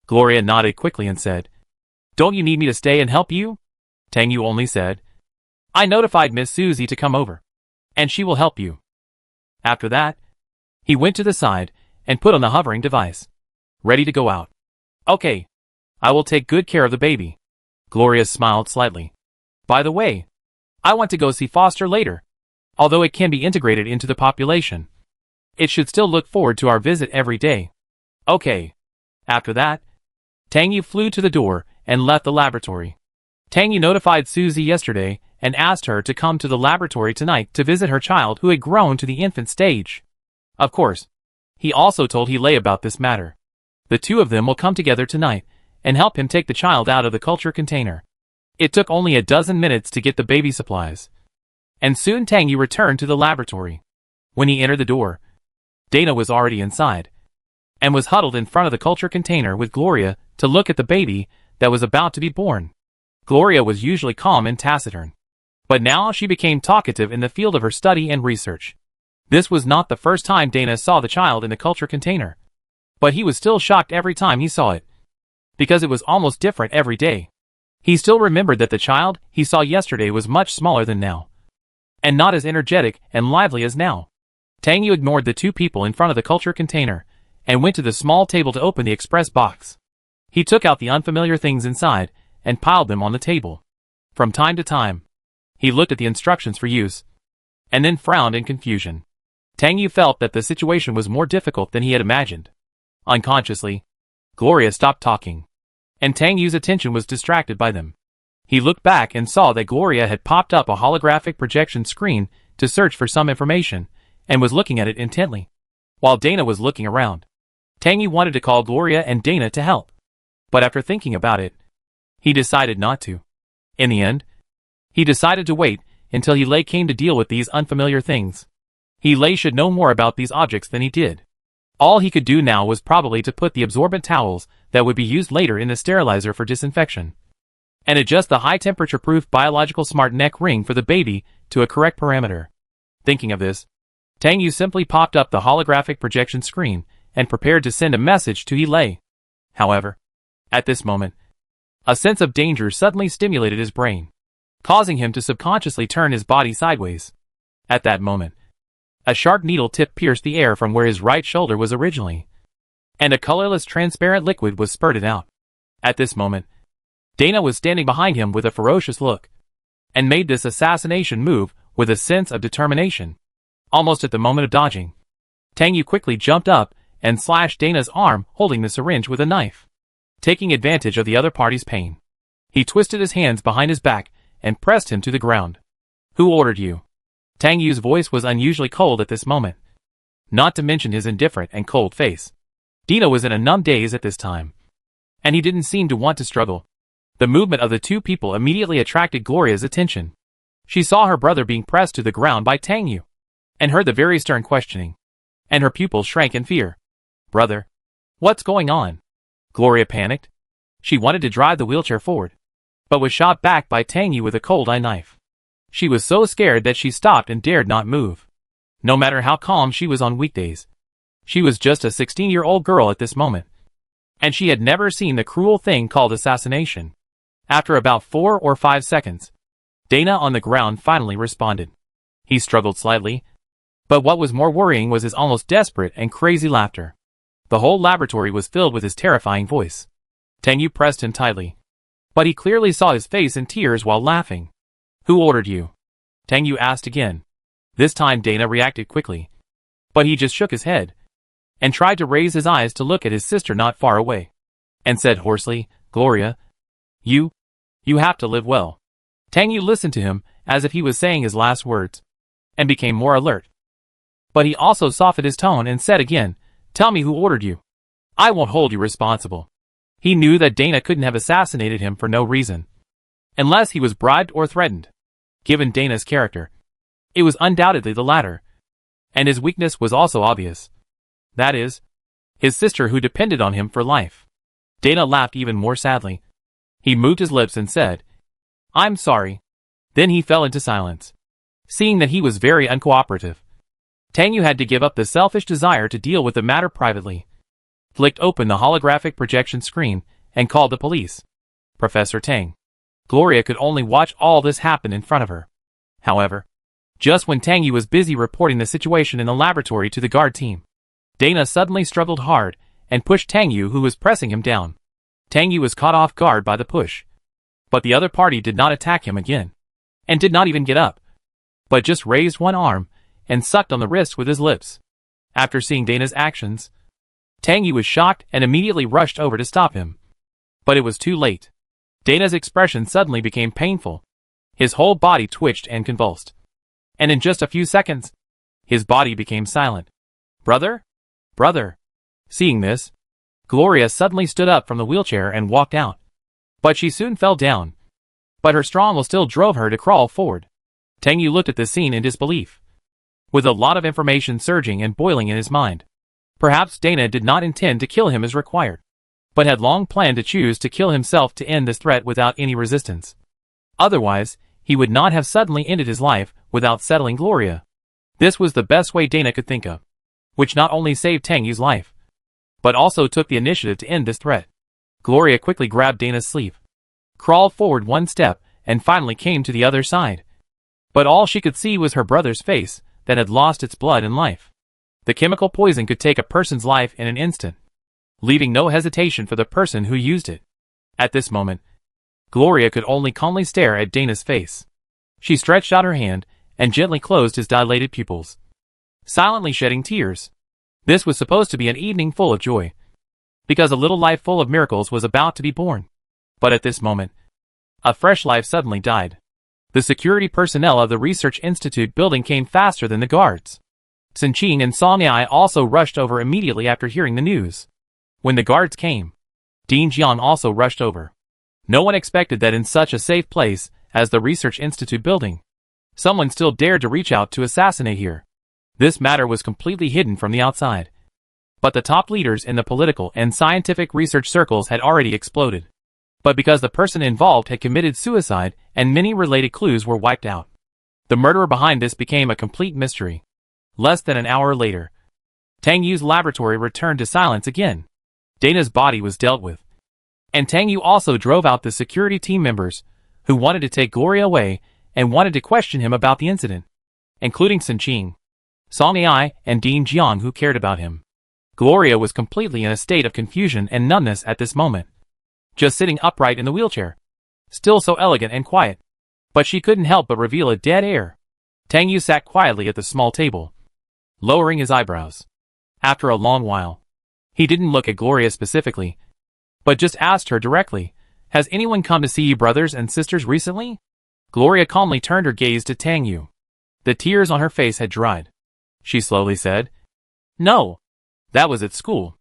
Gloria nodded quickly and said, "Don't you need me to stay and help you?" Tang Yu only said, "I notified Miss Susie to come over, and she will help you." After that, he went to the side and put on the hovering device, ready to go out. "Okay, I will take good care of the baby." Gloria smiled slightly. "By the way, I want to go see Foster later. Although it can be integrated into the population, it should still look forward to our visit every day." "Okay." After that, Tang Yu flew to the door and left the laboratory. Tang Yu notified Susie yesterday and asked her to come to the laboratory tonight to visit her child who had grown to the infant stage. Of course, he also told Yilei about this matter. The two of them will come together tonight and help him take the child out of the culture container. It took only a dozen minutes to get the baby supplies, and soon Tang Yu returned to the laboratory. When he entered the door, Dana was already inside, and was huddled in front of the culture container with Gloria to look at the baby that was about to be born. Gloria was usually calm and taciturn, but now she became talkative in the field of her study and research. This was not the first time Dana saw the child in the culture container, but he was still shocked every time he saw it, because it was almost different every day. He still remembered that the child he saw yesterday was much smaller than now, and not as energetic and lively as now. Tang Yu ignored the two people in front of the culture container, and went to the small table to open the express box. He took out the unfamiliar things inside, and piled them on the table. From time to time, he looked at the instructions for use, and then frowned in confusion. Tang Yu felt that the situation was more difficult than he had imagined. Unconsciously, Gloria stopped talking, and Tang Yu's attention was distracted by them. He looked back and saw that Gloria had popped up a holographic projection screen to search for some information, and was looking at it intently, while Dana was looking around. Tang Yu wanted to call Gloria and Dana to help, but after thinking about it, he decided not to. In the end, he decided to wait until Yilei came to deal with these unfamiliar things. Yilei should know more about these objects than he did. All he could do now was probably to put the absorbent towels that would be used later in the sterilizer for disinfection, and adjust the high-temperature-proof biological smart neck ring for the baby to a correct parameter. Thinking of this, Tang Yu simply popped up the holographic projection screen and prepared to send a message to Yilei. However, at this moment, a sense of danger suddenly stimulated his brain, causing him to subconsciously turn his body sideways. At that moment, a sharp needle tip pierced the air from where his right shoulder was originally, and a colorless transparent liquid was spurted out. At this moment, Dana was standing behind him with a ferocious look, and made this assassination move with a sense of determination. Almost at the moment of dodging, Tang Yu quickly jumped up and slashed Dana's arm, holding the syringe with a knife. Taking advantage of the other party's pain, he twisted his hands behind his back and pressed him to the ground. "Who ordered you?" Tang Yu's voice was unusually cold at this moment, not to mention his indifferent and cold face. Dina was in a numb daze at this time, and he didn't seem to want to struggle. The movement of the two people immediately attracted Gloria's attention. She saw her brother being pressed to the ground by Tang Yu, and heard the very stern questioning, and her pupils shrank in fear. "Brother, what's going on?" Gloria panicked. She wanted to drive the wheelchair forward, but was shot back by Tang Yu with a cold eye knife. She was so scared that she stopped and dared not move. No matter how calm she was on weekdays, she was just a 16-year-old girl at this moment, and she had never seen the cruel thing called assassination. After about 4 or 5 seconds, Dana on the ground finally responded. He struggled slightly, but what was more worrying was his almost desperate and crazy laughter. The whole laboratory was filled with his terrifying voice. Tang Yu pressed him tightly, but he clearly saw his face in tears while laughing. "Who ordered you?" Tang Yu asked again. This time Dana reacted quickly, but he just shook his head, and tried to raise his eyes to look at his sister not far away, and said hoarsely, "Gloria, you have to live well." Tang Yu listened to him as if he was saying his last words, and became more alert. But he also softened his tone and said again, "Tell me who ordered you. I won't hold you responsible." He knew that Dana couldn't have assassinated him for no reason, unless he was bribed or threatened. Given Dana's character, it was undoubtedly the latter, and his weakness was also obvious. That is, his sister who depended on him for life. Dana laughed even more sadly. He moved his lips and said, "I'm sorry." Then he fell into silence, seeing that he was very uncooperative. Tang Yu had to give up the selfish desire to deal with the matter privately, flicked open the holographic projection screen, and called the police. Professor Tang. Gloria could only watch all this happen in front of her. However, just when Tang Yu was busy reporting the situation in the laboratory to the guard team, Dana suddenly struggled hard and pushed Tang Yu, who was pressing him down. Tang Yu was caught off guard by the push, but the other party did not attack him again, and did not even get up, but just raised one arm and sucked on the wrist with his lips. After seeing Dana's actions, Tang Yu was shocked and immediately rushed over to stop him. But it was too late. Dana's expression suddenly became painful. His whole body twitched and convulsed, and in just a few seconds, his body became silent. "Brother? Brother!" Seeing this, Gloria suddenly stood up from the wheelchair and walked out. But she soon fell down. But her strong will still drove her to crawl forward. Tang Yu looked at the scene in disbelief, with a lot of information surging and boiling in his mind. Perhaps Dana did not intend to kill him as required, but had long planned to choose to kill himself to end this threat without any resistance. Otherwise, he would not have suddenly ended his life without settling Gloria. This was the best way Dana could think of, which not only saved Tang Yu's life, but also took the initiative to end this threat. Gloria quickly grabbed Dana's sleeve, crawled forward one step, and finally came to the other side. But all she could see was her brother's face that had lost its blood and life. The chemical poison could take a person's life in an instant, leaving no hesitation for the person who used it. At this moment, Gloria could only calmly stare at Dana's face. She stretched out her hand and gently closed his dilated pupils, silently shedding tears. This was supposed to be an evening full of joy, because a little life full of miracles was about to be born. But at this moment, a fresh life suddenly died. The security personnel of the Research Institute building came faster than the guards. Scorching and Song Ai also rushed over immediately after hearing the news. When the guards came, Dean Jiang also rushed over. No one expected that in such a safe place as the Research Institute building, someone still dared to reach out to assassinate here. This matter was completely hidden from the outside, but the top leaders in the political and scientific research circles had already exploded. But because the person involved had committed suicide and many related clues were wiped out, the murderer behind this became a complete mystery. Less than an hour later, Tang Yu's laboratory returned to silence again. Dana's body was dealt with, and Tang Yu also drove out the security team members who wanted to take Gloria away and wanted to question him about the incident, including Scorching, Song Ai, and Dean Jiang, who cared about him. Gloria was completely in a state of confusion and numbness at this moment, just sitting upright in the wheelchair, still so elegant and quiet, but she couldn't help but reveal a dead air. Tang Yu sat quietly at the small table, lowering his eyebrows. After a long while, he didn't look at Gloria specifically, but just asked her directly, "Has anyone come to see you brothers and sisters recently?" Gloria calmly turned her gaze to Tang Yu. The tears on her face had dried. She slowly said, "No. That was at school,"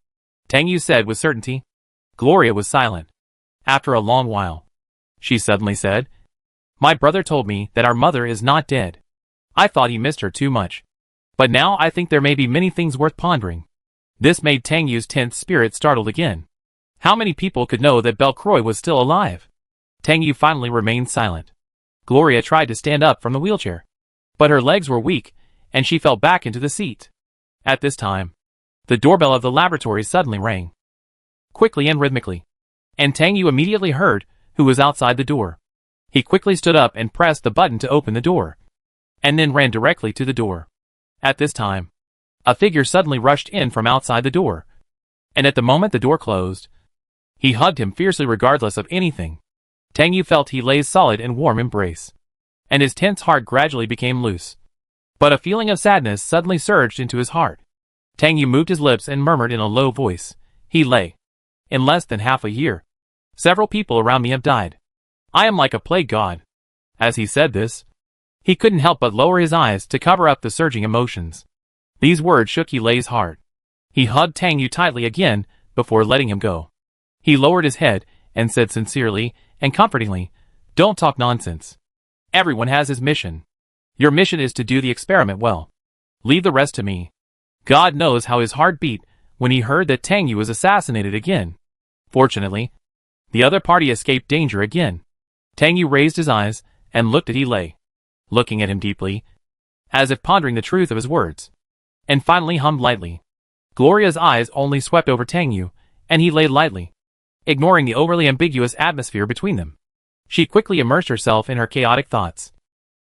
Tang Yu said with certainty. Gloria was silent. After a long while, she suddenly said, "My brother told me that our mother is not dead. I thought he missed her too much. But now I think there may be many things worth pondering." This made Tang Yu's tense spirit startled again. How many people could know that Belcroix was still alive? Tang Yu finally remained silent. Gloria tried to stand up from the wheelchair, but her legs were weak, and she fell back into the seat. At this time, the doorbell of the laboratory suddenly rang, quickly and rhythmically, and Tang Yu immediately heard who was outside the door. He quickly stood up and pressed the button to open the door, and then ran directly to the door. At this time, a figure suddenly rushed in from outside the door, and at the moment the door closed, he hugged him fiercely regardless of anything. Tang Yu felt he lay solid in warm embrace, and his tense heart gradually became loose. But a feeling of sadness suddenly surged into his heart. Tang Yu moved his lips and murmured in a low voice, "He lay. In less than half a year, several people around me have died. I am like a plague god." As he said this, he couldn't help but lower his eyes to cover up the surging emotions. These words shook He Lei's heart. He hugged Tang Yu tightly again before letting him go. He lowered his head and said sincerely and comfortingly, "Don't talk nonsense. Everyone has his mission. Your mission is to do the experiment well. Leave the rest to me." God knows how his heart beat when he heard that Tang Yu was assassinated again. Fortunately, the other party escaped danger again. Tang Yu raised his eyes and looked at He Lei, looking at him deeply, as if pondering the truth of his words, and finally hummed lightly. Gloria's eyes only swept over Tang Yu, and He Lei lightly, ignoring the overly ambiguous atmosphere between them. She quickly immersed herself in her chaotic thoughts.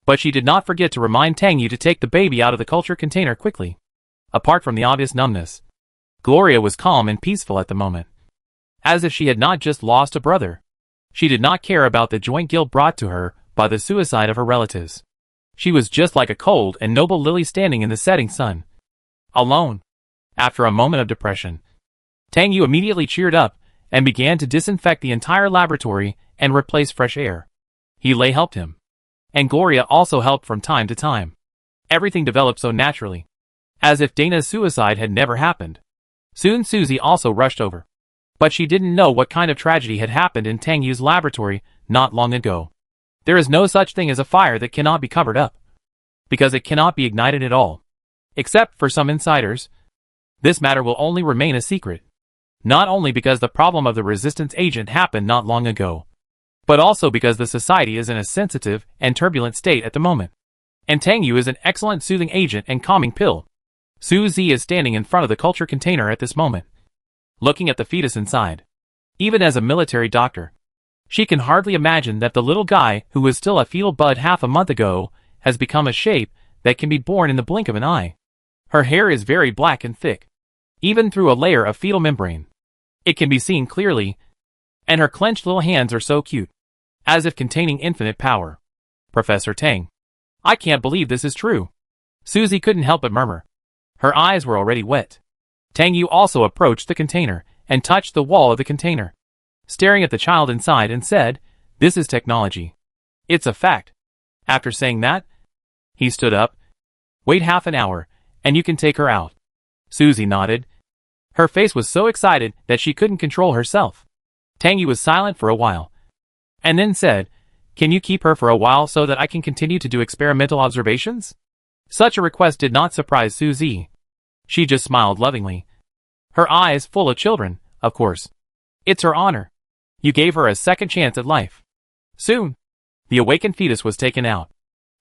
But she did not forget to remind Tang Yu to take the baby out of the culture container quickly. Apart from the obvious numbness, Gloria was calm and peaceful at the moment, as if she had not just lost a brother. She did not care about the joint guilt brought to her by the suicide of her relatives. She was just like a cold and noble lily standing in the setting sun, alone. After a moment of depression, Tang Yu immediately cheered up and began to disinfect the entire laboratory and replace fresh air. He Lei helped him, and Gloria also helped from time to time. Everything developed so naturally, as if Dana's suicide had never happened. Soon Susie also rushed over, but she didn't know what kind of tragedy had happened in Tang Yu's laboratory not long ago. There is no such thing as a fire that cannot be covered up, because it cannot be ignited at all. Except for some insiders, this matter will only remain a secret. Not only because the problem of the resistance agent happened not long ago, but also because the society is in a sensitive and turbulent state at the moment. And Tang Yu is an excellent soothing agent and calming pill. Suzy is standing in front of the culture container at this moment, looking at the fetus inside. Even as a military doctor, she can hardly imagine that the little guy who was still a fetal bud half a month ago has become a shape that can be born in the blink of an eye. Her hair is very black and thick, even through a layer of fetal membrane. It can be seen clearly, and her clenched little hands are so cute, as if containing infinite power. "Professor Tang, I can't believe this is true." Suzy couldn't help but murmur. Her eyes were already wet. Tang Yu also approached the container and touched the wall of the container, staring at the child inside and said, "This is technology. It's a fact." After saying that, he stood up. "Wait half an hour, and you can take her out." Suzy nodded. Her face was so excited that she couldn't control herself. Tang Yu was silent for a while, and then said, "Can you keep her for a while so that I can continue to do experimental observations?" Such a request did not surprise Suzy. She just smiled lovingly, her eyes full of children. "Of course. It's her honor. You gave her a second chance at life." Soon, the awakened fetus was taken out,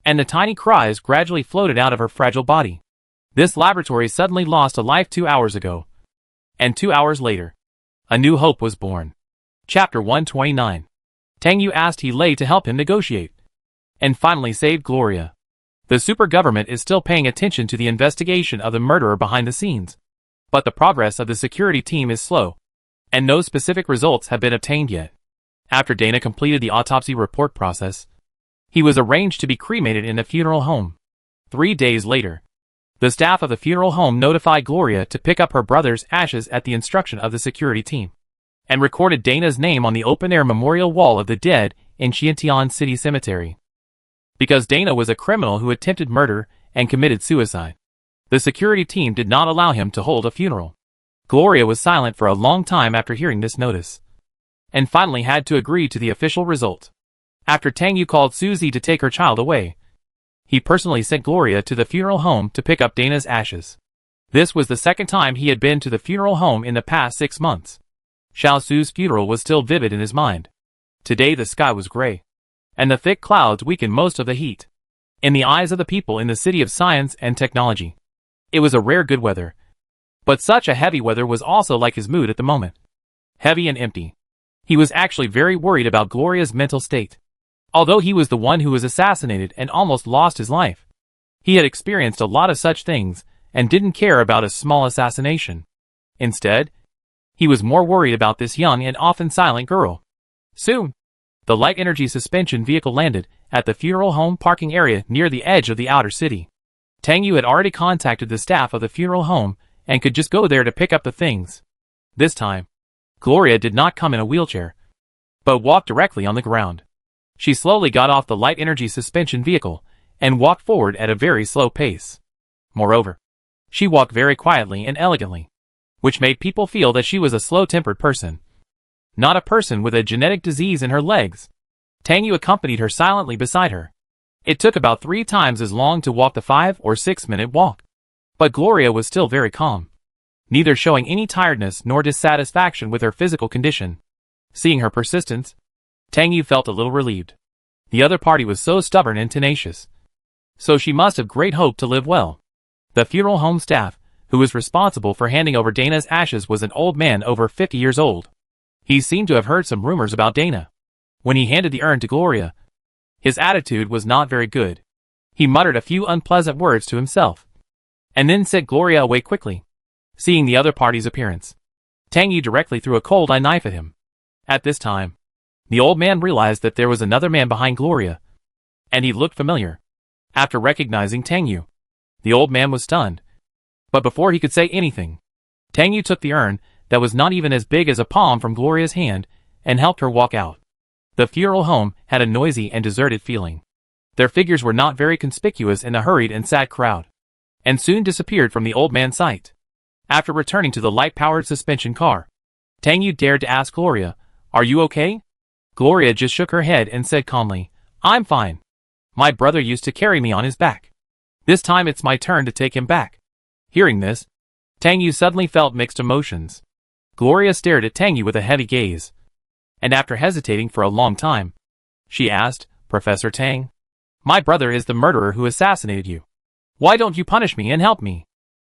and the tiny cries gradually floated out of her fragile body. This laboratory suddenly lost a life 2 hours ago, and 2 hours later, a new hope was born. Chapter 129. Tang Yu asked He Lei to help him negotiate, and finally saved Gloria. The super government is still paying attention to the investigation of the murderer behind the scenes, but the progress of the security team is slow, and no specific results have been obtained yet. After Dana completed the autopsy report process, he was arranged to be cremated in a funeral home. 3 days later, the staff of the funeral home notified Gloria to pick up her brother's ashes at the instruction of the security team, and recorded Dana's name on the open-air memorial wall of the dead in Xiantian City Cemetery. Because Dana was a criminal who attempted murder and committed suicide, the security team did not allow him to hold a funeral. Gloria was silent for a long time after hearing this notice, and finally had to agree to the official result. After Tang Yu called Suzy to take her child away, he personally sent Gloria to the funeral home to pick up Dana's ashes. This was the second time he had been to the funeral home in the past 6 months. Xiao Su's funeral was still vivid in his mind. Today the sky was gray, and the thick clouds weakened most of the heat. In the eyes of the people in the city of science and technology, it was a rare good weather. But such a heavy weather was also like his mood at the moment. Heavy and empty. He was actually very worried about Gloria's mental state. Although he was the one who was assassinated and almost lost his life, he had experienced a lot of such things and didn't care about a small assassination. Instead, he was more worried about this young and often silent girl. Soon, the light energy suspension vehicle landed at the funeral home parking area near the edge of the outer city. Tang Yu had already contacted the staff of the funeral home and could just go there to pick up the things. This time, Gloria did not come in a wheelchair, but walked directly on the ground. She slowly got off the light energy suspension vehicle and walked forward at a very slow pace. Moreover, she walked very quietly and elegantly, which made people feel that she was a slow-tempered person, not a person with a genetic disease in her legs. Tang Yu accompanied her silently beside her. It took about 3 times as long to walk the 5 or 6 minute walk. But Gloria was still very calm, neither showing any tiredness nor dissatisfaction with her physical condition. Seeing her persistence, Tang Yu felt a little relieved. The other party was so stubborn and tenacious, so she must have great hope to live well. The funeral home staff, who was responsible for handing over Dana's ashes, was an old man over 50 years old. He seemed to have heard some rumors about Dana. When he handed the urn to Gloria, his attitude was not very good. He muttered a few unpleasant words to himself, and then sent Gloria away quickly. Seeing the other party's appearance, Tang Yu directly threw a cold eye knife at him. At this time, the old man realized that there was another man behind Gloria, and he looked familiar. After recognizing Tang Yu, the old man was stunned. But before he could say anything, Tang Yu took the urn that was not even as big as a palm from Gloria's hand and helped her walk out. The funeral home had a noisy and deserted feeling. Their figures were not very conspicuous in the hurried and sad crowd, and soon disappeared from the old man's sight. After returning to the light-powered suspension car, Tang Yu dared to ask Gloria, "Are you okay?" Gloria just shook her head and said calmly, "I'm fine. My brother used to carry me on his back. This time it's my turn to take him back." Hearing this, Tang Yu suddenly felt mixed emotions. Gloria stared at Tang Yu with a heavy gaze, and after hesitating for a long time, she asked, "Professor Tang, my brother is the murderer who assassinated you. Why don't you punish me and help me?"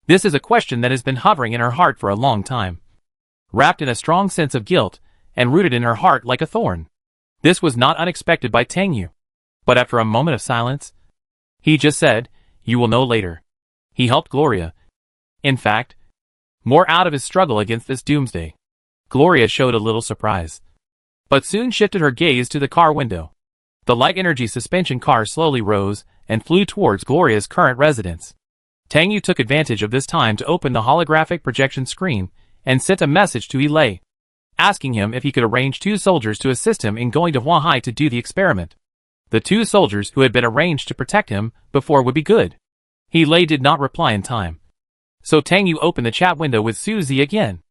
This is a question that has been hovering in her heart for a long time, wrapped in a strong sense of guilt and rooted in her heart like a thorn. This was not unexpected by Tang Yu, but after a moment of silence, he just said, "You will know later." He helped Gloria, in fact, more out of his struggle against this doomsday. Gloria showed a little surprise, but soon shifted her gaze to the car window. The light energy suspension car slowly rose and flew towards Gloria's current residence. Tang Yu took advantage of this time to open the holographic projection screen and sent a message to Lei, asking him if he could arrange 2 soldiers to assist him in going to Huahai to do the experiment. The 2 soldiers who had been arranged to protect him before would be good. Lei did not reply in time, so Tang Yu opened the chat window with Suzy again,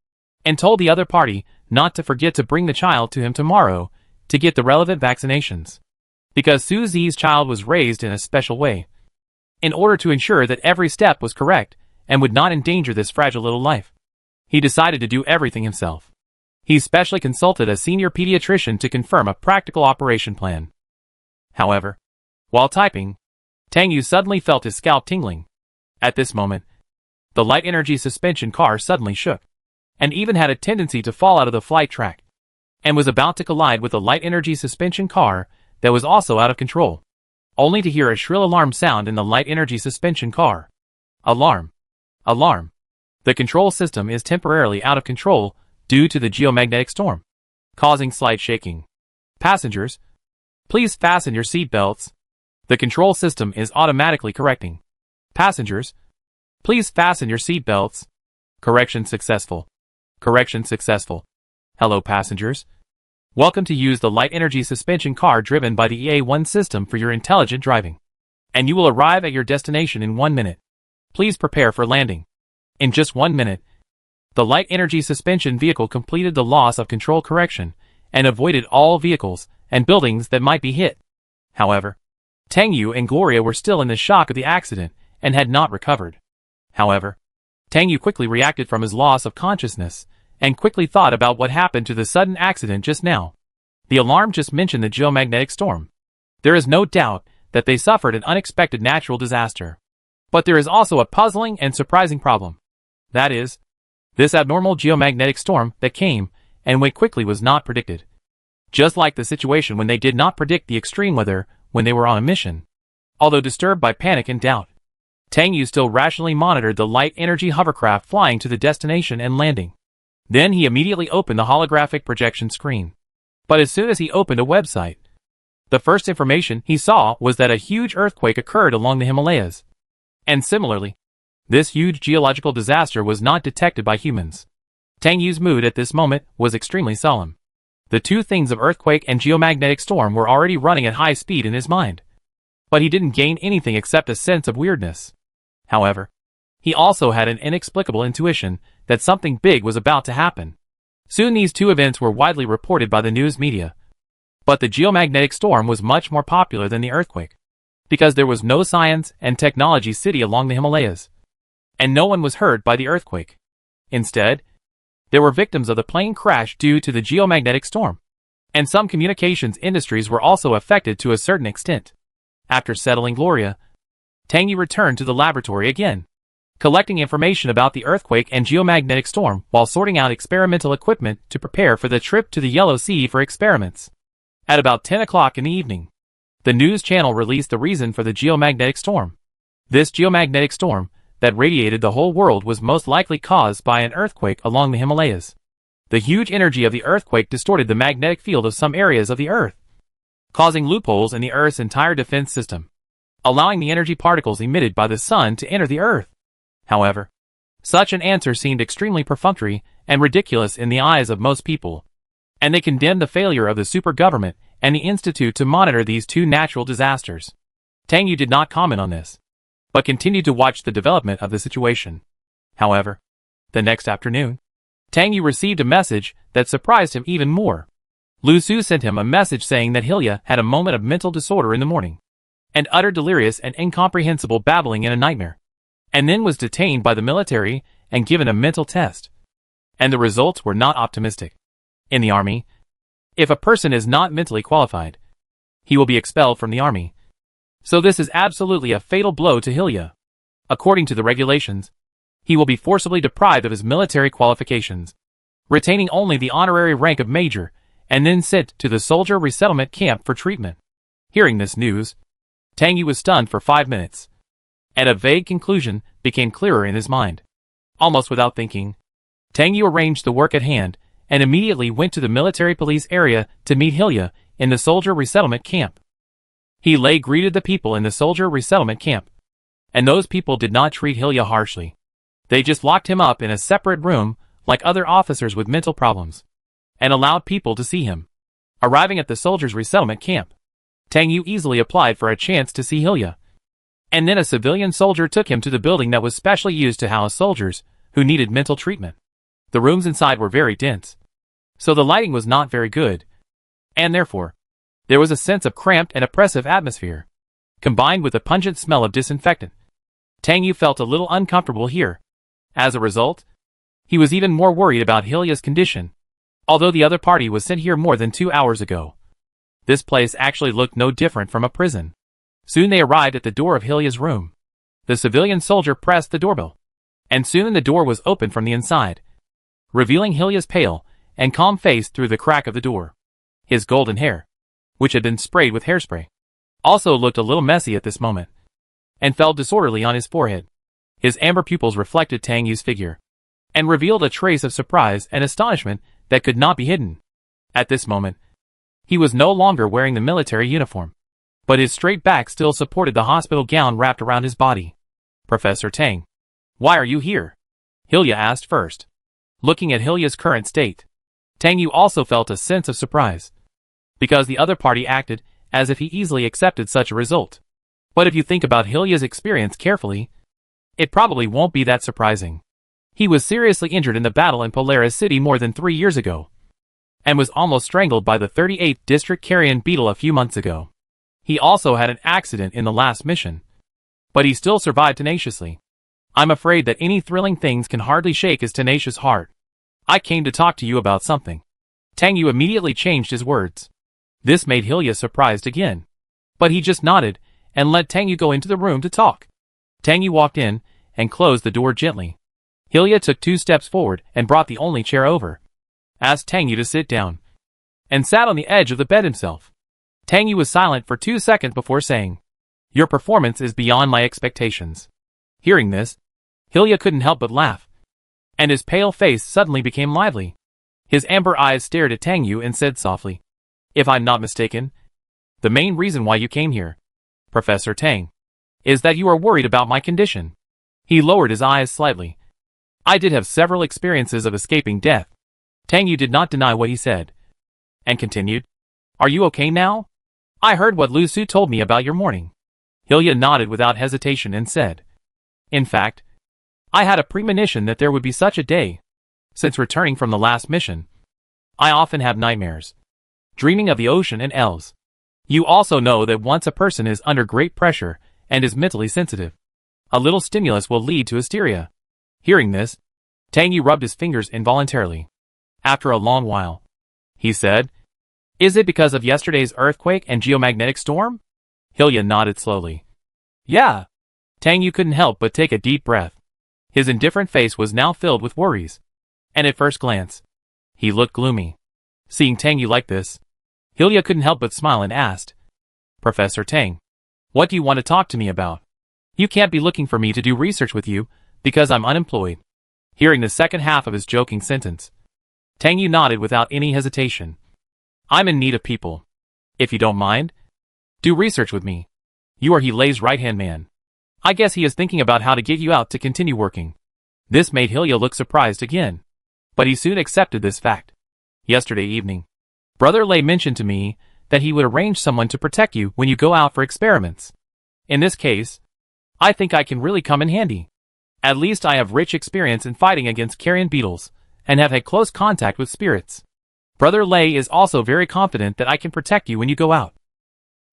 and told the other party not to forget to bring the child to him tomorrow to get the relevant vaccinations, because Suzy's child was raised in a special way, in order to ensure that every step was correct and would not endanger this fragile little life. He decided to do everything himself. He specially consulted a senior pediatrician to confirm a practical operation plan. However, while typing, Tang Yu suddenly felt his scalp tingling. At this moment, the light energy suspension car suddenly shook, and even had a tendency to fall out of the flight track, and was about to collide with the light energy suspension car that was also out of control, only to hear a shrill alarm sound in the light energy suspension car. Alarm! Alarm! The control system is temporarily out of control due to the geomagnetic storm, causing slight shaking. Passengers, please fasten your seat belts. The control system is automatically correcting. Passengers, please fasten your seat belts. Correction successful. Correction successful. Hello passengers. Welcome to use the light energy suspension car driven by the EA1 system for your intelligent driving. And you will arrive at your destination in 1 minute. Please prepare for landing. In just 1 minute, The light energy suspension vehicle completed the loss of control correction and avoided all vehicles and buildings that might be hit. However, Tang Yu and Gloria were still in the shock of the accident and had not recovered. However, Tang Yu quickly reacted from his loss of consciousness and quickly thought about what happened to the sudden accident just now. The alarm just mentioned the geomagnetic storm. There is no doubt that they suffered an unexpected natural disaster. But there is also a puzzling and surprising problem. That is, this abnormal geomagnetic storm that came and went quickly was not predicted. Just like the situation when they did not predict the extreme weather when they were on a mission. Although disturbed by panic and doubt, Tang Yu still rationally monitored the light energy hovercraft flying to the destination and landing. Then he immediately opened the holographic projection screen. But as soon as he opened a website, the first information he saw was that a huge earthquake occurred along the Himalayas. And similarly, this huge geological disaster was not detected by humans. Tang Yu's mood at this moment was extremely solemn. The two things of earthquake and geomagnetic storm were already running at high speed in his mind. But he didn't gain anything except a sense of weirdness. However, he also had an inexplicable intuition that something big was about to happen. Soon these two events were widely reported by the news media. But the geomagnetic storm was much more popular than the earthquake, because there was no science and technology city along the Himalayas, and no one was hurt by the earthquake. Instead, there were victims of the plane crash due to the geomagnetic storm, and some communications industries were also affected to a certain extent. After settling Gloria, Tang Yu returned to the laboratory again, collecting information about the earthquake and geomagnetic storm while sorting out experimental equipment to prepare for the trip to the Yellow Sea for experiments. At about 10 o'clock in the evening, the news channel released the reason for the geomagnetic storm. This geomagnetic storm that radiated the whole world was most likely caused by an earthquake along the Himalayas. The huge energy of the earthquake distorted the magnetic field of some areas of the Earth, causing loopholes in the Earth's entire defense system, allowing the energy particles emitted by the sun to enter the Earth. However, such an answer seemed extremely perfunctory and ridiculous in the eyes of most people, and they condemned the failure of the super government and the institute to monitor these two natural disasters. Tang Yu did not comment on this, but continued to watch the development of the situation. However, the next afternoon, Tang Yu received a message that surprised him even more. Lu Su sent him a message saying that Hilya had a moment of mental disorder in the morning, and uttered delirious and incomprehensible babbling in a nightmare, and then was detained by the military and given a mental test. And the results were not optimistic. In the army, if a person is not mentally qualified, he will be expelled from the army. So this is absolutely a fatal blow to Hilya. According to the regulations, he will be forcibly deprived of his military qualifications, retaining only the honorary rank of major, and then sent to the soldier resettlement camp for treatment. Hearing this news, Tang Yu was stunned for 5 minutes, and a vague conclusion became clearer in his mind. Almost without thinking, Tang Yu arranged the work at hand and immediately went to the military police area to meet Hilya in the soldier resettlement camp. He greeted the people in the soldier resettlement camp, and those people did not treat Hilya harshly. They just locked him up in a separate room like other officers with mental problems, and allowed people to see him. Arriving at the soldiers resettlement camp, Tang Yu easily applied for a chance to see Hilya, and then a civilian soldier took him to the building that was specially used to house soldiers who needed mental treatment. The rooms inside were very dense, so the lighting was not very good, and therefore, there was a sense of cramped and oppressive atmosphere, combined with a pungent smell of disinfectant. Tang Yu felt a little uncomfortable here. As a result, he was even more worried about Hilya's condition, although the other party was sent here more than 2 hours ago. This place actually looked no different from a prison. Soon they arrived at the door of Hilya's room. The civilian soldier pressed the doorbell, and soon the door was opened from the inside, revealing Hilya's pale and calm face through the crack of the door. His golden hair, which had been sprayed with hairspray, also looked a little messy at this moment, and fell disorderly on his forehead. His amber pupils reflected Tang Yu's figure, and revealed a trace of surprise and astonishment that could not be hidden. At this moment, he was no longer wearing the military uniform, but his straight back still supported the hospital gown wrapped around his body. "Professor Tang, why are you here?" Hilya asked first. Looking at Hilya's current state, Tang Yu also felt a sense of surprise, because the other party acted as if he easily accepted such a result. But if you think about Hilya's experience carefully, it probably won't be that surprising. He was seriously injured in the battle in Polaris City more than 3 years ago, and was almost strangled by the 38th District Carrion Beetle a few months ago. He also had an accident in the last mission, but he still survived tenaciously. I'm afraid that any thrilling things can hardly shake his tenacious heart. I came to talk to you about something. Tang Yu immediately changed his words. This made Hilya surprised again, but he just nodded and let Tang Yu go into the room to talk. Tang Yu walked in and closed the door gently. Hilya took 2 steps forward and brought the only chair over, asked Tang Yu to sit down, and sat on the edge of the bed himself. Tang Yu was silent for 2 seconds before saying, "Your performance is beyond my expectations." Hearing this, Hilya couldn't help but laugh, and his pale face suddenly became lively. His amber eyes stared at Tang Yu and said softly, "If I'm not mistaken, the main reason why you came here, Professor Tang, is that you are worried about my condition." He lowered his eyes slightly. "I did have several experiences of escaping death." Tang Yu did not deny what he said, and continued, "Are you okay now? I heard what Lu Su told me about your morning." Hilya nodded without hesitation and said, "In fact, I had a premonition that there would be such a day. Since returning from the last mission, I often have nightmares, dreaming of the ocean and elves. You also know that once a person is under great pressure and is mentally sensitive, a little stimulus will lead to hysteria." Hearing this, Tang Yu rubbed his fingers involuntarily. After a long while, he said, "Is it because of yesterday's earthquake and geomagnetic storm?" Hilya nodded slowly. "Yeah." Tang Yu couldn't help but take a deep breath. His indifferent face was now filled with worries, and at first glance, he looked gloomy. Seeing Tang Yu like this, Hilya couldn't help but smile and asked, "Professor Tang, what do you want to talk to me about? You can't be looking for me to do research with you, because I'm unemployed." Hearing the second half of his joking sentence, Tang Yu nodded without any hesitation. "I'm in need of people. If you don't mind, do research with me. You are He Lei's right-hand man. I guess he is thinking about how to get you out to continue working." This made Hilya look surprised again, but he soon accepted this fact. "Yesterday evening, Brother Lei mentioned to me that he would arrange someone to protect you when you go out for experiments. In this case, I think I can really come in handy. At least I have rich experience in fighting against carrion beetles, and have had close contact with spirits. Brother Lei is also very confident that I can protect you when you go out."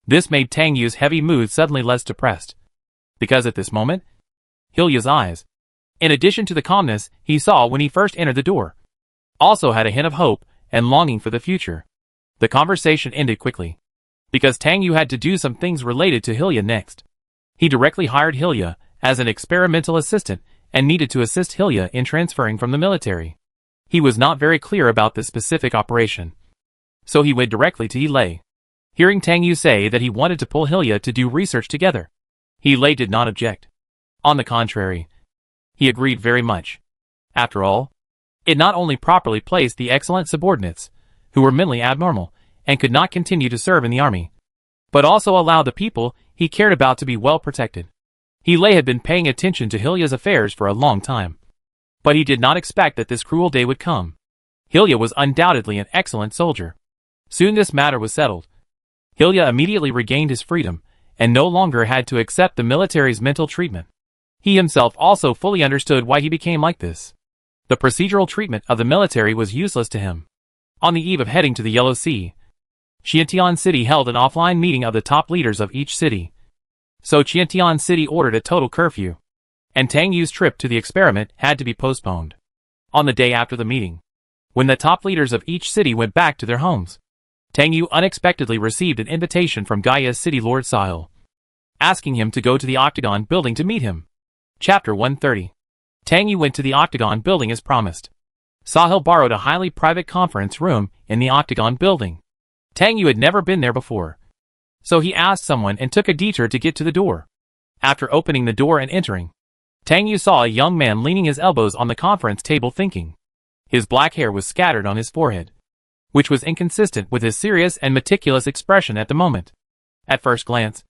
This made Tang Yu's heavy mood suddenly less depressed, because at this moment, Hilya's eyes, in addition to the calmness he saw when he first entered the door, also had a hint of hope and longing for the future. The conversation ended quickly, because Tang Yu had to do some things related to Hilya next. He directly hired Hilya as an experimental assistant and needed to assist Hilya in transferring from the military. He was not very clear about this specific operation, so he went directly to He Lei. Hearing Tang Yu say that he wanted to pull Hilya to do research together, He Lei did not object. On the contrary, he agreed very much. After all, it not only properly placed the excellent subordinates, who were mentally abnormal and could not continue to serve in the army, but also allowed the people he cared about to be well protected. He Lei had been paying attention to Hilya's affairs for a long time, but he did not expect that this cruel day would come. Hilya was undoubtedly an excellent soldier. Soon this matter was settled. Hilya immediately regained his freedom, and no longer had to accept the military's mental treatment. He himself also fully understood why he became like this. The procedural treatment of the military was useless to him. On the eve of heading to the Yellow Sea, Qiantian City held an offline meeting of the top leaders of each city. So Qiantian City ordered a total curfew, and Tang Yu's trip to the experiment had to be postponed. On the day after the meeting, when the top leaders of each city went back to their homes, Tang Yu unexpectedly received an invitation from Gaia's city lord Sahil, asking him to go to the Octagon building to meet him. Chapter 130. Tang Yu went to the Octagon building as promised. Sahil borrowed a highly private conference room in the Octagon building. Tang Yu had never been there before, so he asked someone and took a detour to get to the door. After opening the door and entering, Tang Yu saw a young man leaning his elbows on the conference table thinking. His black hair was scattered on his forehead, which was inconsistent with his serious and meticulous expression at the moment. At first glance,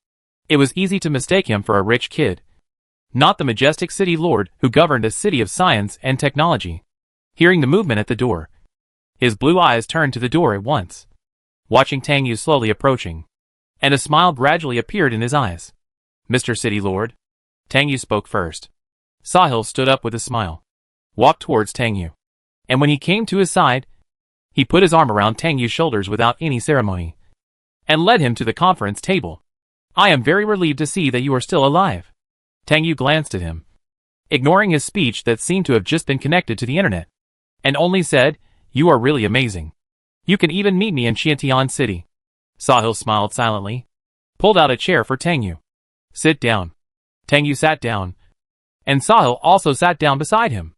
it was easy to mistake him for a rich kid, not the majestic city lord who governed a city of science and technology. Hearing the movement at the door, his blue eyes turned to the door at once, watching Tang Yu slowly approaching, and a smile gradually appeared in his eyes. "Mr. City Lord," Tang Yu spoke first. Sahil stood up with a smile. walked towards Tang Yu. And when he came to his side, he put his arm around Tang Yu's shoulders without any ceremony, and led him to the conference table. I am very relieved to see that you are still alive. Tang Yu glanced at him, ignoring his speech that seemed to have just been connected to the internet, and only said, you are really amazing. You can even meet me in Xiantian City. Sahil smiled silently, pulled out a chair for Tang Yu. Sit down. Tang Yu sat down, and Sahil also sat down beside him.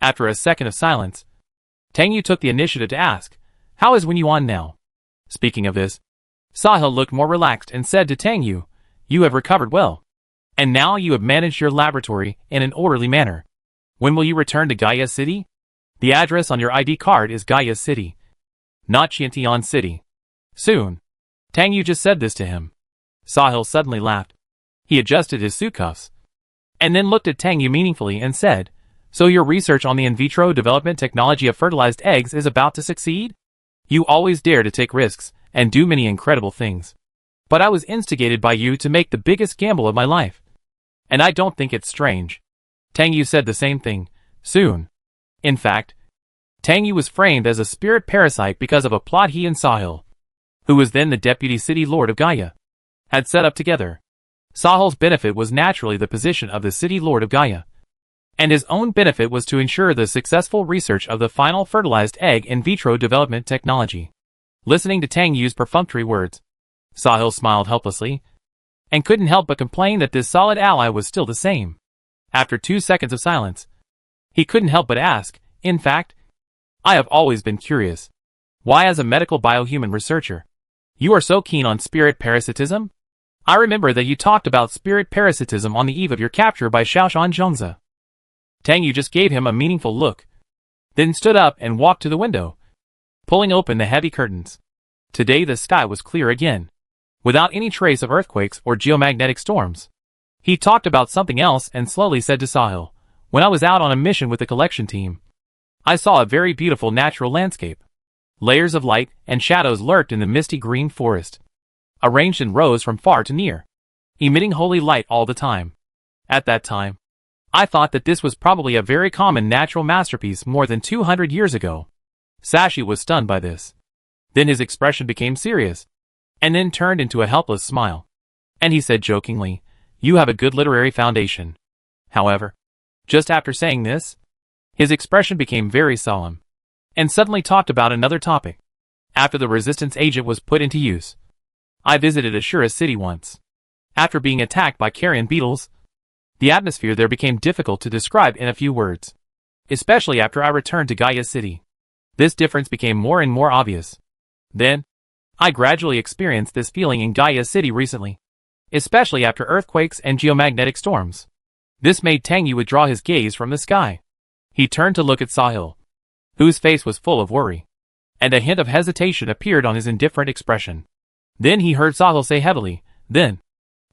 After a second of silence, Tang Yu took the initiative to ask, how is Wenyuan now? Speaking of this, Sahil looked more relaxed and said to Tang Yu, you have recovered well. And now you have managed your laboratory in an orderly manner. When will you return to Gaia City? The address on your ID card is Gaia City, not Xiantian City. Soon. Tang Yu just said this to him. Sahil suddenly laughed. He adjusted his suit cuffs, and then looked at Tang Yu meaningfully and said, so your research on the in vitro development technology of fertilized eggs is about to succeed? You always dare to take risks and do many incredible things. But I was instigated by you to make the biggest gamble of my life. And I don't think it's strange. Tang Yu said the same thing. Soon. In fact, Tang Yu was framed as a spirit parasite because of a plot he and Sahil, who was then the deputy city lord of Gaia, had set up together. Sahil's benefit was naturally the position of the city lord of Gaia, and his own benefit was to ensure the successful research of the final fertilized egg in vitro development technology. Listening to Tang Yu's perfunctory words, Sahil smiled helplessly, and couldn't help but complain that this solid ally was still the same. After 2 seconds of silence, he couldn't help but ask, in fact, I have always been curious. Why as a medical biohuman researcher, you are so keen on spirit parasitism? I remember that you talked about spirit parasitism on the eve of your capture by Xiaoshan Zhengzi. Tang Yu just gave him a meaningful look, then stood up and walked to the window, pulling open the heavy curtains. Today the sky was clear again, without any trace of earthquakes or geomagnetic storms. He talked about something else and slowly said to Sahil, when I was out on a mission with the collection team, I saw a very beautiful natural landscape. Layers of light and shadows lurked in the misty green forest, arranged in rows from far to near, emitting holy light all the time. At that time, I thought that this was probably a very common natural masterpiece more than 200 years ago. Sashi was stunned by this. Then his expression became serious, and then turned into a helpless smile. And he said jokingly, you have a good literary foundation. However, just after saying this, his expression became very solemn, and suddenly talked about another topic. After the resistance agent was put into use, I visited Ashura City once. After being attacked by carrion beetles, the atmosphere there became difficult to describe in a few words. Especially after I returned to Gaia City. This difference became more and more obvious. Then, I gradually experienced this feeling in Gaia City recently, especially after earthquakes and geomagnetic storms. This made Tang Yu withdraw his gaze from the sky. He turned to look at Sahil, whose face was full of worry, and a hint of hesitation appeared on his indifferent expression. Then he heard Sahil say heavily, then,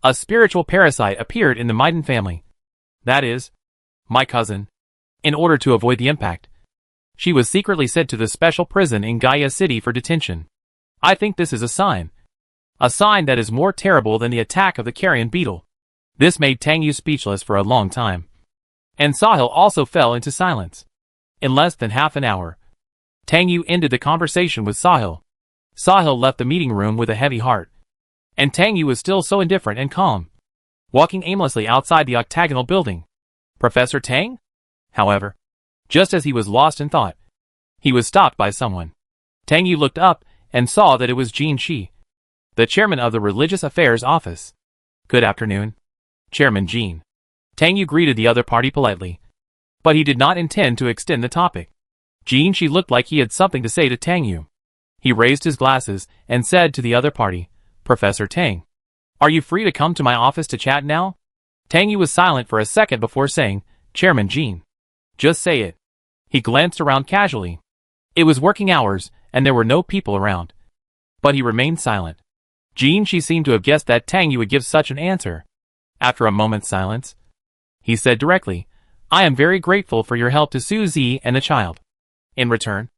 a spiritual parasite appeared in the Maiden family. That is, my cousin. In order to avoid the impact, she was secretly sent to the special prison in Gaia City for detention. I think this is a sign that is more terrible than the attack of the carrion beetle. This made Tang Yu speechless for a long time, and Sahil also fell into silence. In less than half an hour, Tang Yu ended the conversation with Sahil. Sahil left the meeting room with a heavy heart, and Tang Yu was still so indifferent and calm, walking aimlessly outside the octagonal building. Professor Tang? However, just as he was lost in thought, he was stopped by someone. Tang Yu looked up and saw that it was Jin Shi, the chairman of the Religious Affairs Office. Good afternoon, Chairman Jin. Tang Yu greeted the other party politely, but he did not intend to extend the topic. Jin Shi looked like he had something to say to Tang Yu. He raised his glasses and said to the other party, Professor Tang, are you free to come to my office to chat now? Tang Yu was silent for a second before saying, Chairman Jin. Just say it. He glanced around casually. It was working hours, and there were no people around. But he remained silent. Jin Shi seemed to have guessed that Tang Yu would give such an answer. After a moment's silence, he said directly, I am very grateful for your help to Su Zi and the child. In return,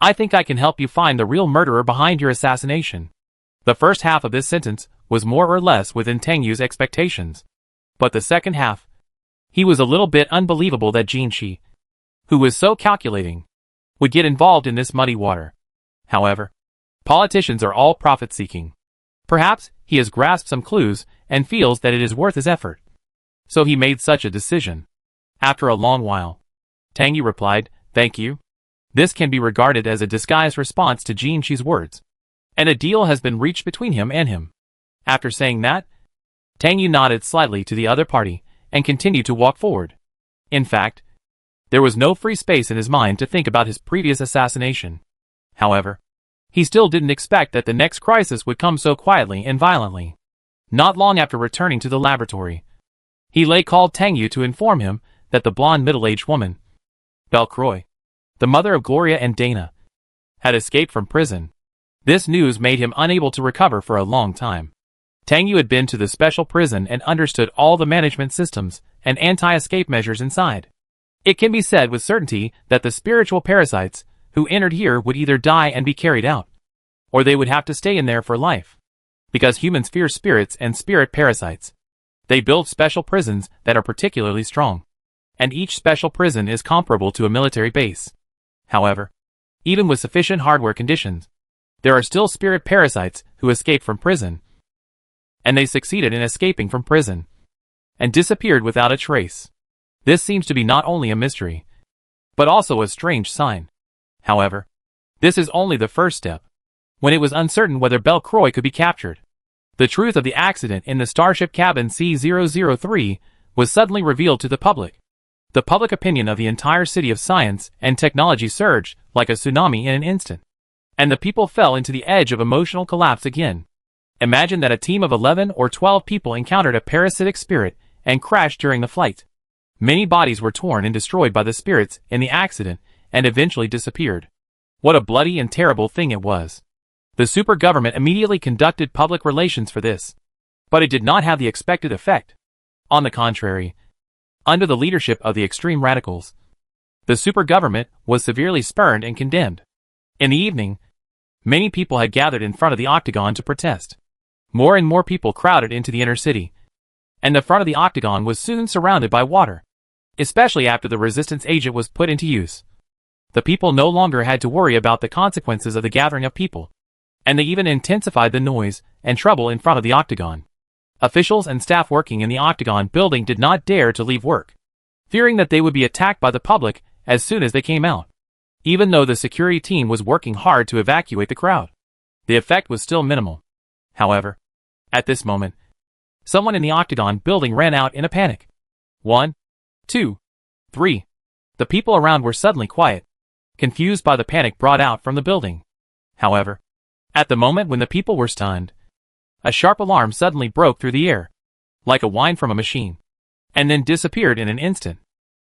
I think I can help you find the real murderer behind your assassination. The first half of this sentence was more or less within Tang Yu's expectations. But the second half, he was a little bit unbelievable that Jin Shi, who was so calculating, would get involved in this muddy water. However, politicians are all profit-seeking. Perhaps he has grasped some clues and feels that it is worth his effort. So he made such a decision. After a long while, Tang Yu replied, "Thank you." This can be regarded as a disguised response to Jin Qi's words, and a deal has been reached between him and him. After saying that, Tang Yu nodded slightly to the other party and continued to walk forward. In fact, there was no free space in his mind to think about his previous assassination. However, he still didn't expect that the next crisis would come so quietly and violently. Not long after returning to the laboratory, he called Tang Yu to inform him that the blonde middle-aged woman, Belcroix, the mother of Gloria and Dana, had escaped from prison. This news made him unable to recover for a long time. Tang Yu had been to the special prison and understood all the management systems and anti-escape measures inside. It can be said with certainty that the spiritual parasites who entered here would either die and be carried out, or they would have to stay in there for life. Because humans fear spirits and spirit parasites, they build special prisons that are particularly strong, and each special prison is comparable to a military base. However, even with sufficient hardware conditions, there are still spirit parasites who escape from prison, and they succeeded in escaping from prison and disappeared without a trace. This seems to be not only a mystery, but also a strange sign. However, this is only the first step. When it was uncertain whether Belcroix could be captured, the truth of the accident in the starship cabin C-003 was suddenly revealed to the public. The public opinion of the entire city of science and technology surged like a tsunami in an instant, and the people fell into the edge of emotional collapse again. Imagine that a team of 11 or 12 people encountered a parasitic spirit and crashed during the flight. Many bodies were torn and destroyed by the spirits in the accident and eventually disappeared. What a bloody and terrible thing it was. The super government immediately conducted public relations for this, but it did not have the expected effect. On the contrary, under the leadership of the extreme radicals, the super government was severely spurned and condemned. In the evening, many people had gathered in front of the octagon to protest. More and more people crowded into the inner city, and the front of the octagon was soon surrounded by water, especially after the resistance agent was put into use. The people no longer had to worry about the consequences of the gathering of people, and they even intensified the noise and trouble in front of the octagon. Officials and staff working in the octagon building did not dare to leave work, fearing that they would be attacked by the public as soon as they came out. Even though the security team was working hard to evacuate the crowd, the effect was still minimal. However, at this moment, someone in the octagon building ran out in a panic. 1, 2, 3. The people around were suddenly quiet, confused by the panic brought out from the building. However, at the moment when the people were stunned, a sharp alarm suddenly broke through the air, like a whine from a machine, and then disappeared in an instant,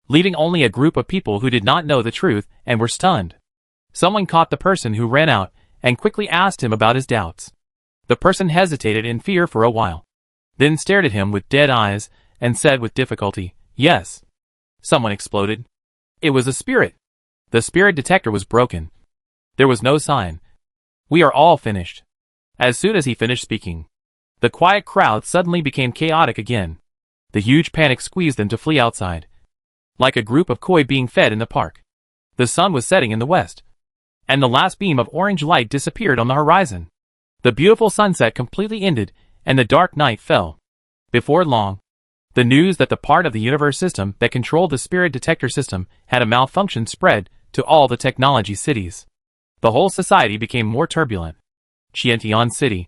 leaving only a group of people who did not know the truth and were stunned. Someone caught the person who ran out and quickly asked him about his doubts. The person hesitated in fear for a while, then stared at him with dead eyes and said with difficulty, "Yes." Someone exploded. It was a spirit. The spirit detector was broken. There was no sign. "We are all finished." As soon as he finished speaking, the quiet crowd suddenly became chaotic again. The huge panic squeezed them to flee outside, like a group of koi being fed in the park. The sun was setting in the west, and the last beam of orange light disappeared on the horizon. The beautiful sunset completely ended, and the dark night fell. Before long, the news that the part of the universe system that controlled the spirit detector system had a malfunction spread to all the technology cities. The whole society became more turbulent. Qiantian City,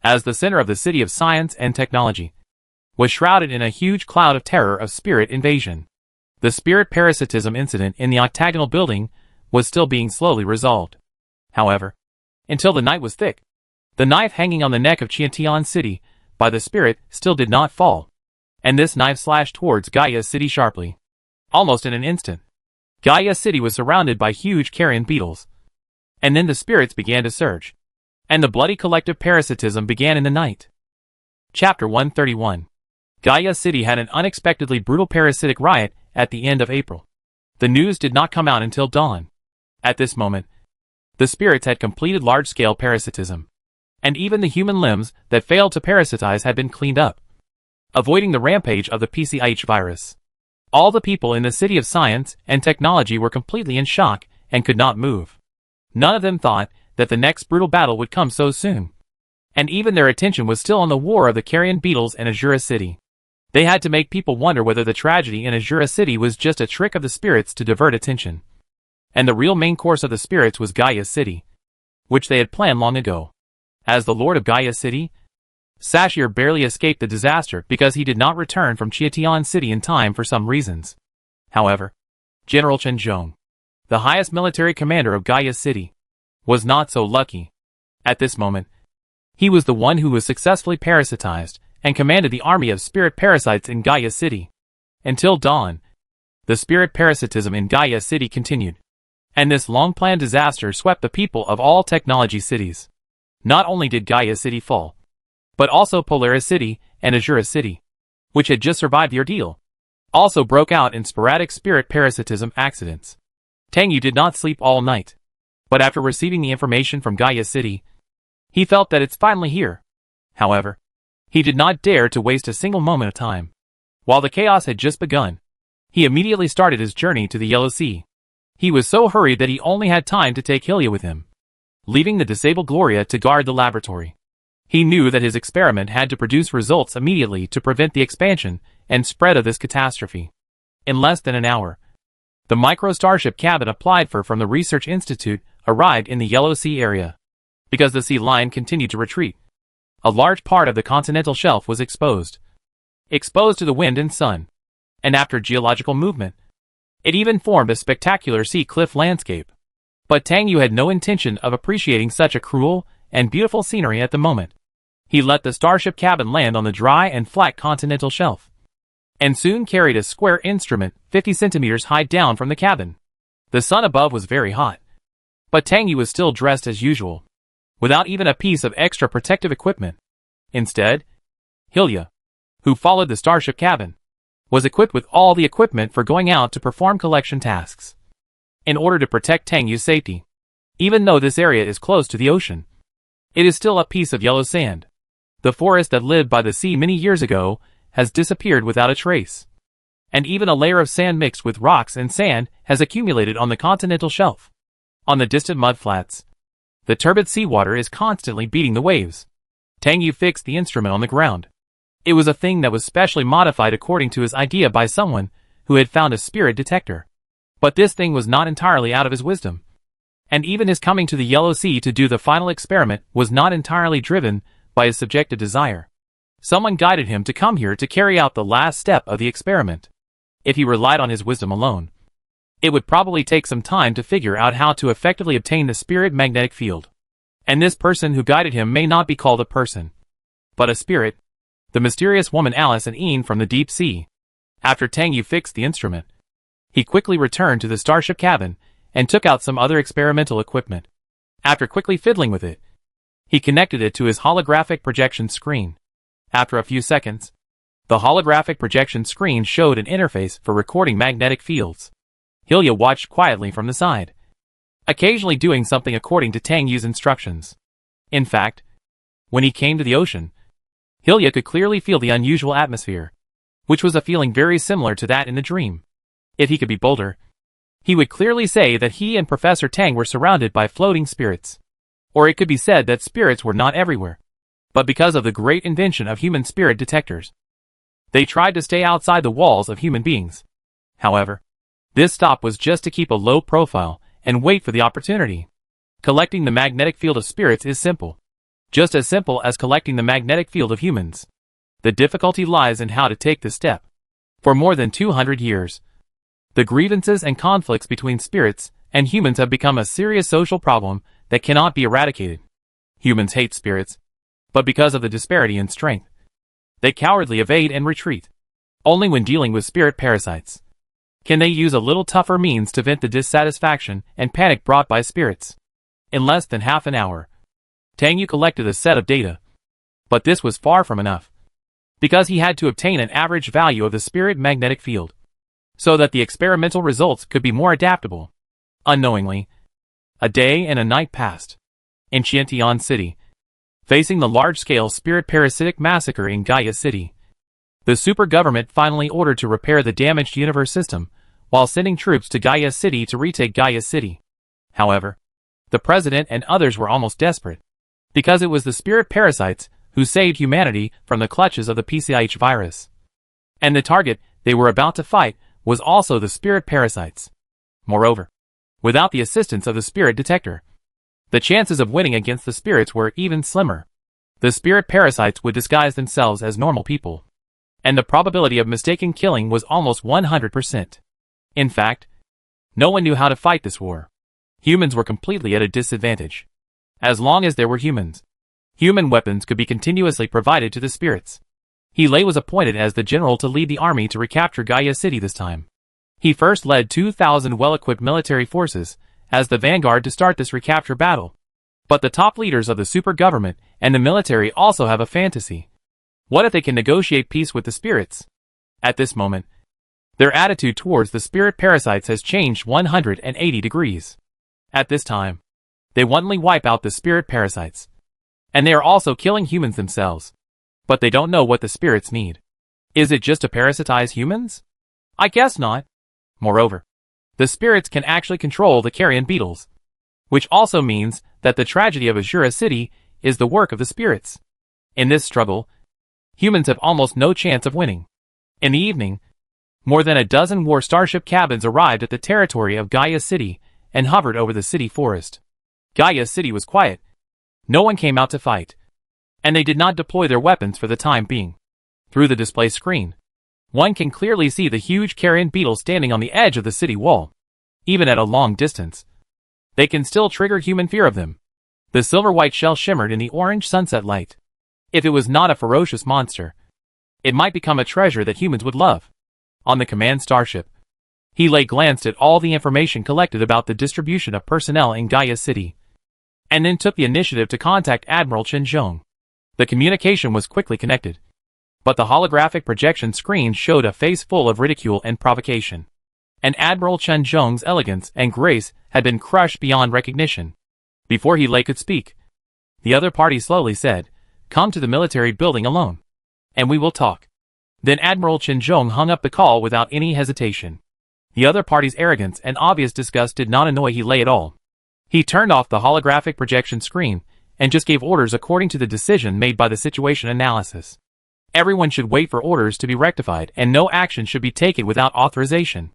as the center of the city of science and technology, was shrouded in a huge cloud of terror of spirit invasion. The spirit parasitism incident in the octagonal building was still being slowly resolved. However, until the night was thick, the knife hanging on the neck of Qiantian City by the spirit still did not fall, and this knife slashed towards Gaia City sharply. Almost in an instant, Gaia City was surrounded by huge carrion beetles, and then the spirits began to surge, and the bloody collective parasitism began in the night. Chapter 131. Gaia City had an unexpectedly brutal parasitic riot at the end of April. The news did not come out until dawn. At this moment, the spirits had completed large-scale parasitism, and even the human limbs that failed to parasitize had been cleaned up, avoiding the rampage of the PCIH virus. All the people in the city of science and technology were completely in shock and could not move. None of them thought that the next brutal battle would come so soon. And even their attention was still on the war of the carrion beetles in Azura City. They had to make people wonder whether the tragedy in Azura City was just a trick of the spirits to divert attention. And the real main course of the spirits was Gaia City, which they had planned long ago. As the Lord of Gaia City, Sashir barely escaped the disaster because he did not return from Chiatian City in time for some reasons. However, General Chen Zhong, the highest military commander of Gaia City, was not so lucky. At this moment, he was the one who was successfully parasitized and commanded the army of spirit parasites in Gaia City. Until dawn, the spirit parasitism in Gaia City continued. And this long-planned disaster swept the people of all technology cities. Not only did Gaia City fall, but also Polaris City and Azura City, which had just survived the ordeal, also broke out in sporadic spirit parasitism accidents. Tang Yu did not sleep all night, but after receiving the information from Gaia City, he felt that it's finally here. However, he did not dare to waste a single moment of time. While the chaos had just begun, he immediately started his journey to the Yellow Sea. He was so hurried that he only had time to take Hylia with him, leaving the disabled Gloria to guard the laboratory. He knew that his experiment had to produce results immediately to prevent the expansion and spread of this catastrophe. In less than an hour, the micro-starship cabin applied for from the Research Institute arrived in the Yellow Sea area. Because the sea line continued to retreat, a large part of the continental shelf was exposed to the wind and sun, and after geological movement, it even formed a spectacular sea cliff landscape. But Tang Yu had no intention of appreciating such a cruel and beautiful scenery at the moment. He let the starship cabin land on the dry and flat continental shelf, and soon carried a square instrument 50 centimeters high down from the cabin. The sun above was very hot, but Tang Yu was still dressed as usual, without even a piece of extra protective equipment. Instead, Hylia, who followed the starship cabin, was equipped with all the equipment for going out to perform collection tasks. In order to protect Tang Yu's safety, even though this area is close to the ocean, it is still a piece of yellow sand. The forest that lived by the sea many years ago has disappeared without a trace. And even a layer of sand mixed with rocks and sand has accumulated on the continental shelf. On the distant mudflats, the turbid seawater is constantly beating the waves. Tang Yu fixed the instrument on the ground. It was a thing that was specially modified according to his idea by someone who had found a spirit detector. But this thing was not entirely out of his wisdom. And even his coming to the Yellow Sea to do the final experiment was not entirely driven by his subjective desire. Someone guided him to come here to carry out the last step of the experiment. If he relied on his wisdom alone, it would probably take some time to figure out how to effectively obtain the spirit magnetic field. And this person who guided him may not be called a person, but a spirit, the mysterious woman Alice and Ian from the deep sea. After Tang Yu fixed the instrument, he quickly returned to the starship cabin and took out some other experimental equipment. After quickly fiddling with it, he connected it to his holographic projection screen. After a few seconds, the holographic projection screen showed an interface for recording magnetic fields. Hylia watched quietly from the side, occasionally doing something according to Tang Yu's instructions. In fact, when he came to the ocean, Hylia could clearly feel the unusual atmosphere, which was a feeling very similar to that in the dream. If he could be bolder, he would clearly say that he and Professor Tang were surrounded by floating spirits. Or it could be said that spirits were not everywhere, but because of the great invention of human spirit detectors, they tried to stay outside the walls of human beings. However, this stop was just to keep a low profile and wait for the opportunity. Collecting the magnetic field of spirits is simple, just as simple as collecting the magnetic field of humans. The difficulty lies in how to take this step. For more than 200 years, the grievances and conflicts between spirits and humans have become a serious social problem that cannot be eradicated. Humans hate spirits, but because of the disparity in strength, they cowardly evade and retreat. Only when dealing with spirit parasites can they use a little tougher means to vent the dissatisfaction and panic brought by spirits. In less than half an hour, Tang Yu collected a set of data, but this was far from enough, because he had to obtain an average value of the spirit magnetic field, so that the experimental results could be more adaptable. Unknowingly, a day and a night passed. In Qiantian City, facing the large-scale spirit parasitic massacre in Gaia City, The super government finally ordered to repair the damaged universe system, while sending troops to Gaia City to retake Gaia City. However, the president and others were almost desperate, because it was the spirit parasites who saved humanity from the clutches of the PCIH virus. And the target they were about to fight was also the spirit parasites. Moreover, without the assistance of the spirit detector, the chances of winning against the spirits were even slimmer. The spirit parasites would disguise themselves as normal people, and the probability of mistaken killing was almost 100%. In fact, no one knew how to fight this war. Humans were completely at a disadvantage. As long as there were humans, human weapons could be continuously provided to the spirits. He was appointed as the general to lead the army to recapture Gaia City this time. He first led 2,000 well-equipped military forces as the vanguard to start this recapture battle. But the top leaders of the super government and the military also have a fantasy. What if they can negotiate peace with the spirits? At this moment, their attitude towards the spirit parasites has changed 180 degrees. At this time, they wantonly wipe out the spirit parasites. And they are also killing humans themselves. But they don't know what the spirits need. Is it just to parasitize humans? I guess not. Moreover, the spirits can actually control the carrion beetles, which also means that the tragedy of Azura City is the work of the spirits. In this struggle, humans have almost no chance of winning. In the evening, more than a dozen war starship cabins arrived at the territory of Gaia City and hovered over the city forest. Gaia City was quiet. No one came out to fight, and they did not deploy their weapons for the time being. Through the display screen, one can clearly see the huge carrion beetles standing on the edge of the city wall. Even at a long distance, they can still trigger human fear of them. The silver-white shell shimmered in the orange sunset light. If it was not a ferocious monster, it might become a treasure that humans would love. On the command starship, he glanced at all the information collected about the distribution of personnel in Gaia City, and then took the initiative to contact Admiral Chen Zhong. The communication was quickly connected, but the holographic projection screen showed a face full of ridicule and provocation. And Admiral Chen Zhong's elegance and grace had been crushed beyond recognition. Before he could speak, the other party slowly said, "Come to the military building alone, and we will talk." Then Admiral Chen Zhong hung up the call without any hesitation. The other party's arrogance and obvious disgust did not annoy at all. He turned off the holographic projection screen and just gave orders according to the decision made by the situation analysis. Everyone should wait for orders to be rectified and no action should be taken without authorization.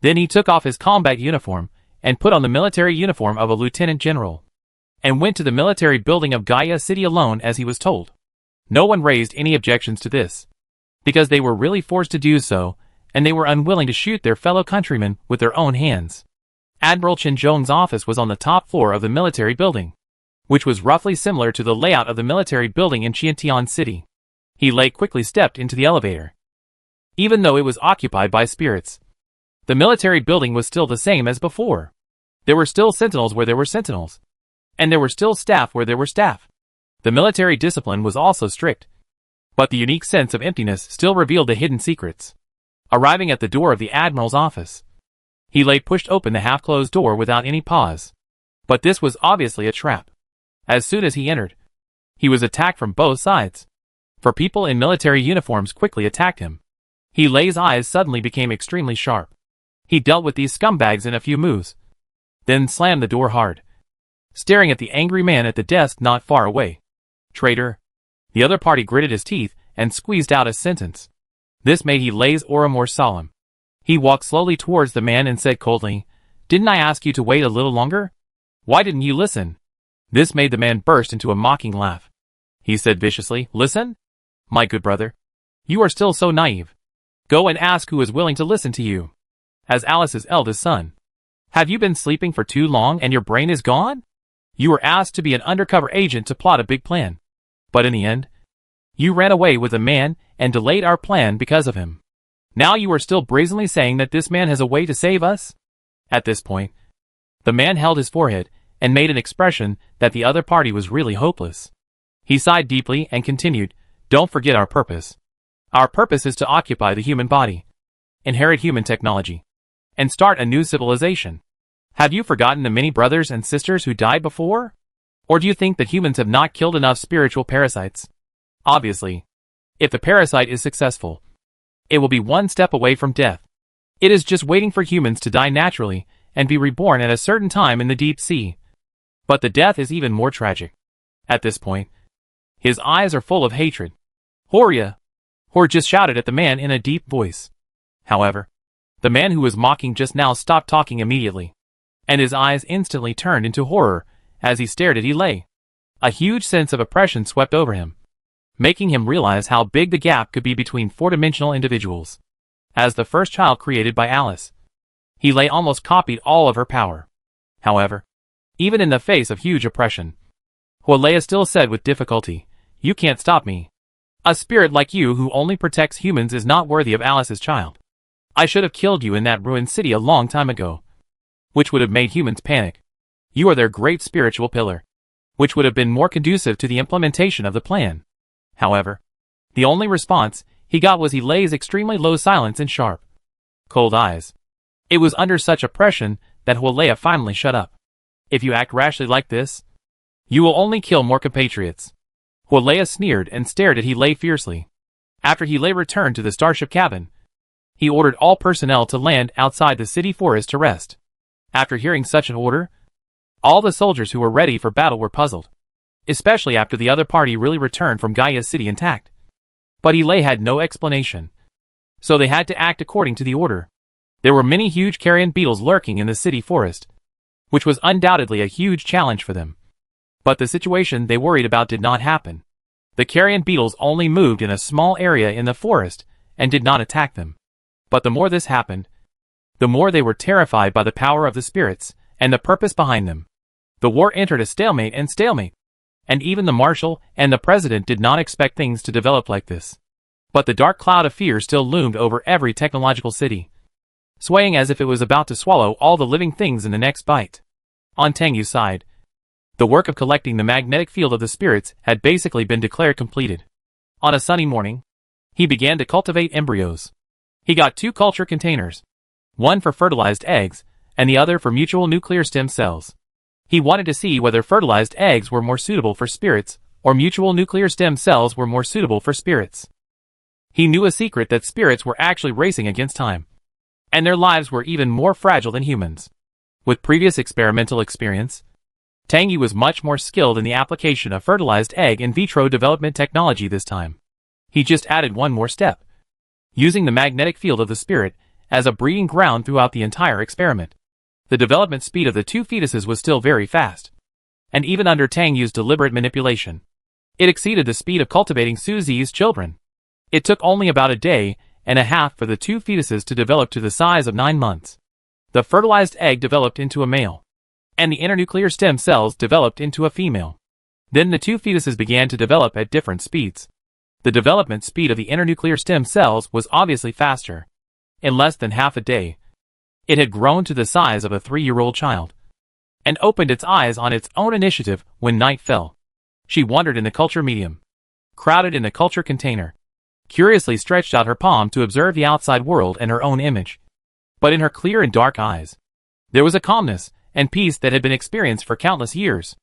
Then he took off his combat uniform and put on the military uniform of a lieutenant general, and went to the military building of Gaia City alone as he was told. No one raised any objections to this, because they were really forced to do so, and they were unwilling to shoot their fellow countrymen with their own hands. Admiral Chen Zhong's office was on the top floor of the military building, which was roughly similar to the layout of the military building in Qiantian City. He quickly stepped into the elevator. Even though it was occupied by spirits, the military building was still the same as before. There were still sentinels where there were sentinels, and there were still staff where there were staff. The military discipline was also strict, but the unique sense of emptiness still revealed the hidden secrets. Arriving at the door of the Admiral's office, he pushed open the half-closed door without any pause. But this was obviously a trap. As soon as he entered, he was attacked from both sides, for people in military uniforms quickly attacked him. Lei's eyes suddenly became extremely sharp. He dealt with these scumbags in a few moves, then slammed the door hard, staring at the angry man at the desk not far away. "Traitor." The other party gritted his teeth and squeezed out a sentence. This made Lei's aura more solemn. He walked slowly towards the man and said coldly, "Didn't I ask you to wait a little longer? Why didn't you listen?" This made the man burst into a mocking laugh. He said viciously, "Listen? My good brother, you are still so naive. Go and ask who is willing to listen to you. As Alice's eldest son, have you been sleeping for too long and your brain is gone? You were asked to be an undercover agent to plot a big plan. But in the end, you ran away with a man and delayed our plan because of him. Now you are still brazenly saying that this man has a way to save us?" At this point, the man held his forehead and made an expression that the other party was really hopeless. He sighed deeply and continued, "Don't forget our purpose. Our purpose is to occupy the human body, inherit human technology, and start a new civilization. Have you forgotten the many brothers and sisters who died before? Or do you think that humans have not killed enough spiritual parasites? Obviously, if the parasite is successful, It will be one step away from death. It is just waiting for humans to die naturally and be reborn at a certain time in the deep sea. But the death is even more tragic. At this point, his eyes are full of hatred. Horia! Hor just shouted at the man in a deep voice. However, the man who was mocking just now stopped talking immediately, and his eyes instantly turned into horror as he stared at Ilay. A huge sense of oppression swept over him, making him realize how big the gap could be between four-dimensional individuals. As the first child created by Alice, Ilay almost copied all of her power. However, even in the face of huge oppression, Hualea still said with difficulty, "You can't stop me. A spirit like you who only protects humans is not worthy of Alice's child. I should have killed you in that ruined city a long time ago," which would have made humans panic. "You are their great spiritual pillar," which would have been more conducive to the implementation of the plan. However, the only response he got was Ilay's extremely low silence and sharp, cold eyes. It was under such oppression that Hualea finally shut up. "If you act rashly like this, you will only kill more compatriots." Hualea sneered and stared at Ilay fiercely. After Ilay returned to the starship cabin, he ordered all personnel to land outside the city forest to rest. After hearing such an order, all the soldiers who were ready for battle were puzzled, especially after the other party really returned from Gaia's city intact. But Ilay had no explanation, so they had to act according to the order. There were many huge carrion beetles lurking in the city forest, which was undoubtedly a huge challenge for them. But the situation they worried about did not happen. The carrion beetles only moved in a small area in the forest and did not attack them. But the more this happened, the more they were terrified by the power of the spirits and the purpose behind them. The war entered a stalemate, and even the marshal and the president did not expect things to develop like this. But the dark cloud of fear still loomed over every technological city, swaying as if it was about to swallow all the living things in the next bite. On Tangyu's side, the work of collecting the magnetic field of the spirits had basically been declared completed. On a sunny morning, he began to cultivate embryos. He got 2 culture containers, one for fertilized eggs, and the other for mutual nuclear stem cells. He wanted to see whether fertilized eggs were more suitable for spirits, or mutual nuclear stem cells were more suitable for spirits. He knew a secret that spirits were actually racing against time, and their lives were even more fragile than humans. With previous experimental experience, Tangyu was much more skilled in the application of fertilized egg in vitro development technology this time. He just added one more step, using the magnetic field of the spirit as a breeding ground throughout the entire experiment. The development speed of the 2 fetuses was still very fast, and even under Tangyu's deliberate manipulation, it exceeded the speed of cultivating Su Zi's children. It took only about a day and a half for the 2 fetuses to develop to the size of 9 months. The fertilized egg developed into a male, and the internuclear stem cells developed into a female. Then the 2 fetuses began to develop at different speeds. The development speed of the internuclear stem cells was obviously faster. In less than half a day, it had grown to the size of a 3-year-old child, and opened its eyes on its own initiative when night fell. She wandered in the culture medium, crowded in the culture container, curiously stretched out her palm to observe the outside world and her own image. But in her clear and dark eyes, there was a calmness and peace that had been experienced for countless years.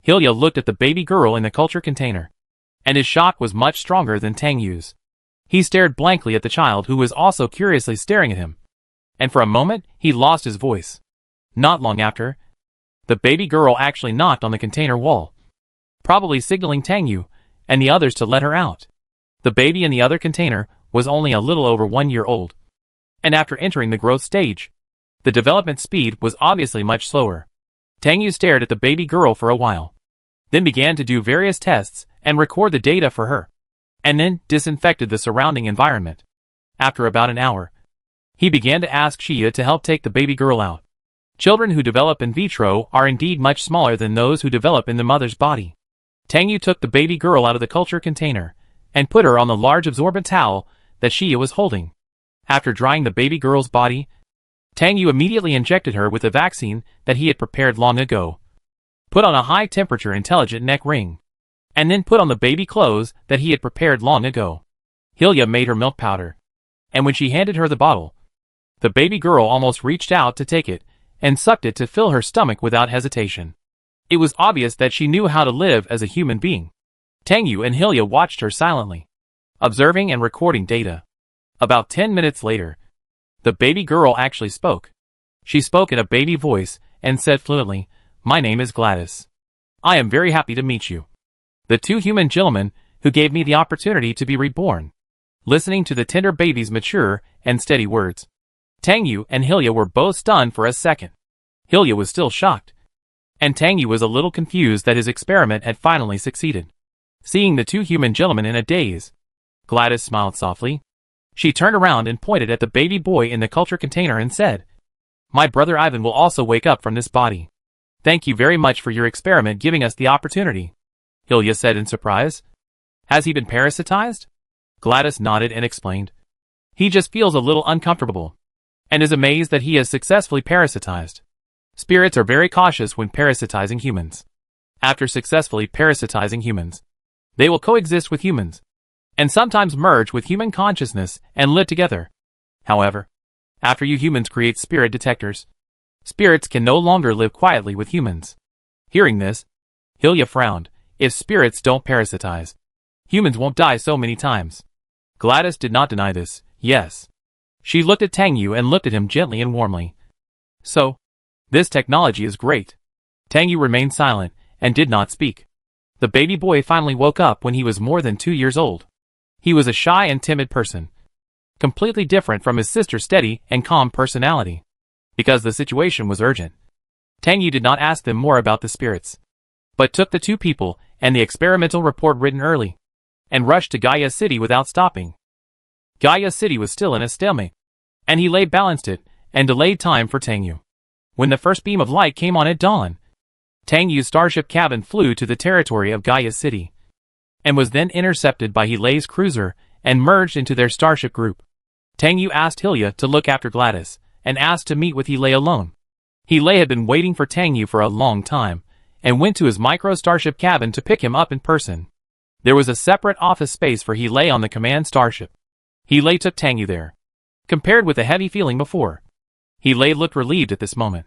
Hilya looked at the baby girl in the culture container, and his shock was much stronger than Tangyu's. He stared blankly at the child who was also curiously staring at him, and for a moment he lost his voice. Not long after, the baby girl actually knocked on the container wall, probably signaling Tangyu and the others to let her out. The baby in the other container was only a little over 1 year old, and after entering the growth stage, the development speed was obviously much slower. Tangyu stared at the baby girl for a while, then began to do various tests and record the data for her, and then disinfected the surrounding environment. After about an hour, he began to ask Shia to help take the baby girl out. Children who develop in vitro are indeed much smaller than those who develop in the mother's body. Tangyu took the baby girl out of the culture container and put her on the large absorbent towel that Shia was holding. After drying the baby girl's body, Tangyu immediately injected her with a vaccine that he had prepared long ago, put on a high-temperature intelligent neck ring, and then put on the baby clothes that he had prepared long ago. Hilya made her milk powder, and when she handed her the bottle, the baby girl almost reached out to take it and sucked it to fill her stomach without hesitation. It was obvious that she knew how to live as a human being. Tangyu and Hilya watched her silently, observing and recording data. About 10 minutes later, the baby girl actually spoke. She spoke in a baby voice and said fluently, "My name is Gladys. I am very happy to meet you. The two human gentlemen who gave me the opportunity to be reborn." Listening to the tender baby's mature and steady words, Tang Yu and Hilya were both stunned for a second. Hilya was still shocked, and Tang Yu was a little confused that his experiment had finally succeeded. Seeing the two human gentlemen in a daze, Gladys smiled softly. She turned around and pointed at the baby boy in the culture container and said, "My brother Ivan will also wake up from this body. Thank you very much for your experiment giving us the opportunity," Hilya said in surprise. "Has he been parasitized?" Gladys nodded and explained. "He just feels a little uncomfortable, and is amazed that he has successfully parasitized. Spirits are very cautious when parasitizing humans. After successfully parasitizing humans, they will coexist with humans, and sometimes merge with human consciousness and live together. However, after you humans create spirit detectors, spirits can no longer live quietly with humans." Hearing this, Hilya frowned. If spirits don't parasitize, humans won't die so many times. Gladys did not deny this. Yes. She looked at Tang Yu and looked at him gently and warmly. "So, this technology is great." Tang Yu remained silent and did not speak. The baby boy finally woke up when he was more than 2 years old. He was a shy and timid person, completely different from his sister's steady and calm personality. Because the situation was urgent, Tang Yu did not ask them more about the spirits, but took the two people and the experimental report written early, and rushed to Gaia City without stopping. Gaia City was still in a stalemate, and he lay balanced it and delayed time for Tang Yu. When the first beam of light came on at dawn, Tang Yu's starship cabin flew to the territory of Gaia City, and was then intercepted by Helay's cruiser and merged into their starship group. Tang Yu asked Hilya to look after Gladys, and asked to meet with Helay alone. Helay had been waiting for Tang Yu for a long time, and went to his micro-starship cabin to pick him up in person. There was a separate office space for Helay on the command starship. Helay took Tang Yu there. Compared with the heavy feeling before, Helay looked relieved at this moment.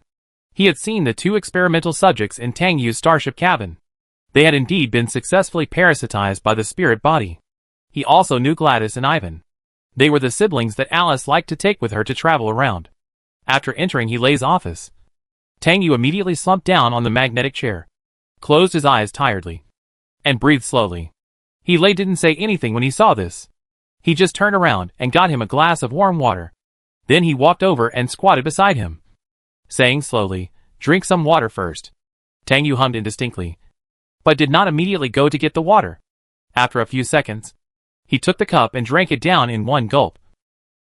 He had seen the two experimental subjects in Tang Yu's starship cabin. They had indeed been successfully parasitized by the spirit body. He also knew Gladys and Ivan. They were the siblings that Alice liked to take with her to travel around. After entering Helay's office, Tang Yu immediately slumped down on the magnetic chair, closed his eyes tiredly, and breathed slowly. Helay didn't say anything when he saw this. He just turned around and got him a glass of warm water. Then he walked over and squatted beside him, saying slowly, "Drink some water first." Tang Yu hummed indistinctly, but did not immediately go to get the water. After a few seconds, he took the cup and drank it down in one gulp.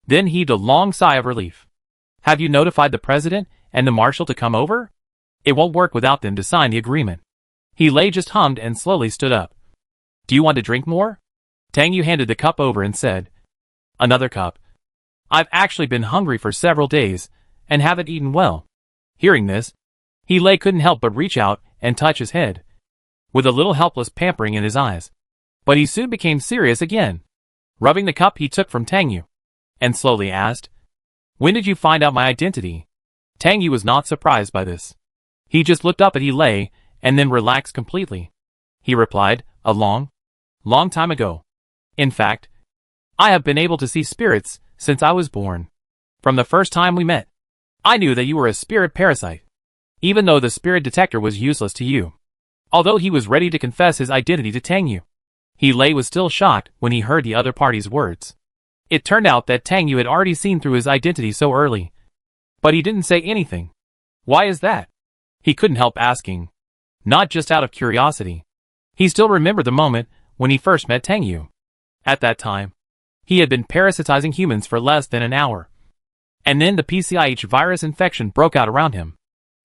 Then heaved a long sigh of relief. "Have you notified the president and the marshal to come over? It won't work without them to sign the agreement." Helay just hummed and slowly stood up. "Do you want to drink more?" Tang Yu handed the cup over and said, "Another cup. I've actually been hungry for several days, and haven't eaten well." Hearing this, Helay couldn't help but reach out and touch his head, with a little helpless pampering in his eyes. But he soon became serious again, rubbing the cup he took from Tang Yu, and slowly asked, "When did you find out my identity?" Tang Yu was not surprised by this. He just looked up at Helay, and then relaxed completely. He replied, "A long time ago. In fact, I have been able to see spirits since I was born. From the first time we met, I knew that you were a spirit parasite, even though the spirit detector was useless to you." Although he was ready to confess his identity to Tang Yu, Helay was still shocked when he heard the other party's words. It turned out that Tang Yu had already seen through his identity so early, but he didn't say anything. Why is that? He couldn't help asking, not just out of curiosity. He still remembered the moment when he first met Tang Yu. At that time, he had been parasitizing humans for less than an hour. And then the PCIH virus infection broke out around him.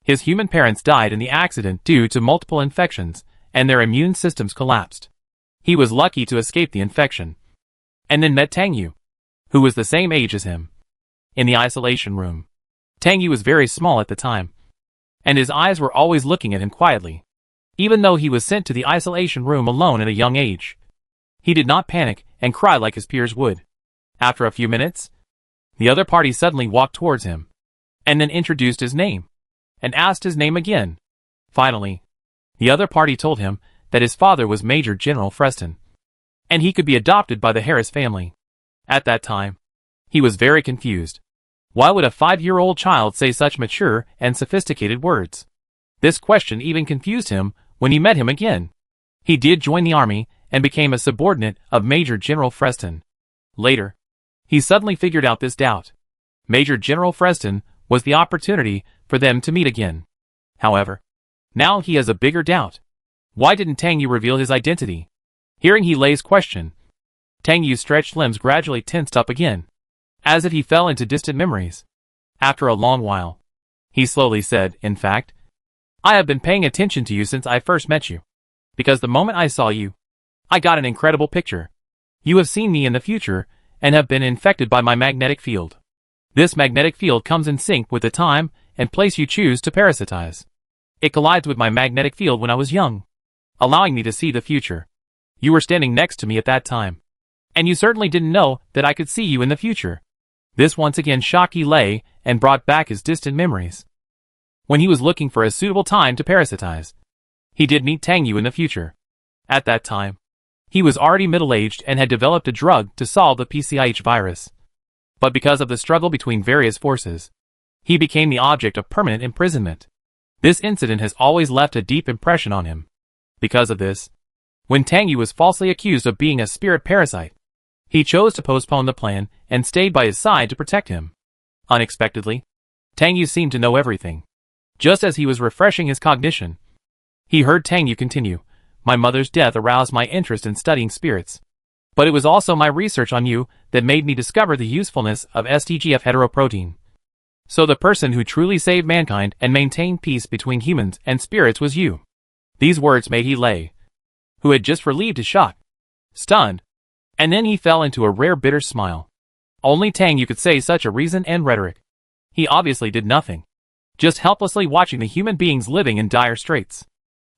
His human parents died in the accident due to multiple infections, and their immune systems collapsed. He was lucky to escape the infection, and then met Tang Yu, who was the same age as him. In the isolation room, Tang Yu was very small at the time, and his eyes were always looking at him quietly. Even though he was sent to the isolation room alone at a young age, he did not panic and cry like his peers would. After a few minutes, the other party suddenly walked towards him, and then introduced his name, and asked his name again. Finally, the other party told him that his father was Major General Freston, and he could be adopted by the Harris family. At that time, He was very confused. Why would a 5-year-old child say such mature and sophisticated words? This question even confused him when he met him again. He did join the army and became a subordinate of Major General Freston. Later, he suddenly figured out this doubt. Major General Freston was the opportunity for them to meet again. However, now he has a bigger doubt. Why didn't Tang Yu reveal his identity? Hearing He Lei's question, Tang Yu's stretched limbs gradually tensed up again, as if he fell into distant memories. After a long while, he slowly said, "In fact, I have been paying attention to you since I first met you. Because the moment I saw you, I got an incredible picture. You have seen me in the future and have been infected by my magnetic field. This magnetic field comes in sync with the time and place you choose to parasitize. It collides with my magnetic field when I was young, allowing me to see the future. You were standing next to me at that time, and you certainly didn't know that I could see you in the future." This once again shocked He Lei and brought back his distant memories. When he was looking for a suitable time to parasitize, he did meet Tang Yu in the future. At that time, he was already middle-aged and had developed a drug to solve the PCIH virus. But because of the struggle between various forces, he became the object of permanent imprisonment. This incident has always left a deep impression on him. Because of this, when Tang Yu was falsely accused of being a spirit parasite, he chose to postpone the plan and stayed by his side to protect him. Unexpectedly, Tang Yu seemed to know everything. Just as he was refreshing his cognition, he heard Tang Yu continue, "My mother's death aroused my interest in studying spirits. But it was also my research on you that made me discover the usefulness of STGF heteroprotein. So the person who truly saved mankind and maintained peace between humans and spirits was you." These words made He Lei, who had just relieved his shock, stunned, and then he fell into a rare bitter smile. Only Tang Yu could say such a reason and rhetoric. He obviously did nothing, just helplessly watching the human beings living in dire straits.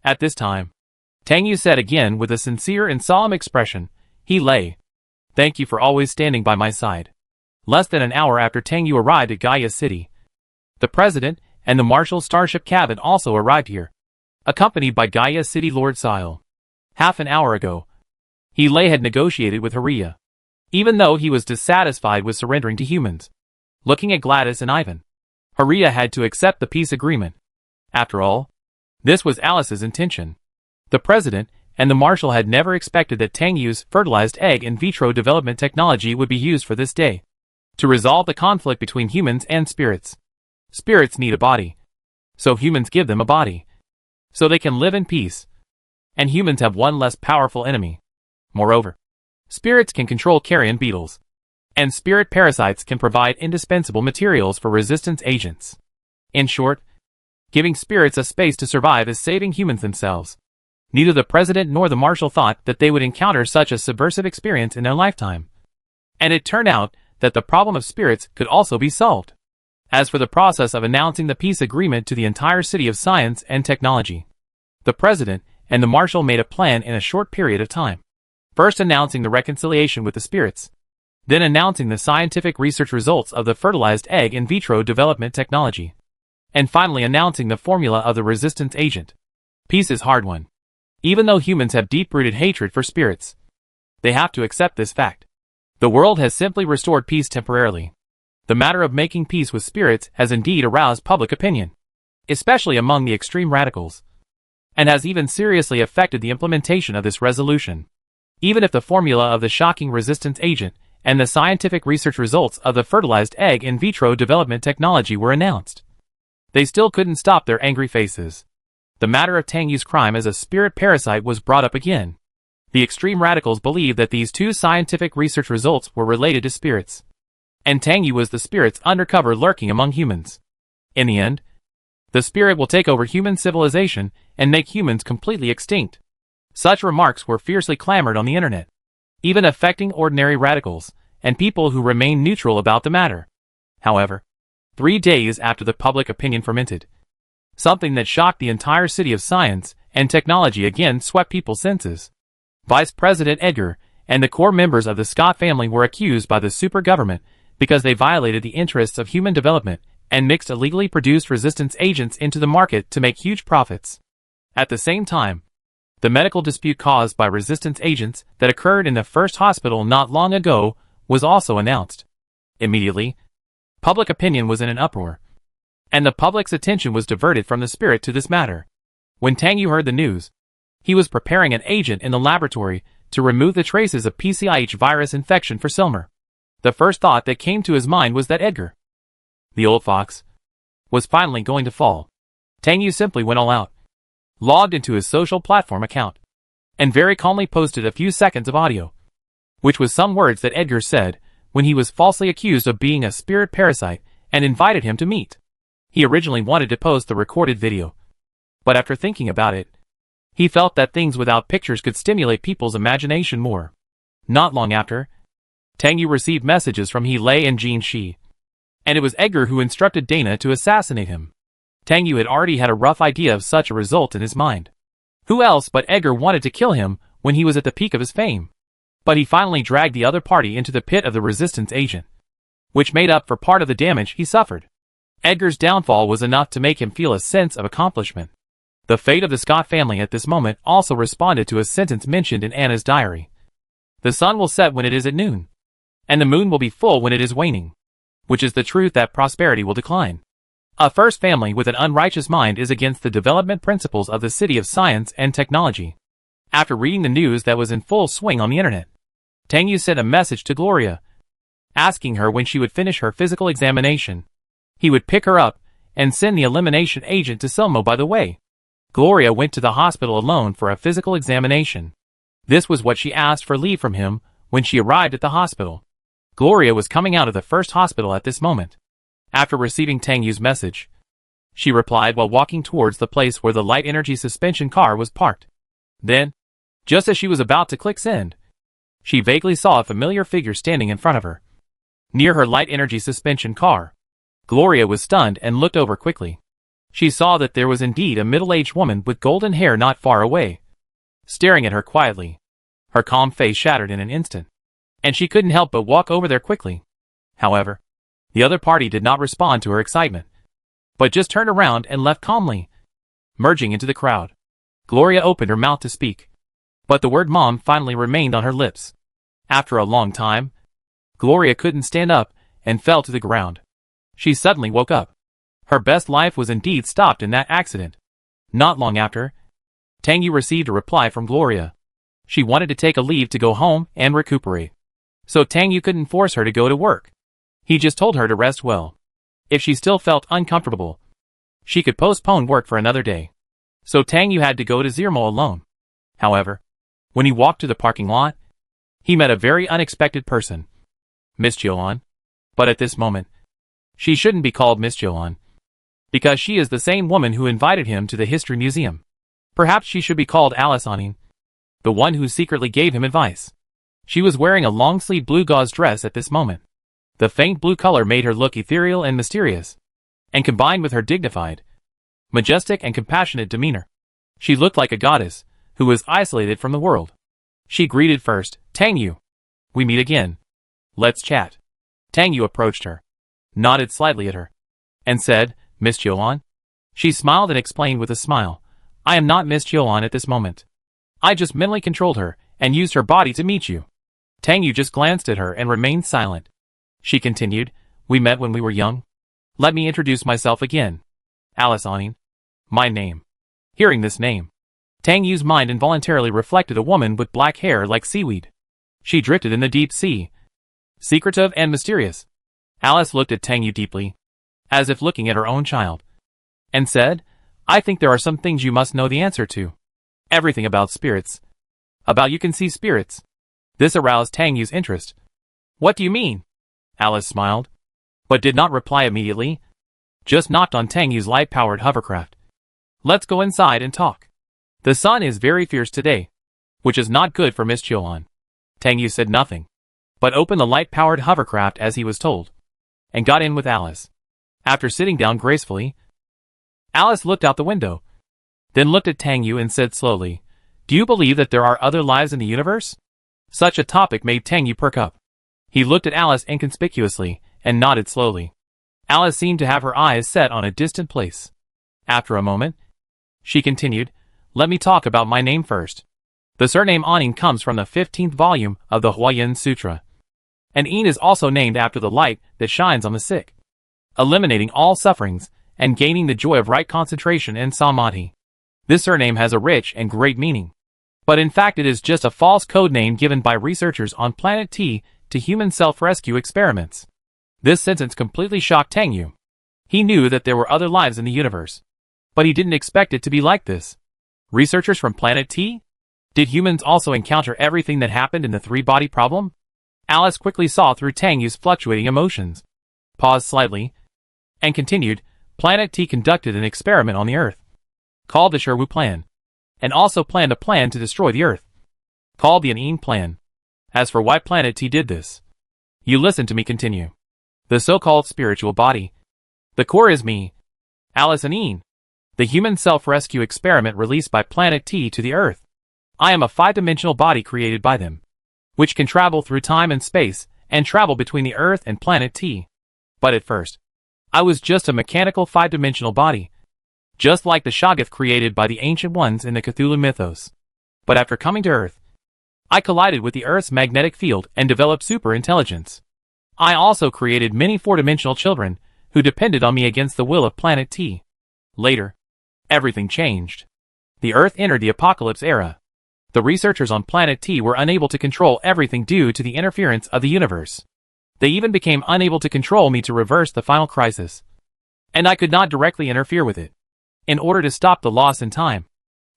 At this time, Tang Yu said again with a sincere and solemn expression, "He Lei, thank you for always standing by my side." Less than an hour after Tang Yu arrived at Gaia City, the President and the Marshal Starship cabin also arrived here, accompanied by Gaia City Lord Sile. Half an hour ago, He Lei had negotiated with Haria, even though he was dissatisfied with surrendering to humans. Looking at Gladys and Ivan, Haria had to accept the peace agreement. After all, this was Alice's intention. The President and the Marshal had never expected that Tang Yu's fertilized egg in vitro development technology would be used for this day, to resolve the conflict between humans and spirits. Spirits need a body, so humans give them a body, so they can live in peace. And humans have one less powerful enemy. Moreover, spirits can control carrion beetles, and spirit parasites can provide indispensable materials for resistance agents. In short, giving spirits a space to survive is saving humans themselves. Neither the President nor the Marshal thought that they would encounter such a subversive experience in their lifetime. And it turned out that the problem of spirits could also be solved. As for the process of announcing the peace agreement to the entire city of science and technology, the President and the Marshal made a plan in a short period of time. First announcing the reconciliation with the spirits, then announcing the scientific research results of the fertilized egg in vitro development technology, and finally announcing the formula of the resistance agent. Peace is hard won. Even though humans have deep-rooted hatred for spirits, they have to accept this fact. The world has simply restored peace temporarily. The matter of making peace with spirits has indeed aroused public opinion, especially among the extreme radicals, and has even seriously affected the implementation of this resolution. Even if the formula of the shocking resistance agent and the scientific research results of the fertilized egg in vitro development technology were announced, they still couldn't stop their angry faces. The matter of Tang Yu's crime as a spirit parasite was brought up again. The extreme radicals believed that these two scientific research results were related to spirits, and Tang Yu was the spirit's undercover lurking among humans. In the end, the spirit will take over human civilization and make humans completely extinct. Such remarks were fiercely clamored on the internet, even affecting ordinary radicals and people who remained neutral about the matter. However, 3 days after the public opinion fermented, something that shocked the entire city of science and technology again swept people's senses. Vice President Edgar and the core members of the Scott family were accused by the super government because they violated the interests of human development and mixed illegally produced resistance agents into the market to make huge profits. At the same time, the medical dispute caused by resistance agents that occurred in the first hospital not long ago was also announced. Immediately, public opinion was in an uproar, and the public's attention was diverted from the spirit to this matter. When Tang Yu heard the news, he was preparing an agent in the laboratory to remove the traces of PCIH virus infection for Silmer. The first thought that came to his mind was that Edgar, the old fox, was finally going to fall. Tang Yu simply went all out, logged into his social platform account, and very calmly posted a few seconds of audio, which was some words that Edgar said when he was falsely accused of being a spirit parasite and invited him to meet. He originally wanted to post the recorded video, but after thinking about it, he felt that things without pictures could stimulate people's imagination more. Not long after, Tang Yu received messages from He Lei and Jin Shi, and it was Edgar who instructed Dana to assassinate him. Tang Yu had already had a rough idea of such a result in his mind. Who else but Edgar wanted to kill him when he was at the peak of his fame? But he finally dragged the other party into the pit of the resistance agent, which made up for part of the damage he suffered. Edgar's downfall was enough to make him feel a sense of accomplishment. The fate of the Scott family at this moment also responded to a sentence mentioned in Anna's diary. The sun will set when it is at noon, and the moon will be full when it is waning, which is the truth that prosperity will decline. A first family with an unrighteous mind is against the development principles of the city of science and technology. After reading the news that was in full swing on the internet, Tang Yu sent a message to Gloria, asking her when she would finish her physical examination. He would pick her up and send the elimination agent to Selmo by the way. Gloria went to the hospital alone for a physical examination. This was what she asked for leave from him when she arrived at the hospital. Gloria was coming out of the first hospital at this moment. After receiving Tang Yu's message, she replied while walking towards the place where the light energy suspension car was parked. Then, just as she was about to click send, she vaguely saw a familiar figure standing in front of her. Near her light energy suspension car, Gloria was stunned and looked over quickly. She saw that there was indeed a middle-aged woman with golden hair not far away, staring at her quietly. Her calm face shattered in an instant, and she couldn't help but walk over there quickly. However, the other party did not respond to her excitement, but just turned around and left calmly, merging into the crowd. Gloria opened her mouth to speak, but the word mom finally remained on her lips. After a long time, Gloria couldn't stand up and fell to the ground. She suddenly woke up. Her best life was indeed stopped in that accident. Not long after, Tang Yu received a reply from Gloria. She wanted to take a leave to go home and recuperate, so Tang Yu couldn't force her to go to work. He just told her to rest well. If she still felt uncomfortable, she could postpone work for another day. So Tang Yu had to go to Zirmo alone. However, when he walked to the parking lot, he met a very unexpected person. Miss Joan. But at this moment, she shouldn't be called Miss Joan, because she is the same woman who invited him to the History Museum. Perhaps she should be called Alice Anin, the one who secretly gave him advice. She was wearing a long-sleeved blue gauze dress at this moment. The faint blue color made her look ethereal and mysterious, and combined with her dignified, majestic and compassionate demeanor, she looked like a goddess who was isolated from the world. She greeted first, Tang Yu. We meet again. Let's chat. Tang Yu approached her, nodded slightly at her, and said, Miss Joan? She smiled and explained with a smile, I am not Miss Joan at this moment. I just mentally controlled her and used her body to meet you. Tang Yu just glanced at her and remained silent. She continued, we met when we were young. Let me introduce myself again. Alice Anin. My name. Hearing this name, Tang Yu's mind involuntarily reflected a woman with black hair like seaweed. She drifted in the deep sea, secretive and mysterious. Alice looked at Tang Yu deeply, as if looking at her own child, and said, I think there are some things you must know the answer to. Everything about spirits. About you can see spirits. This aroused Tang Yu's interest. What do you mean? Alice smiled, but did not reply immediately, just knocked on Tang Yu's light-powered hovercraft. Let's go inside and talk. The sun is very fierce today, which is not good for Miss Joan. Tang Yu said nothing, but opened the light-powered hovercraft as he was told, and got in with Alice. After sitting down gracefully, Alice looked out the window, then looked at Tang Yu and said slowly, Do you believe that there are other lives in the universe? Such a topic made Tang Yu perk up. He looked at Alice inconspicuously and nodded slowly. Alice seemed to have her eyes set on a distant place. After a moment, she continued, Let me talk about my name first. The surname Anin comes from the 15th volume of the Huayan Sutra, And Een is also named after the light that shines on the sick, eliminating all sufferings, and gaining the joy of right concentration and samadhi. This surname has a rich and great meaning. But in fact it is just a false code name given by researchers on Planet T to human self-rescue experiments. This sentence completely shocked Tang Yu. He knew that there were other lives in the universe, but he didn't expect it to be like this. Researchers from Planet T? Did humans also encounter everything that happened in the three-body problem? Alice quickly saw through Tang Yu's fluctuating emotions, paused slightly, and continued. Planet T conducted an experiment on the Earth, called the Sherwu Plan, and also planned a plan to destroy the Earth, called the Een Plan. As for why Planet T did this, you listen to me continue. The so-called spiritual body. The core is me, Alice and Een, the human self-rescue experiment released by Planet T to the Earth. I am a five-dimensional body created by them, which can travel through time and space, and travel between the Earth and Planet T. But at first, I was just a mechanical five-dimensional body, just like the Shoggoth created by the Ancient Ones in the Cthulhu mythos. But after coming to Earth, I collided with the Earth's magnetic field and developed super-intelligence. I also created many four-dimensional children, who depended on me against the will of Planet T. Later, everything changed. The Earth entered the apocalypse era. The researchers on Planet T were unable to control everything due to the interference of the universe. They even became unable to control me to reverse the final crisis. And I could not directly interfere with it. In order to stop the loss in time,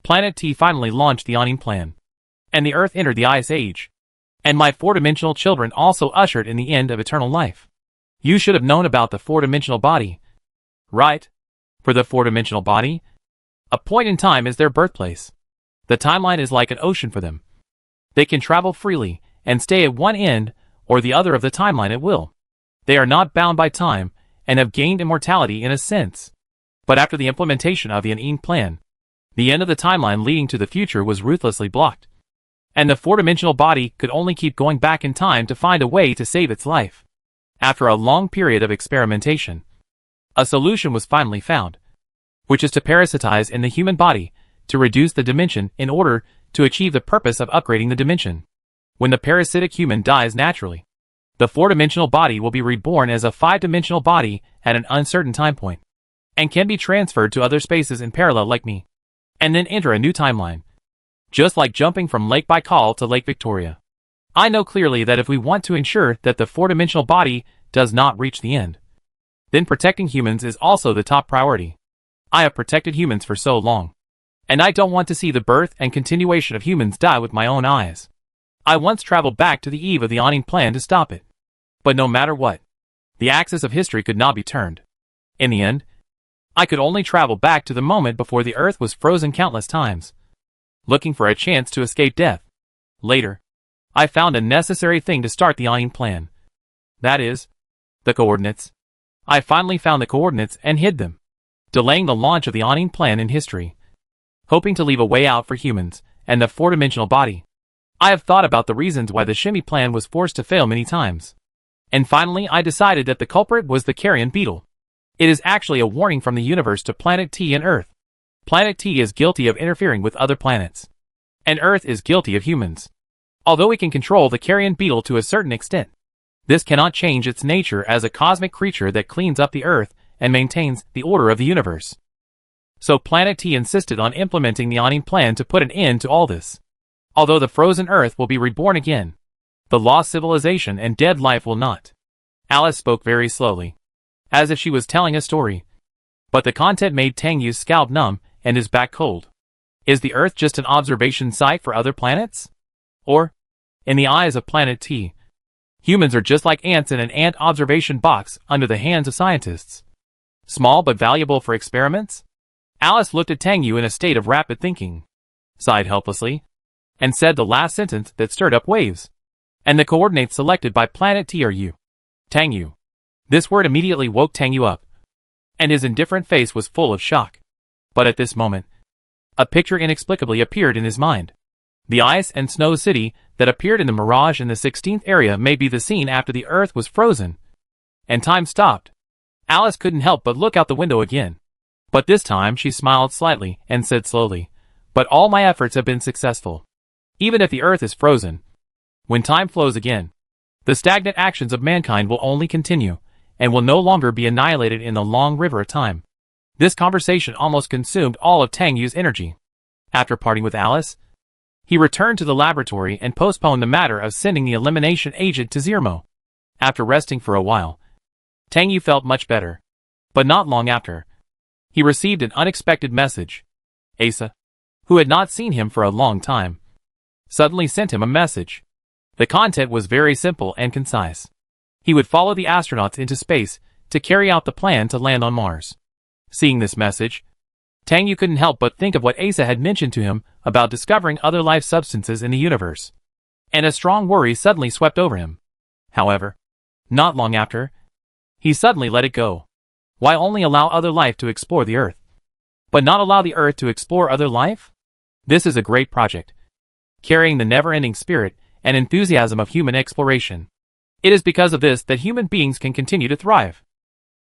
Planet T finally launched the Een Plan. And the Earth entered the Ice Age. And my four-dimensional children also ushered in the end of eternal life. You should have known about the four-dimensional body, right? For the four-dimensional body, a point in time is their birthplace. The timeline is like an ocean for them. They can travel freely, and stay at one end or the other of the timeline at will. They are not bound by time, and have gained immortality in a sense. But after the implementation of the Een Plan, the end of the timeline leading to the future was ruthlessly blocked. And the four-dimensional body could only keep going back in time to find a way to save its life. After a long period of experimentation, a solution was finally found, which is to parasitize in the human body to reduce the dimension in order to achieve the purpose of upgrading the dimension. When the parasitic human dies naturally, the four-dimensional body will be reborn as a five-dimensional body at an uncertain time point, and can be transferred to other spaces in parallel like me, and then enter a new timeline. Just like jumping from Lake Baikal to Lake Victoria. I know clearly that if we want to ensure that the four-dimensional body does not reach the end, then protecting humans is also the top priority. I have protected humans for so long, and I don't want to see the birth and continuation of humans die with my own eyes. I once traveled back to the eve of the Een Plan to stop it. But no matter what, the axis of history could not be turned. In the end, I could only travel back to the moment before the Earth was frozen countless times, looking for a chance to escape death. Later, I found a necessary thing to start the Een Plan. That is, the coordinates. I finally found the coordinates and hid them, delaying the launch of the Een Plan in history, hoping to leave a way out for humans and the four-dimensional body. I have thought about the reasons why the Shimmy Plan was forced to fail many times. And finally I decided that the culprit was the carrion beetle. It is actually a warning from the universe to Planet T and Earth. Planet T is guilty of interfering with other planets, and Earth is guilty of humans. Although we can control the carrion beetle to a certain extent, this cannot change its nature as a cosmic creature that cleans up the Earth and maintains the order of the universe. So Planet T insisted on implementing the Een Plan to put an end to all this. Although the frozen Earth will be reborn again, the lost civilization and dead life will not. Alice spoke very slowly, as if she was telling a story. But the content made Tang Yu's scalp numb and his back cold. Is the Earth just an observation site for other planets? Or, in the eyes of Planet T, humans are just like ants in an ant observation box under the hands of scientists. Small but valuable for experiments? Alice looked at Tang Yu in a state of rapid thinking, sighed helplessly, and said the last sentence that stirred up waves. And the coordinates selected by Planet T are you. Tang Yu. This word immediately woke Tang Yu up, and his indifferent face was full of shock. But at this moment, a picture inexplicably appeared in his mind. The ice and snow city that appeared in the mirage in the 16th area may be the scene after the Earth was frozen, and time stopped. Alice couldn't help but look out the window again. But this time she smiled slightly and said slowly, "But all my efforts have been successful. Even if the Earth is frozen, when time flows again, the The stagnant actions of mankind will only continue, and will no longer be annihilated in the long river of time. This conversation almost consumed all of Tang Yu's energy. After parting with Alice, he returned to the laboratory and postponed the matter of sending the elimination agent to Zermo. After resting for a while, Tang Yu felt much better. But not long after, he received an unexpected message. Asa, who had not seen him for a long time, suddenly sent him a message. The content was very simple and concise. He would follow the astronauts into space to carry out the plan to land on Mars. Seeing this message, Tang Yu couldn't help but think of what Asa had mentioned to him about discovering other life substances in the universe. And a strong worry suddenly swept over him. However, not long after, he suddenly let it go. Why only allow other life to explore the Earth, but not allow the Earth to explore other life? This is a great project, carrying the never-ending spirit and enthusiasm of human exploration. It is because of this that human beings can continue to thrive.